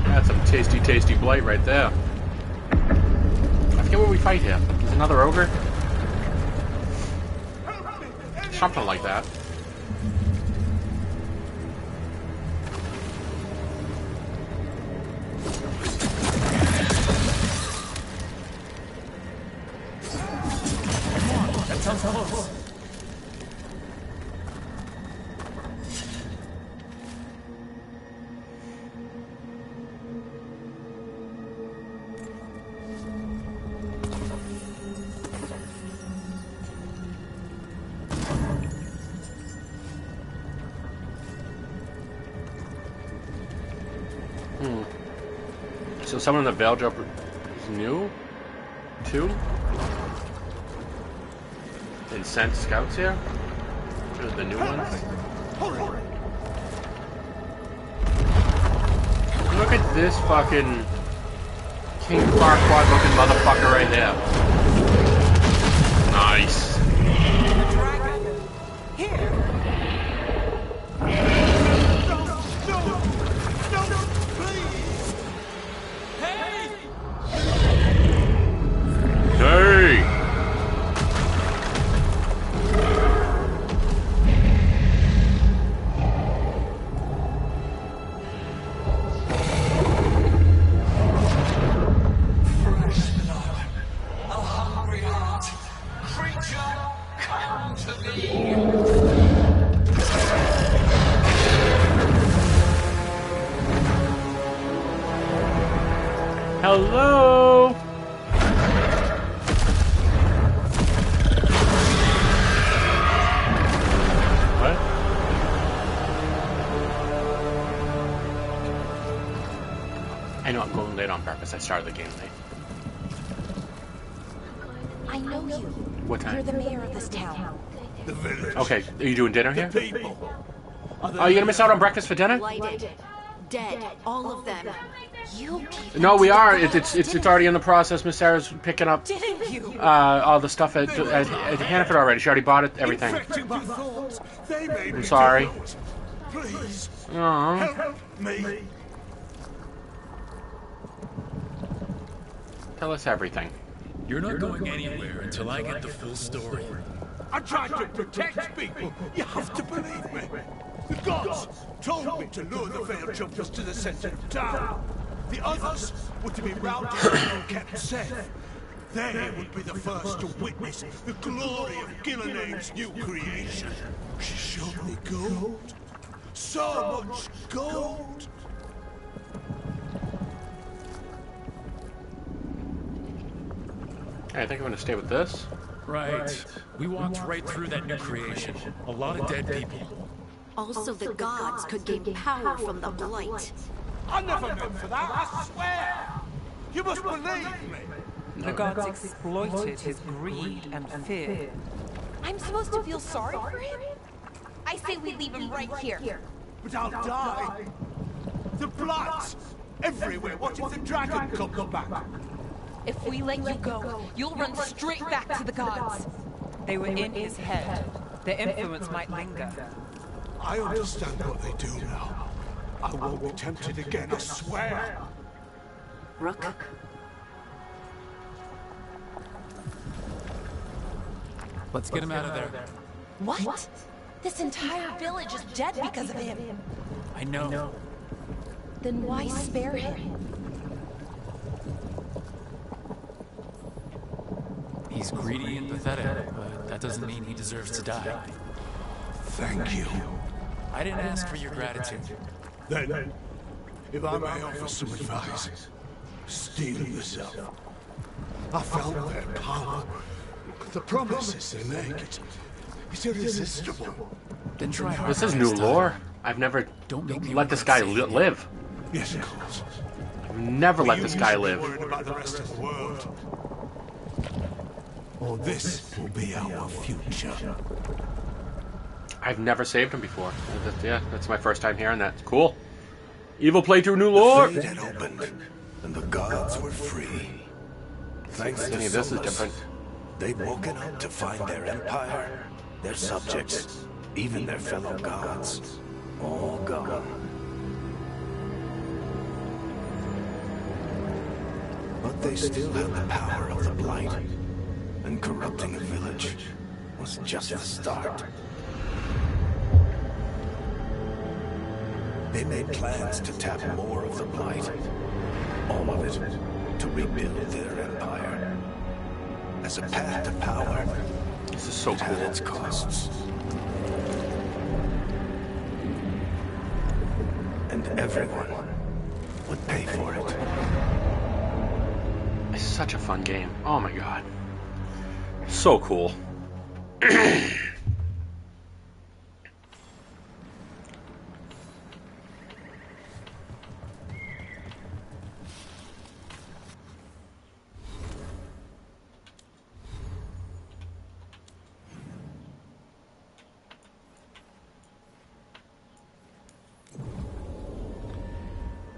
A: That's some tasty, tasty blight right there. I forget what we fight here. Is another ogre? Something like that.
E: That sounds close.
A: So someone in the Veil Jumper is new? Too? and sent scouts here? Those are the new ones. Look at this fucking King Farquaad looking motherfucker right there. Nice. Hey! Hello? What? I know I'm going late on purpose. I started the game late.
N: I know you.
A: What time?
N: You're the mayor of this town.
B: The village.
A: Okay, are you doing dinner here?
B: People.
A: Oh, you gonna miss out on breakfast for dinner?
G: Blighted. Dead. All of them.
N: You
A: No, we are. It's already in the process. Miss Sarah's picking up
H: Didn't you?
A: all the stuff at Hannaford already. She already bought it, everything. I'm sorry.
B: Please,
A: Aww.
B: help me.
A: Tell us everything.
E: You're not going anywhere until I get the full story.
B: I tried to protect people. You have to believe me. The gods told me to lure the Veil Jumpers to the center of town. The others were to be rounded up and kept safe. They would be the first to witness the glory of Gillenhaim's new creation. She showed me gold. So much gold.
A: I think I'm gonna stay with this.
E: Right. We walked right through that new creation. A lot of dead people.
G: Also, the gods could gain power from the blight.
B: I never meant for that, I swear! You must believe me!
H: The gods exploited his greed and fear.
N: I'm supposed to feel sorry for him? I say we leave him right here.
B: But I'll die! The blight! Everywhere! What if the dragon comes back?
N: If we let you go, you'll run straight back to the gods.
H: They were in his head. Their influence might linger.
B: I understand what they do now. I won't be tempted again, I swear!
G: Rook?
E: Let's get him out of there.
N: What? This entire village is dead because of him.
E: I know.
N: Then why spare him?
E: He's greedy and pathetic, but that doesn't mean he deserves to die.
B: Thank you.
E: I didn't ask for your gratitude.
B: Then, if I may offer some advice, steel yourself. I felt their power. The promises they make, it's irresistible.
E: Then try harder.
A: This is new lore. I've never let this guy live.
B: Yes, of course.
A: I've never let this guy live.
B: Worried about the rest of the world. Or this will be our future.
A: I've never saved him before. Yeah, that's my first time hearing that. Cool. Evil playthrough new lore.
B: The fate had opened, and the gods were free. Thanks to
A: Any of this is
B: Solus,
A: different.
B: they'd woken up to find their empire, their subjects, even their fellow gods, all gone. But they still had the power of the blight, and corrupting a village was just the start. They made plans to tap more of the blight, all of it, to rebuild their empire. As a path to power,
A: This is so
B: it
A: cool.
B: had its costs. And everyone would pay for it.
A: It's such a fun game. Oh my god. So cool.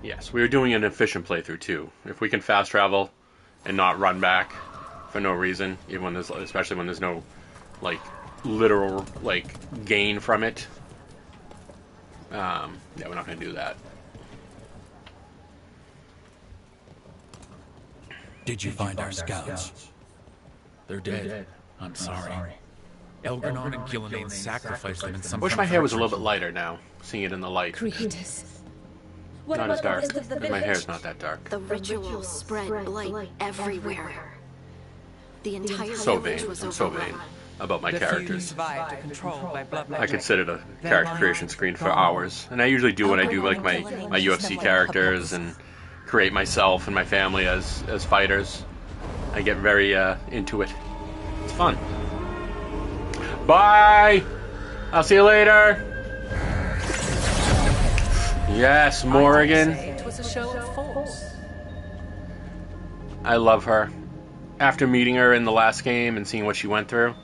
A: Yes, we were doing an efficient playthrough too. If we can fast travel and not run back for no reason, even when there's, especially when there's no like literal like gain from it. Yeah, we're not going to do that.
L: Did you find our scouts?
E: They're dead. I'm sorry. Elgranon and Gillenane sacrificed them in some.
A: Wish my hair was a little bit lighter now, seeing it in the light.
M: Creators.
A: Not as dark. My hair's not that dark.
G: The ritual spread blight everywhere. The entire
A: So
G: village
A: vain.
G: was
A: I'm so
G: overrun.
A: vain about my characters.
H: Survived a control by blood
A: I
H: magic.
A: could sit at a character creation screen for hours, and I usually do when I do like my UFC characters and create myself and my family as fighters. I get very into it. It's fun. Bye. I'll see you later. Yes, Morrigan.
D: It was a show of force.
A: I love her. After meeting her in the last game and seeing what she went through,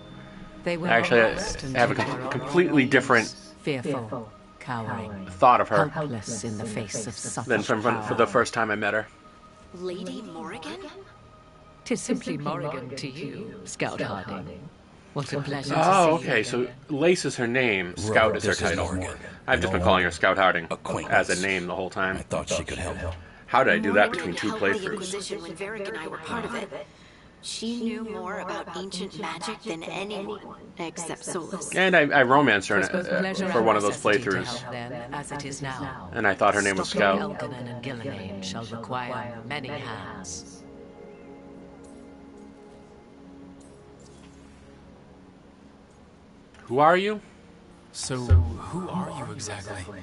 D: They were
A: actually I
D: harassed and
A: have a
D: taken
A: completely different
D: fearful, cowering,
A: thought of her
D: helpless in the face of such
A: than for the first time I met her.
G: Lady Morrigan?
D: 'Tis simply Morrigan to you, Scout Harding. What a pleasure to
A: Oh,
D: see you
A: okay. So
D: again.
A: Lace is her name. Scout is her
L: This is
A: title.
L: Morgan.
A: I've just been calling her Scout Harding
L: Acquaintance.
A: as a name the whole time.
L: I thought she could help.
A: How did I do that between two
G: Helped the
A: playthroughs?
G: Inquisition when Varric and I were part of it. She knew more about ancient magic than anyone, except Solus.
A: And I romanced her
D: It was both a pleasure
A: for
D: and
A: one of those
D: necessity to
A: playthroughs.
D: help then, as it is now.
A: And I thought her name was
D: Stopping
A: Scout.
D: Elganon and Gillenane shall require many hands.
A: Who are you?
C: So, who are you exactly?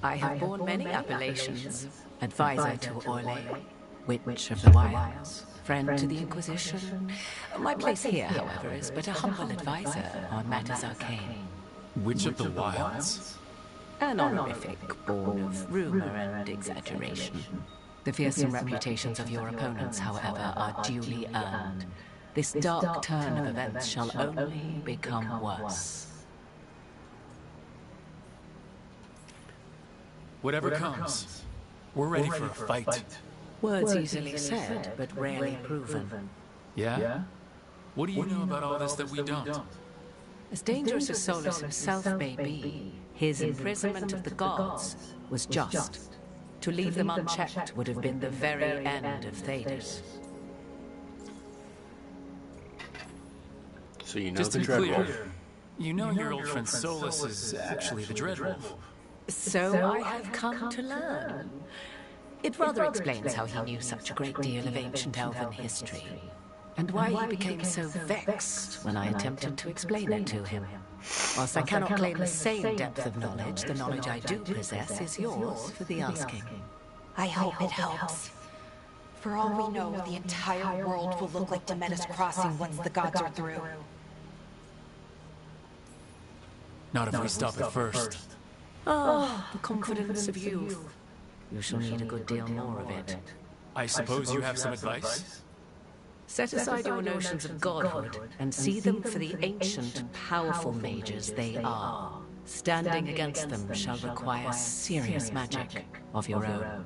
D: I have borne many appellations. Advisor to Orlais, Witch of the Wilds, friend to the Inquisition. My place here, however, is but a humble advisor on matters arcane.
C: Witch of the Wilds?
D: An honorific born of rumor and exaggeration. The fearsome reputations of your opponents, however, are duly earned. This dark turn of events shall only become worse.
C: Whatever comes, we're ready for a fight.
D: Words easily said, but rarely proven.
C: Yeah? What do you know about all this that we don't?
D: As dangerous as Solus himself may be, his imprisonment of the gods was just. To leave them unchecked would have been the very end of Thedas.
A: So you know
C: Just
A: the
C: to be clear,
A: Dreadwolf.
C: you know your old friend Solus is actually the Dreadwolf.
D: So I have come to learn. It rather explains how he knew such a great deal of ancient elven history, and why he became so vexed when I attempted to explain it to him. Whilst I cannot claim the same depth of knowledge, the knowledge I do possess is yours for the asking.
N: I hope it helps. For all we know, the entire world will look like Demetus Crossing once the gods are through.
C: Not if we stop it first.
D: Ah, the confidence of youth. You shall need a good deal more of it.
C: I suppose you have some advice?
D: Set aside your notions of godhood and see them for the ancient, powerful mages they are. Standing against them shall require serious magic of your own.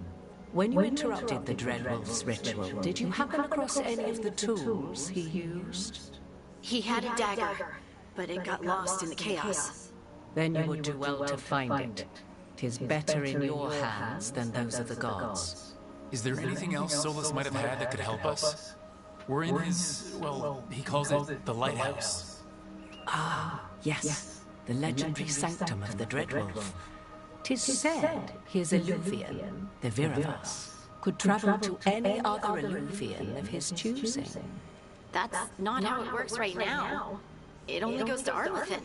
D: When you interrupted the Dreadwolf's ritual, did you happen across any of the tools he used?
G: He had a dagger, but it got lost in the chaos.
D: Then you would do well to find it. 'Tis better in your hands than those of the gods.
C: Is there anything else Solus might have had that could help us? We're in his, well, he calls it the lighthouse.
D: Ah, yes, the legendary sanctum of the Dreadwolf. 'Tis said his Illuvian, the Viravas, could travel to any other Illuvian of his choosing.
G: That's not how it works right now. It only goes to Arlethan.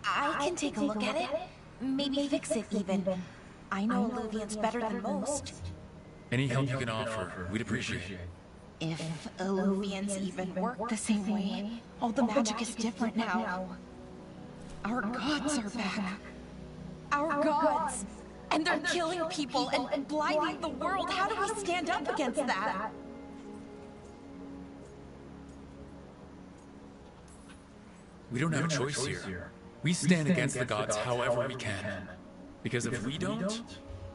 N: I can take a look at it. Maybe fix it even. I know Illuvians better than most.
C: Any help you can offer, we'd appreciate it.
N: If Illuvians even work the same way, all the magic is different now. Our gods are back. Our gods! And they're killing people and blinding the world. How do we stand up against that?
C: We don't have a choice here. We stand against the gods however we can. Because if we don't,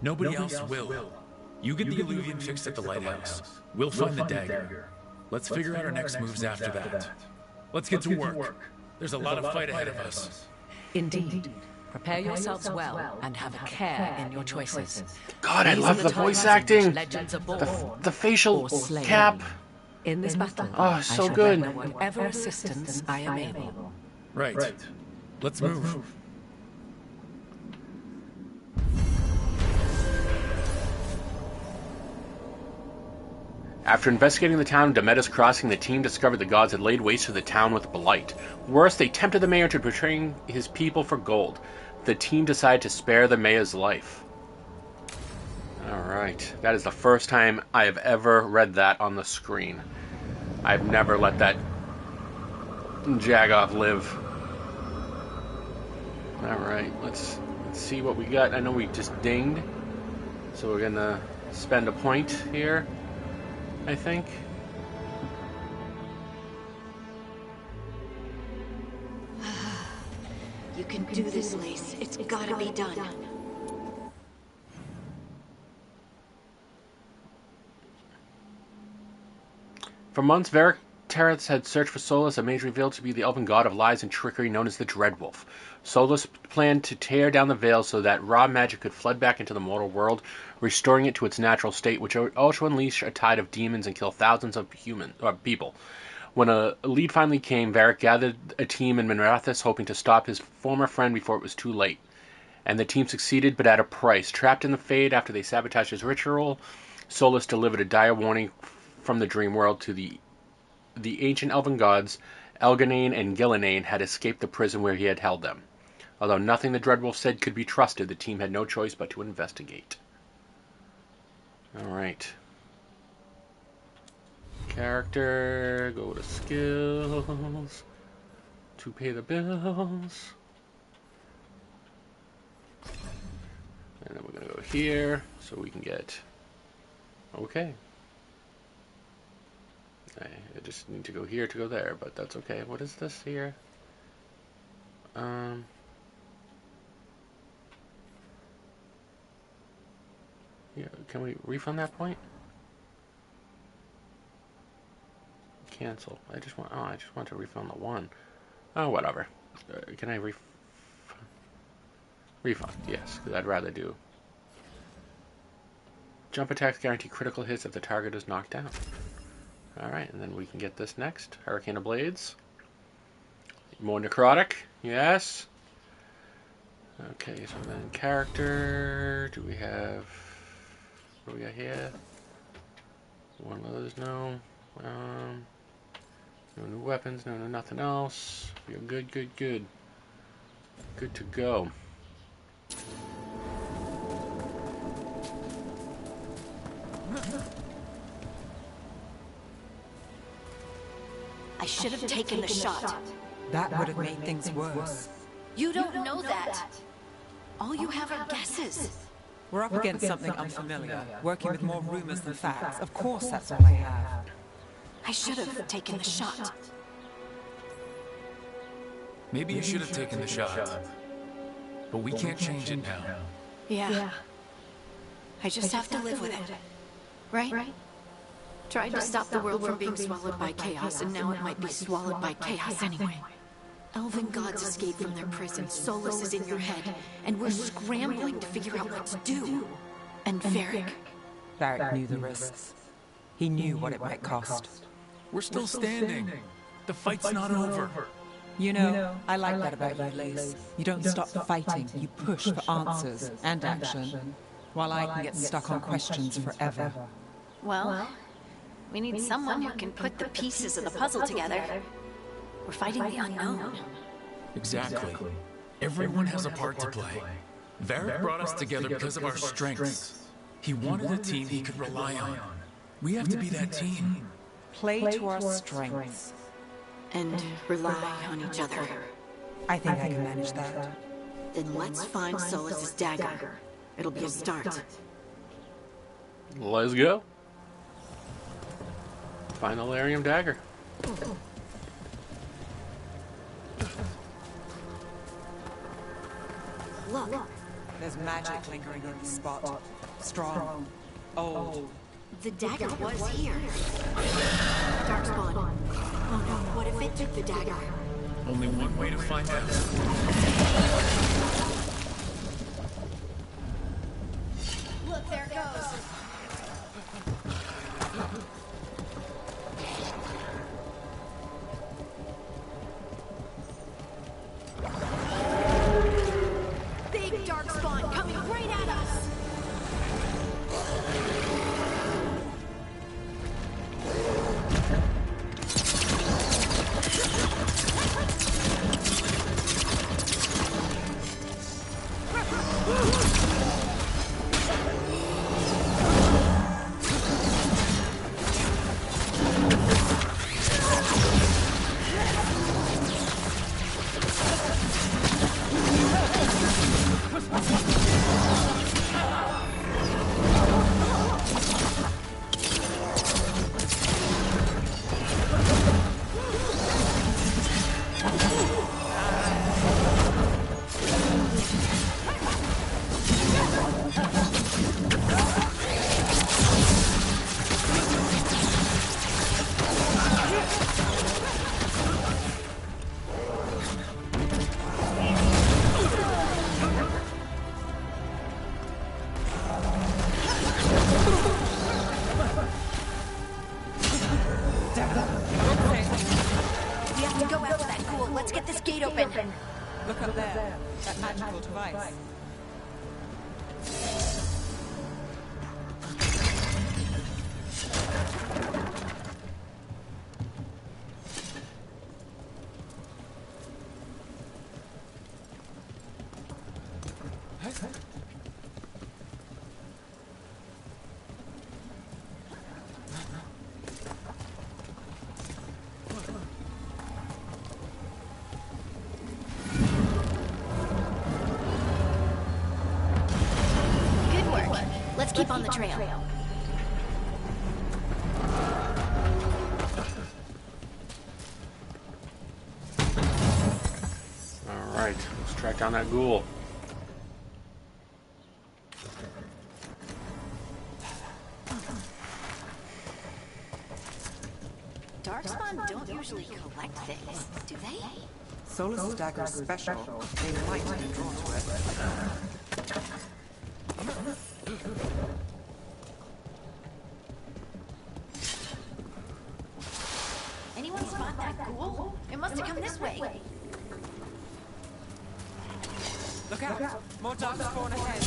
C: nobody else will.
E: You get the illuvium fixed at the lighthouse. We'll find the dagger. Let's figure out our next moves after that. Let's get to work. There's a lot of fight ahead of us.
D: Indeed. Prepare yourselves well and have a care in your choices.
A: God, I love the voice acting. The facial cap.
D: In this battle,
A: oh, so good.
D: Whatever assistance I am able.
E: Right. Let's move.
A: After investigating the town of Demeter's Crossing, the team discovered the gods had laid waste to the town with blight. Worse, they tempted the mayor to betraying his people for gold. The team decided to spare the mayor's life. Alright, that is the first time I have ever read that on the screen. I've never let that Jagoff live. Alright, let's see what we got. I know we just dinged, so we're gonna spend a point here, I think.
G: You can do this, Lace. It's gotta be done.
A: For months, Varric Terrace had searched for Solus, a mage revealed to be the elven god of lies and trickery known as the Dreadwolf. Solus planned to tear down the veil so that raw magic could flood back into the mortal world, restoring it to its natural state, which would also unleash a tide of demons and kill thousands of people. When a lead finally came, Varric gathered a team in Minrathous, hoping to stop his former friend before it was too late. And the team succeeded, but at a price. Trapped in the Fade after they sabotaged his ritual, Solus delivered a dire warning from the dream world to the ancient elven gods. Elganane and Gillinane had escaped the prison where he had held them. Although nothing the Dreadwolf said could be trusted, the team had no choice but to investigate. Alright. Character, go to skills, to pay the bills. And then we're going to go here so we can get... Okay. I just need to go here to go there, but that's okay. What is this here? Yeah, can we refund that point? Cancel. I just want to refund the one. Oh, whatever. Can I refund? Yes, because I'd rather do. Jump attacks guarantee critical hits if the target is knocked down. Alright, and then we can get this next. Hurricane of Blades. More necrotic. Yes. Okay, so then character. Do we have... What do we got here? One of those, no. No new weapons, no nothing else. You're good. Good to go.
G: I should have taken the shot.
H: That would have made things worse.
G: You don't know that. All you have are guesses.
H: We're up against something unfamiliar, working with more rumors than facts. Of course that's all I have.
G: I should have taken the shot.
E: Maybe you should have taken the shot. But we can't change it now.
G: Yeah. I just have to live with it. Right? Tried to stop the world from being swallowed by chaos, and now it might be swallowed by chaos anyway. Elven gods escaped from their prison, Solus is in your head, and we're scrambling to figure out what to do. And Varric.
H: Varric knew the risks. He knew what it might cost.
E: We're still standing. The fight's not over.
H: You know, I like that about you, Lace. You don't stop fighting, you push for answers and action, while I can get stuck on questions forever.
G: Well, we need someone who can put the pieces of the puzzle together. We're fighting the unknown.
E: Exactly. Everyone has a part to play. Varric brought us together because of our strengths. He wanted a team he could rely on. We have to be that team.
H: Play to our strengths.
G: And rely on each other.
H: I think I can manage that.
G: Then let's find Solus's dagger. It'll be a start.
A: Let's go. Find the Larium dagger.
H: Look. There's magic lingering in the spot. Strong. old.
G: The dagger was here. Darkspawn. Oh no, what if it took the dagger?
E: Only one way to find out.
G: Look, there it goes. Big Darkspawn coming right at us.
H: Look up there. That magical device.
G: Let's keep on the trail.
A: Alright, let's track down that ghoul.
G: Darkspawn don't usually collect things, do they?
H: Solus' dagger's special. They might be drawn to it.
G: Anyone spot that ghoul? It must have come this way.
H: Look out! More dark spawn ahead.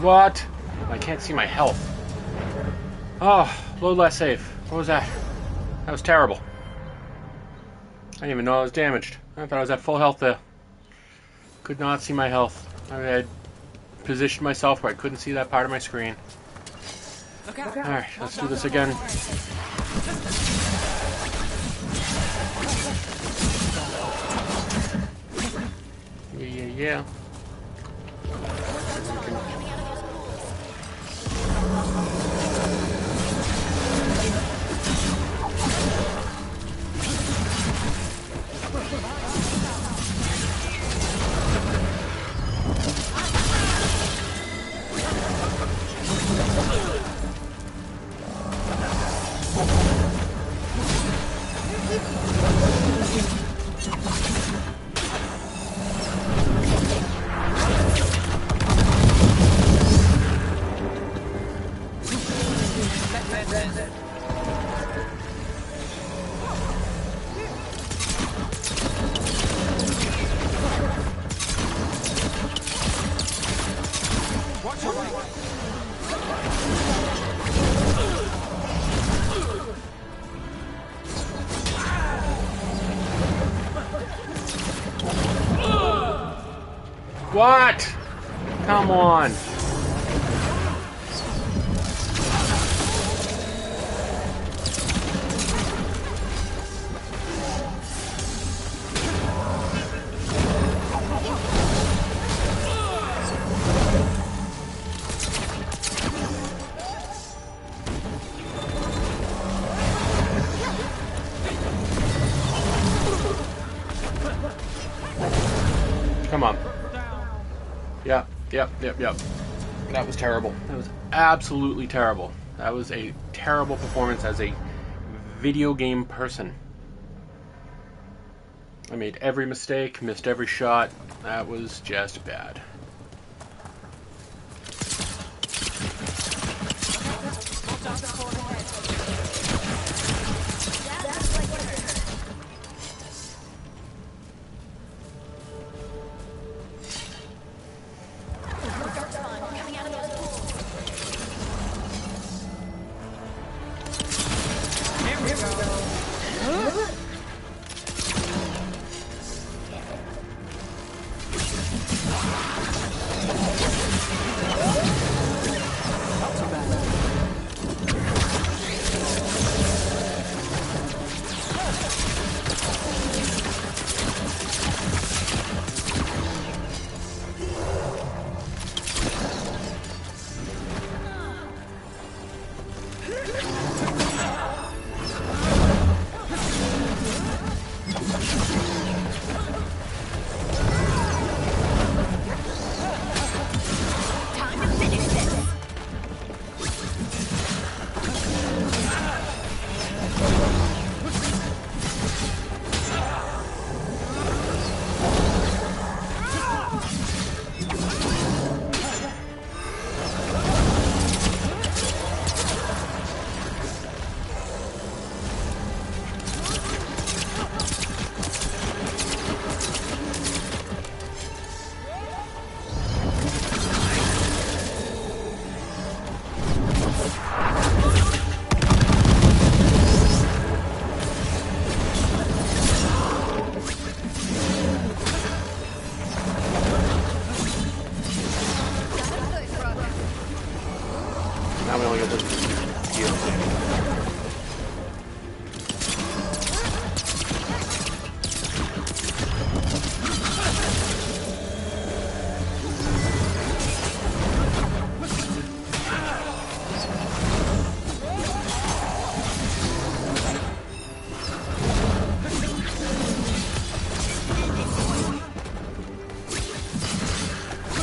A: What? I can't see my health. Oh, load last save. What was that? That was terrible. I didn't even know I was damaged. I thought I was at full health there. Could not see my health. I had positioned myself where I couldn't see that part of my screen. Alright, let's do this again. Yeah. What? Come on. Come on. Yep. That was terrible. That was absolutely terrible. That was a terrible performance as a video game person. I made every mistake, missed every shot. That was just bad. Now we only get this heal.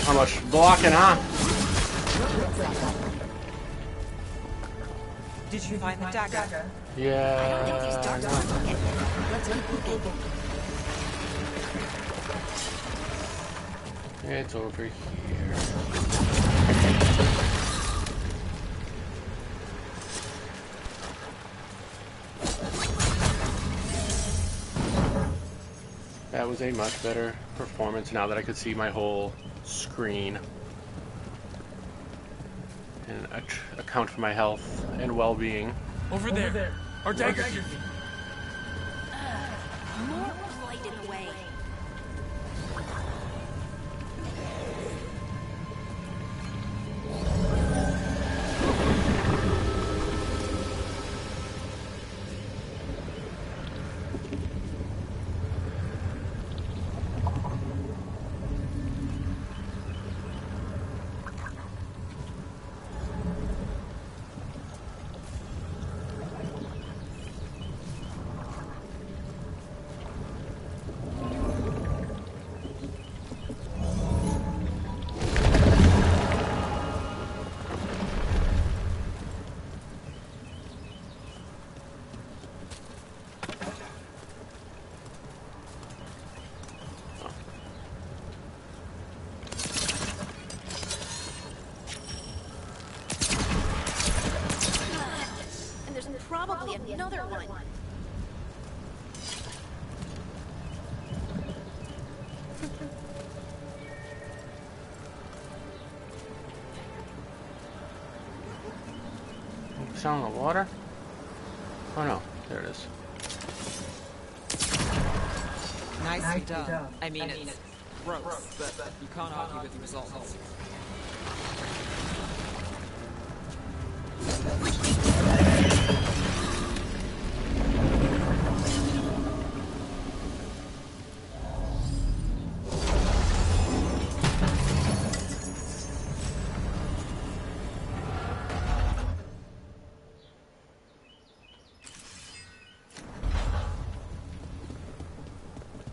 A: How much blocking, huh?
H: Did you find the dagger?
A: Yeah. It's over here. That was a much better performance now that I could see my whole screen and account for my health and well-being.
E: Over there. Our dagger.
G: More light in the way.
N: another one.
A: Sound of water? Oh no, there it is.
H: Nicely done. I mean, it's gross, but you can't argue with the results.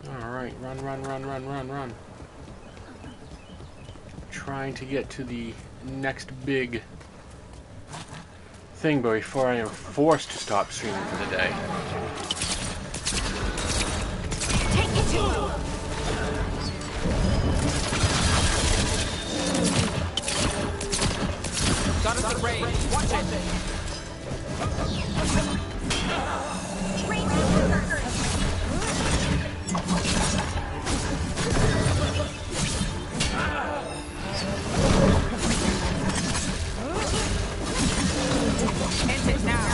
A: Alright, run. Trying to get to the next big thing before I am forced to stop streaming for the day.
N: Take it to him!
H: Got us at range. Watch it! End it now!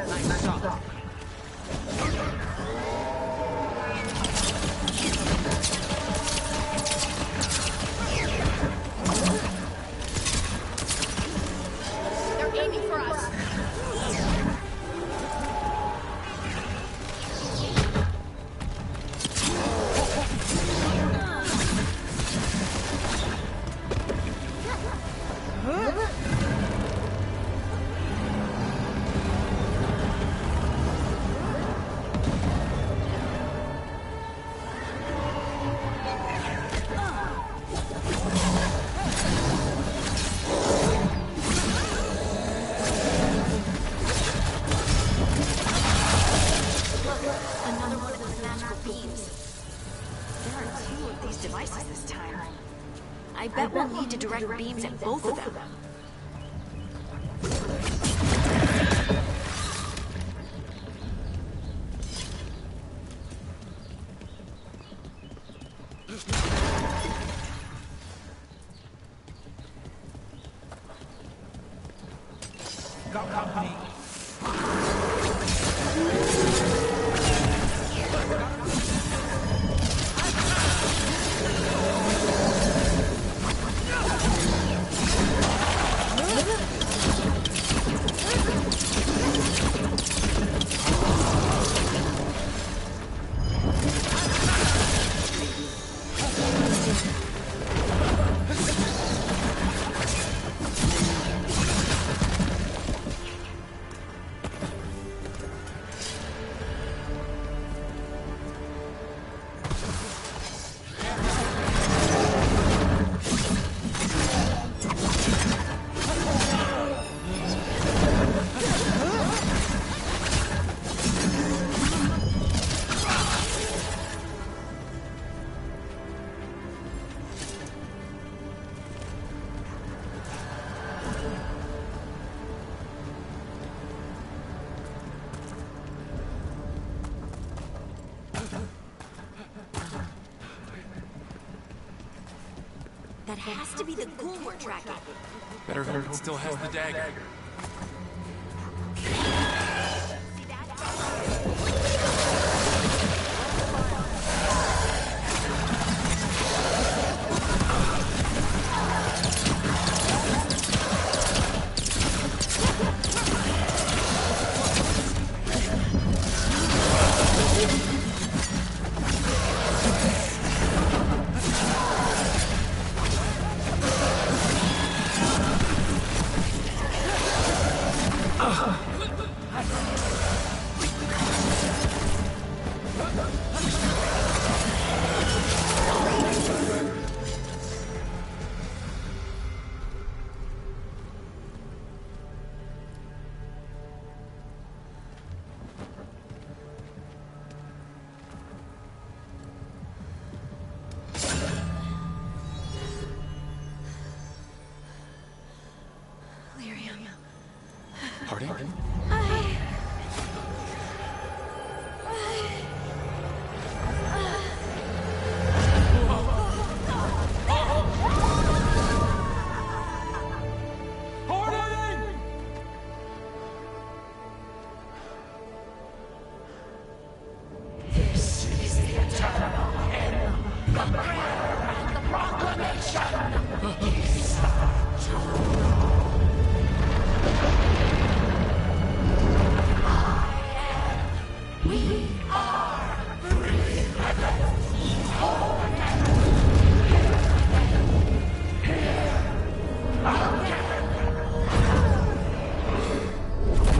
H: Nice shot.
N: They're aiming for us. Another one of those magical beams. There are 2 of these devices this time. I bet we'll need to direct beams at both of them.
H: Got company.
N: That has to be the ghoul we're tracking.
C: Better hope it still has the dagger.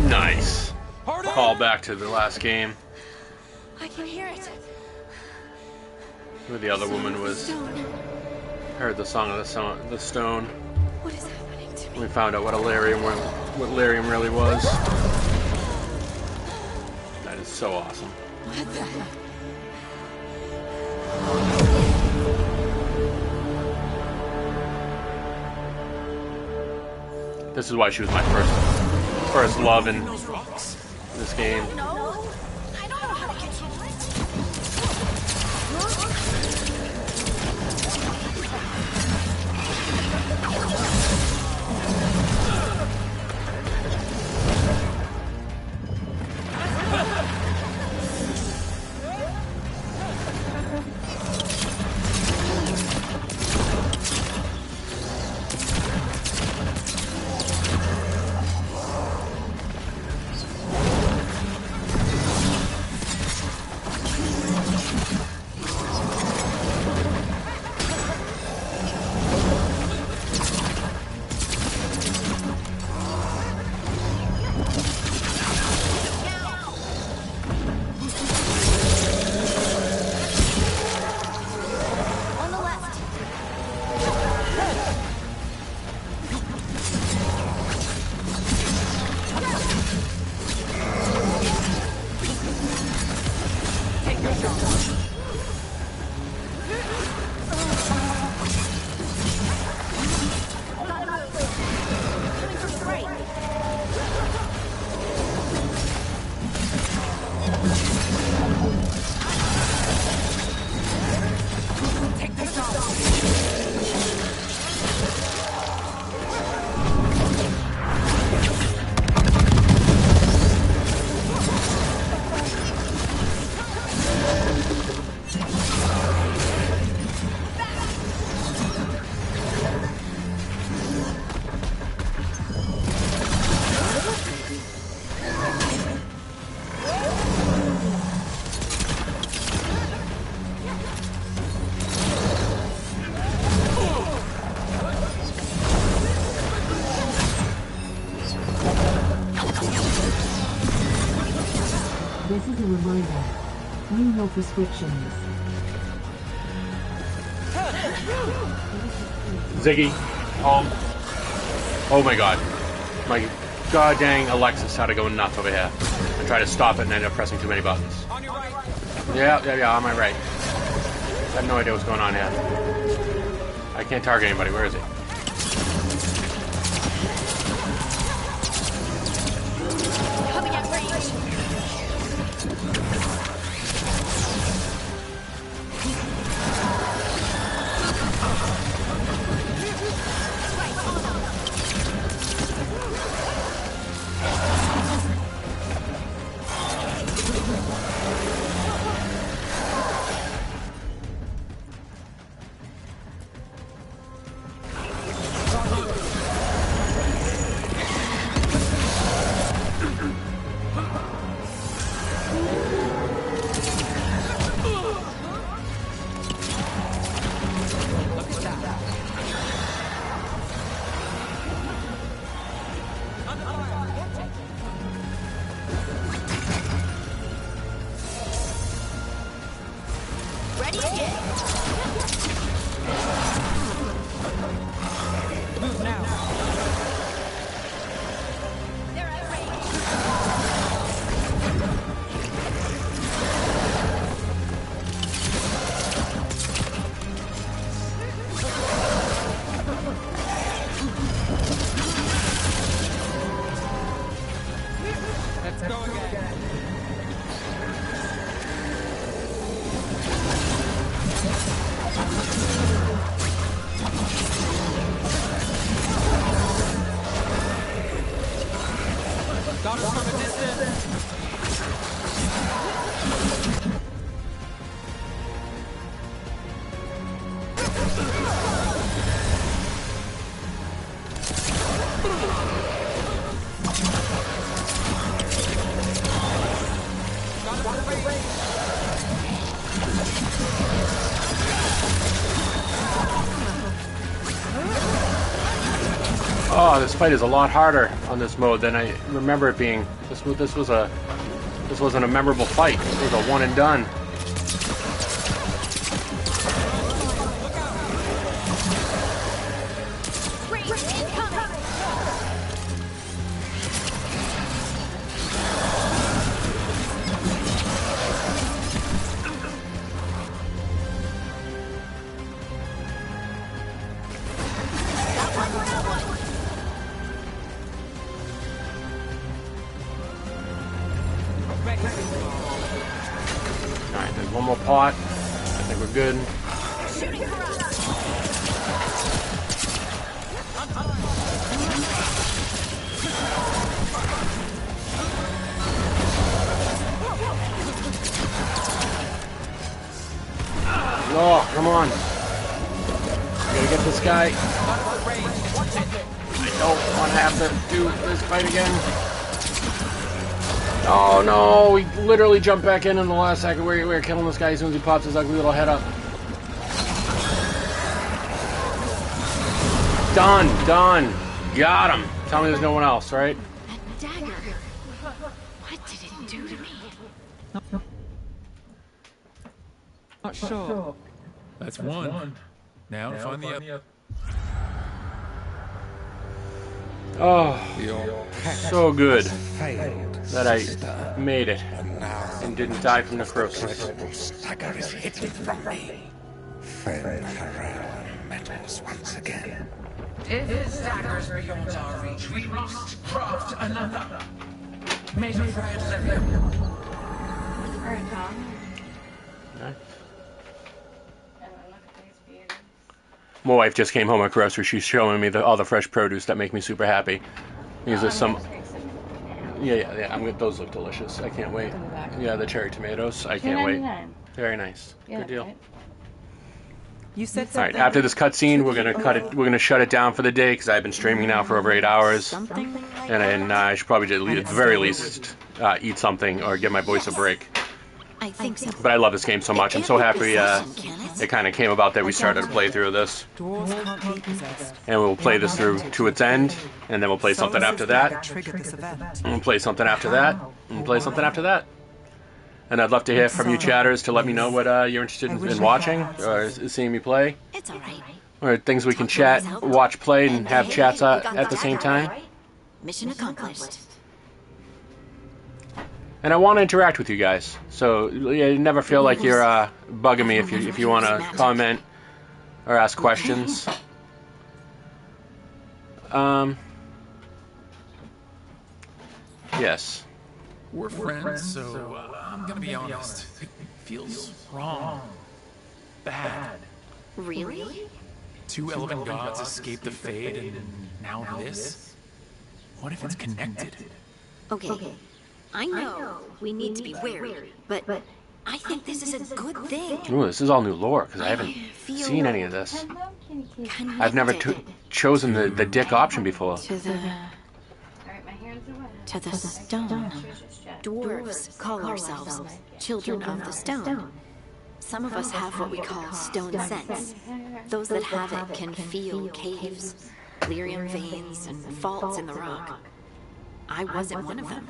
A: Nice. Call back to the last game.
G: I can hear it.
A: Where the other woman was. Heard the song of the stone.
G: What is happening to me?
A: We found out what lyrium really was. That is so awesome.
G: What the heck?
A: This is why she was my first love in this game.
G: No, I don't know how to get
Q: This is a reminder. Read your prescriptions.
A: Ziggy, home. Oh my god. My god dang Alexis had to go nuts over here. I tried to stop it and ended up pressing too many buttons. Yeah, on my right. I have no idea what's going on here. I can't target anybody. Where is he?
G: Coming at range.
A: Oh, this fight is a lot harder on this mode than I remember it being. This wasn't a memorable fight. This was a one and done. Alright, there's one more pot. I think we're good. Oh, come on. I gotta get this guy. I don't want to have to do this fight again. Oh no, we literally jumped back in the last second. We're killing this guy as soon as he pops his ugly little head up. Done. Got him. Tell me there's no one else, right?
G: That dagger. What did it do to me?
H: Not sure.
E: That's one. Now find the other.
A: Oh, so good that I made it and didn't die from necrosis.
B: Dagger is hidden from me. Fail Harel metals once again.
F: If his dagger is beyond our reach, we must craft another. May the Fred live him.
A: My wife just came home at grocery. She's showing me all the fresh produce that make me super happy. Because there's some... Yeah. Those look delicious. I can't wait. Yeah, the cherry tomatoes. I can't wait. Very nice. Good deal.
H: You said
A: all right, after this cutscene, we're gonna cut it. We're gonna shut it down for the day because I've been streaming now for over 8 hours, and I should probably just, at the very least eat something or give my voice a break.
G: I think so.
A: But I love this game so much. I'm so happy it kind of came about that we started a playthrough of this. And we'll play this through to its end, and then we'll play something after that. And we'll play something after that. And we'll play something after that. And I'd love to hear from you chatters to let me know what you're interested in watching or seeing me play.
G: It's alright.
A: Or things we can chat, watch, play, and have chats at the same time.
G: Mission accomplished.
A: And I want to interact with you guys, so you never feel like you're bugging me if you want to comment or ask questions. Yes.
E: We're friends, so I'm gonna be honest. It feels wrong. Bad.
G: Really?
E: 2 elven gods escaped the Fade, and now this? What if it's connected?
G: Okay. I know we need to be wary, but I think this is a good thing.
A: Ooh, this is all new lore, because I haven't seen any of this. I've never chosen the dick option before.
G: To the stone. Dwarves call ourselves children of the stone. Some of us have what we call stone sense. Those that have it can feel caves, lyrium veins, and faults in the rock. I wasn't one of them.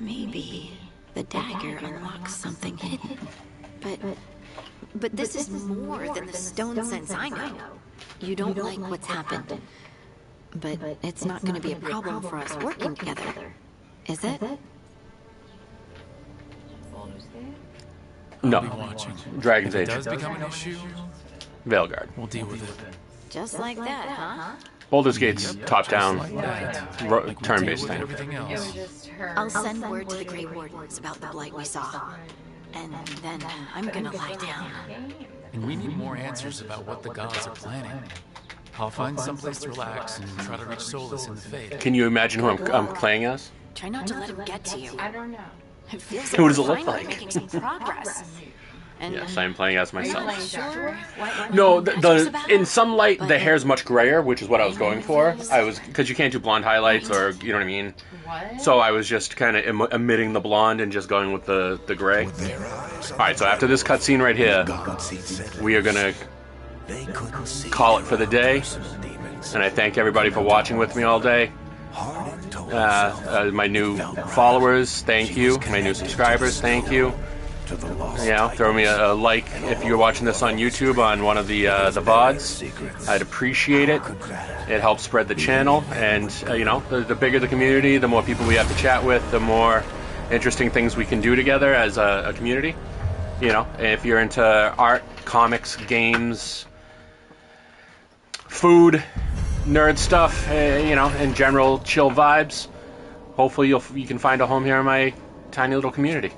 G: Maybe the dagger unlocks something hidden. But this is more than the stone sense I know. You don't like what's happened. But it's not going to be a problem for us working together, is it?
A: No. Dragon Age.
E: If it does become an issue,
A: Veilguard.
E: we'll deal with it.
G: Just like that, huh?
A: Baldur's Gate's top-down, turn-based thing.
E: Everything else.
G: I'll send word to the Grey Wardens about the blight we saw. And then I'm gonna lie down.
E: And we need more answers about what the gods are planning. I'll find someplace to relax and try to reach solace in the Fade.
A: Can you imagine who I'm playing as?
G: Try not to let him get to you.
F: I don't know.
G: It feels
A: Who
G: like
A: does it
G: we're
A: look
G: finally
A: like?
G: making some progress. And
A: Yes, I'm playing as myself.
G: sure?
A: No, in some light the hair's much grayer, which is what I was going for. Because you can't do blonde highlights, or you know what I mean. So I was just kind of omitting the blonde and just going with the gray. All right, so after this cutscene right here, we are gonna call it for the day. And I thank everybody for watching with me all day. My new followers, thank you. My new subscribers, thank you. You know, throw me a like if you're watching this on YouTube on one of the VODs. I'd appreciate it. It helps spread the channel, and you know, the bigger the community, the more people we have to chat with, the more interesting things we can do together as a community. You know, if you're into art, comics, games, food, nerd stuff, you know, in general, chill vibes, hopefully you can find a home here in my tiny little community.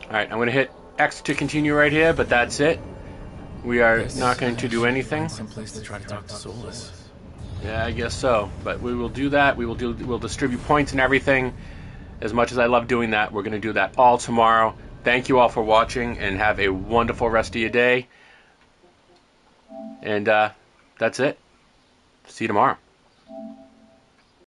A: Alright, I'm going to hit X to continue right here, but that's it. We are not going to do anything.
C: Some place to try to talk to Solus.
A: Yeah, I guess so. But we will do that. We'll distribute points and everything. As much as I love doing that, we're going to do that all tomorrow. Thank you all for watching, and have a wonderful rest of your day. And that's it. See you tomorrow.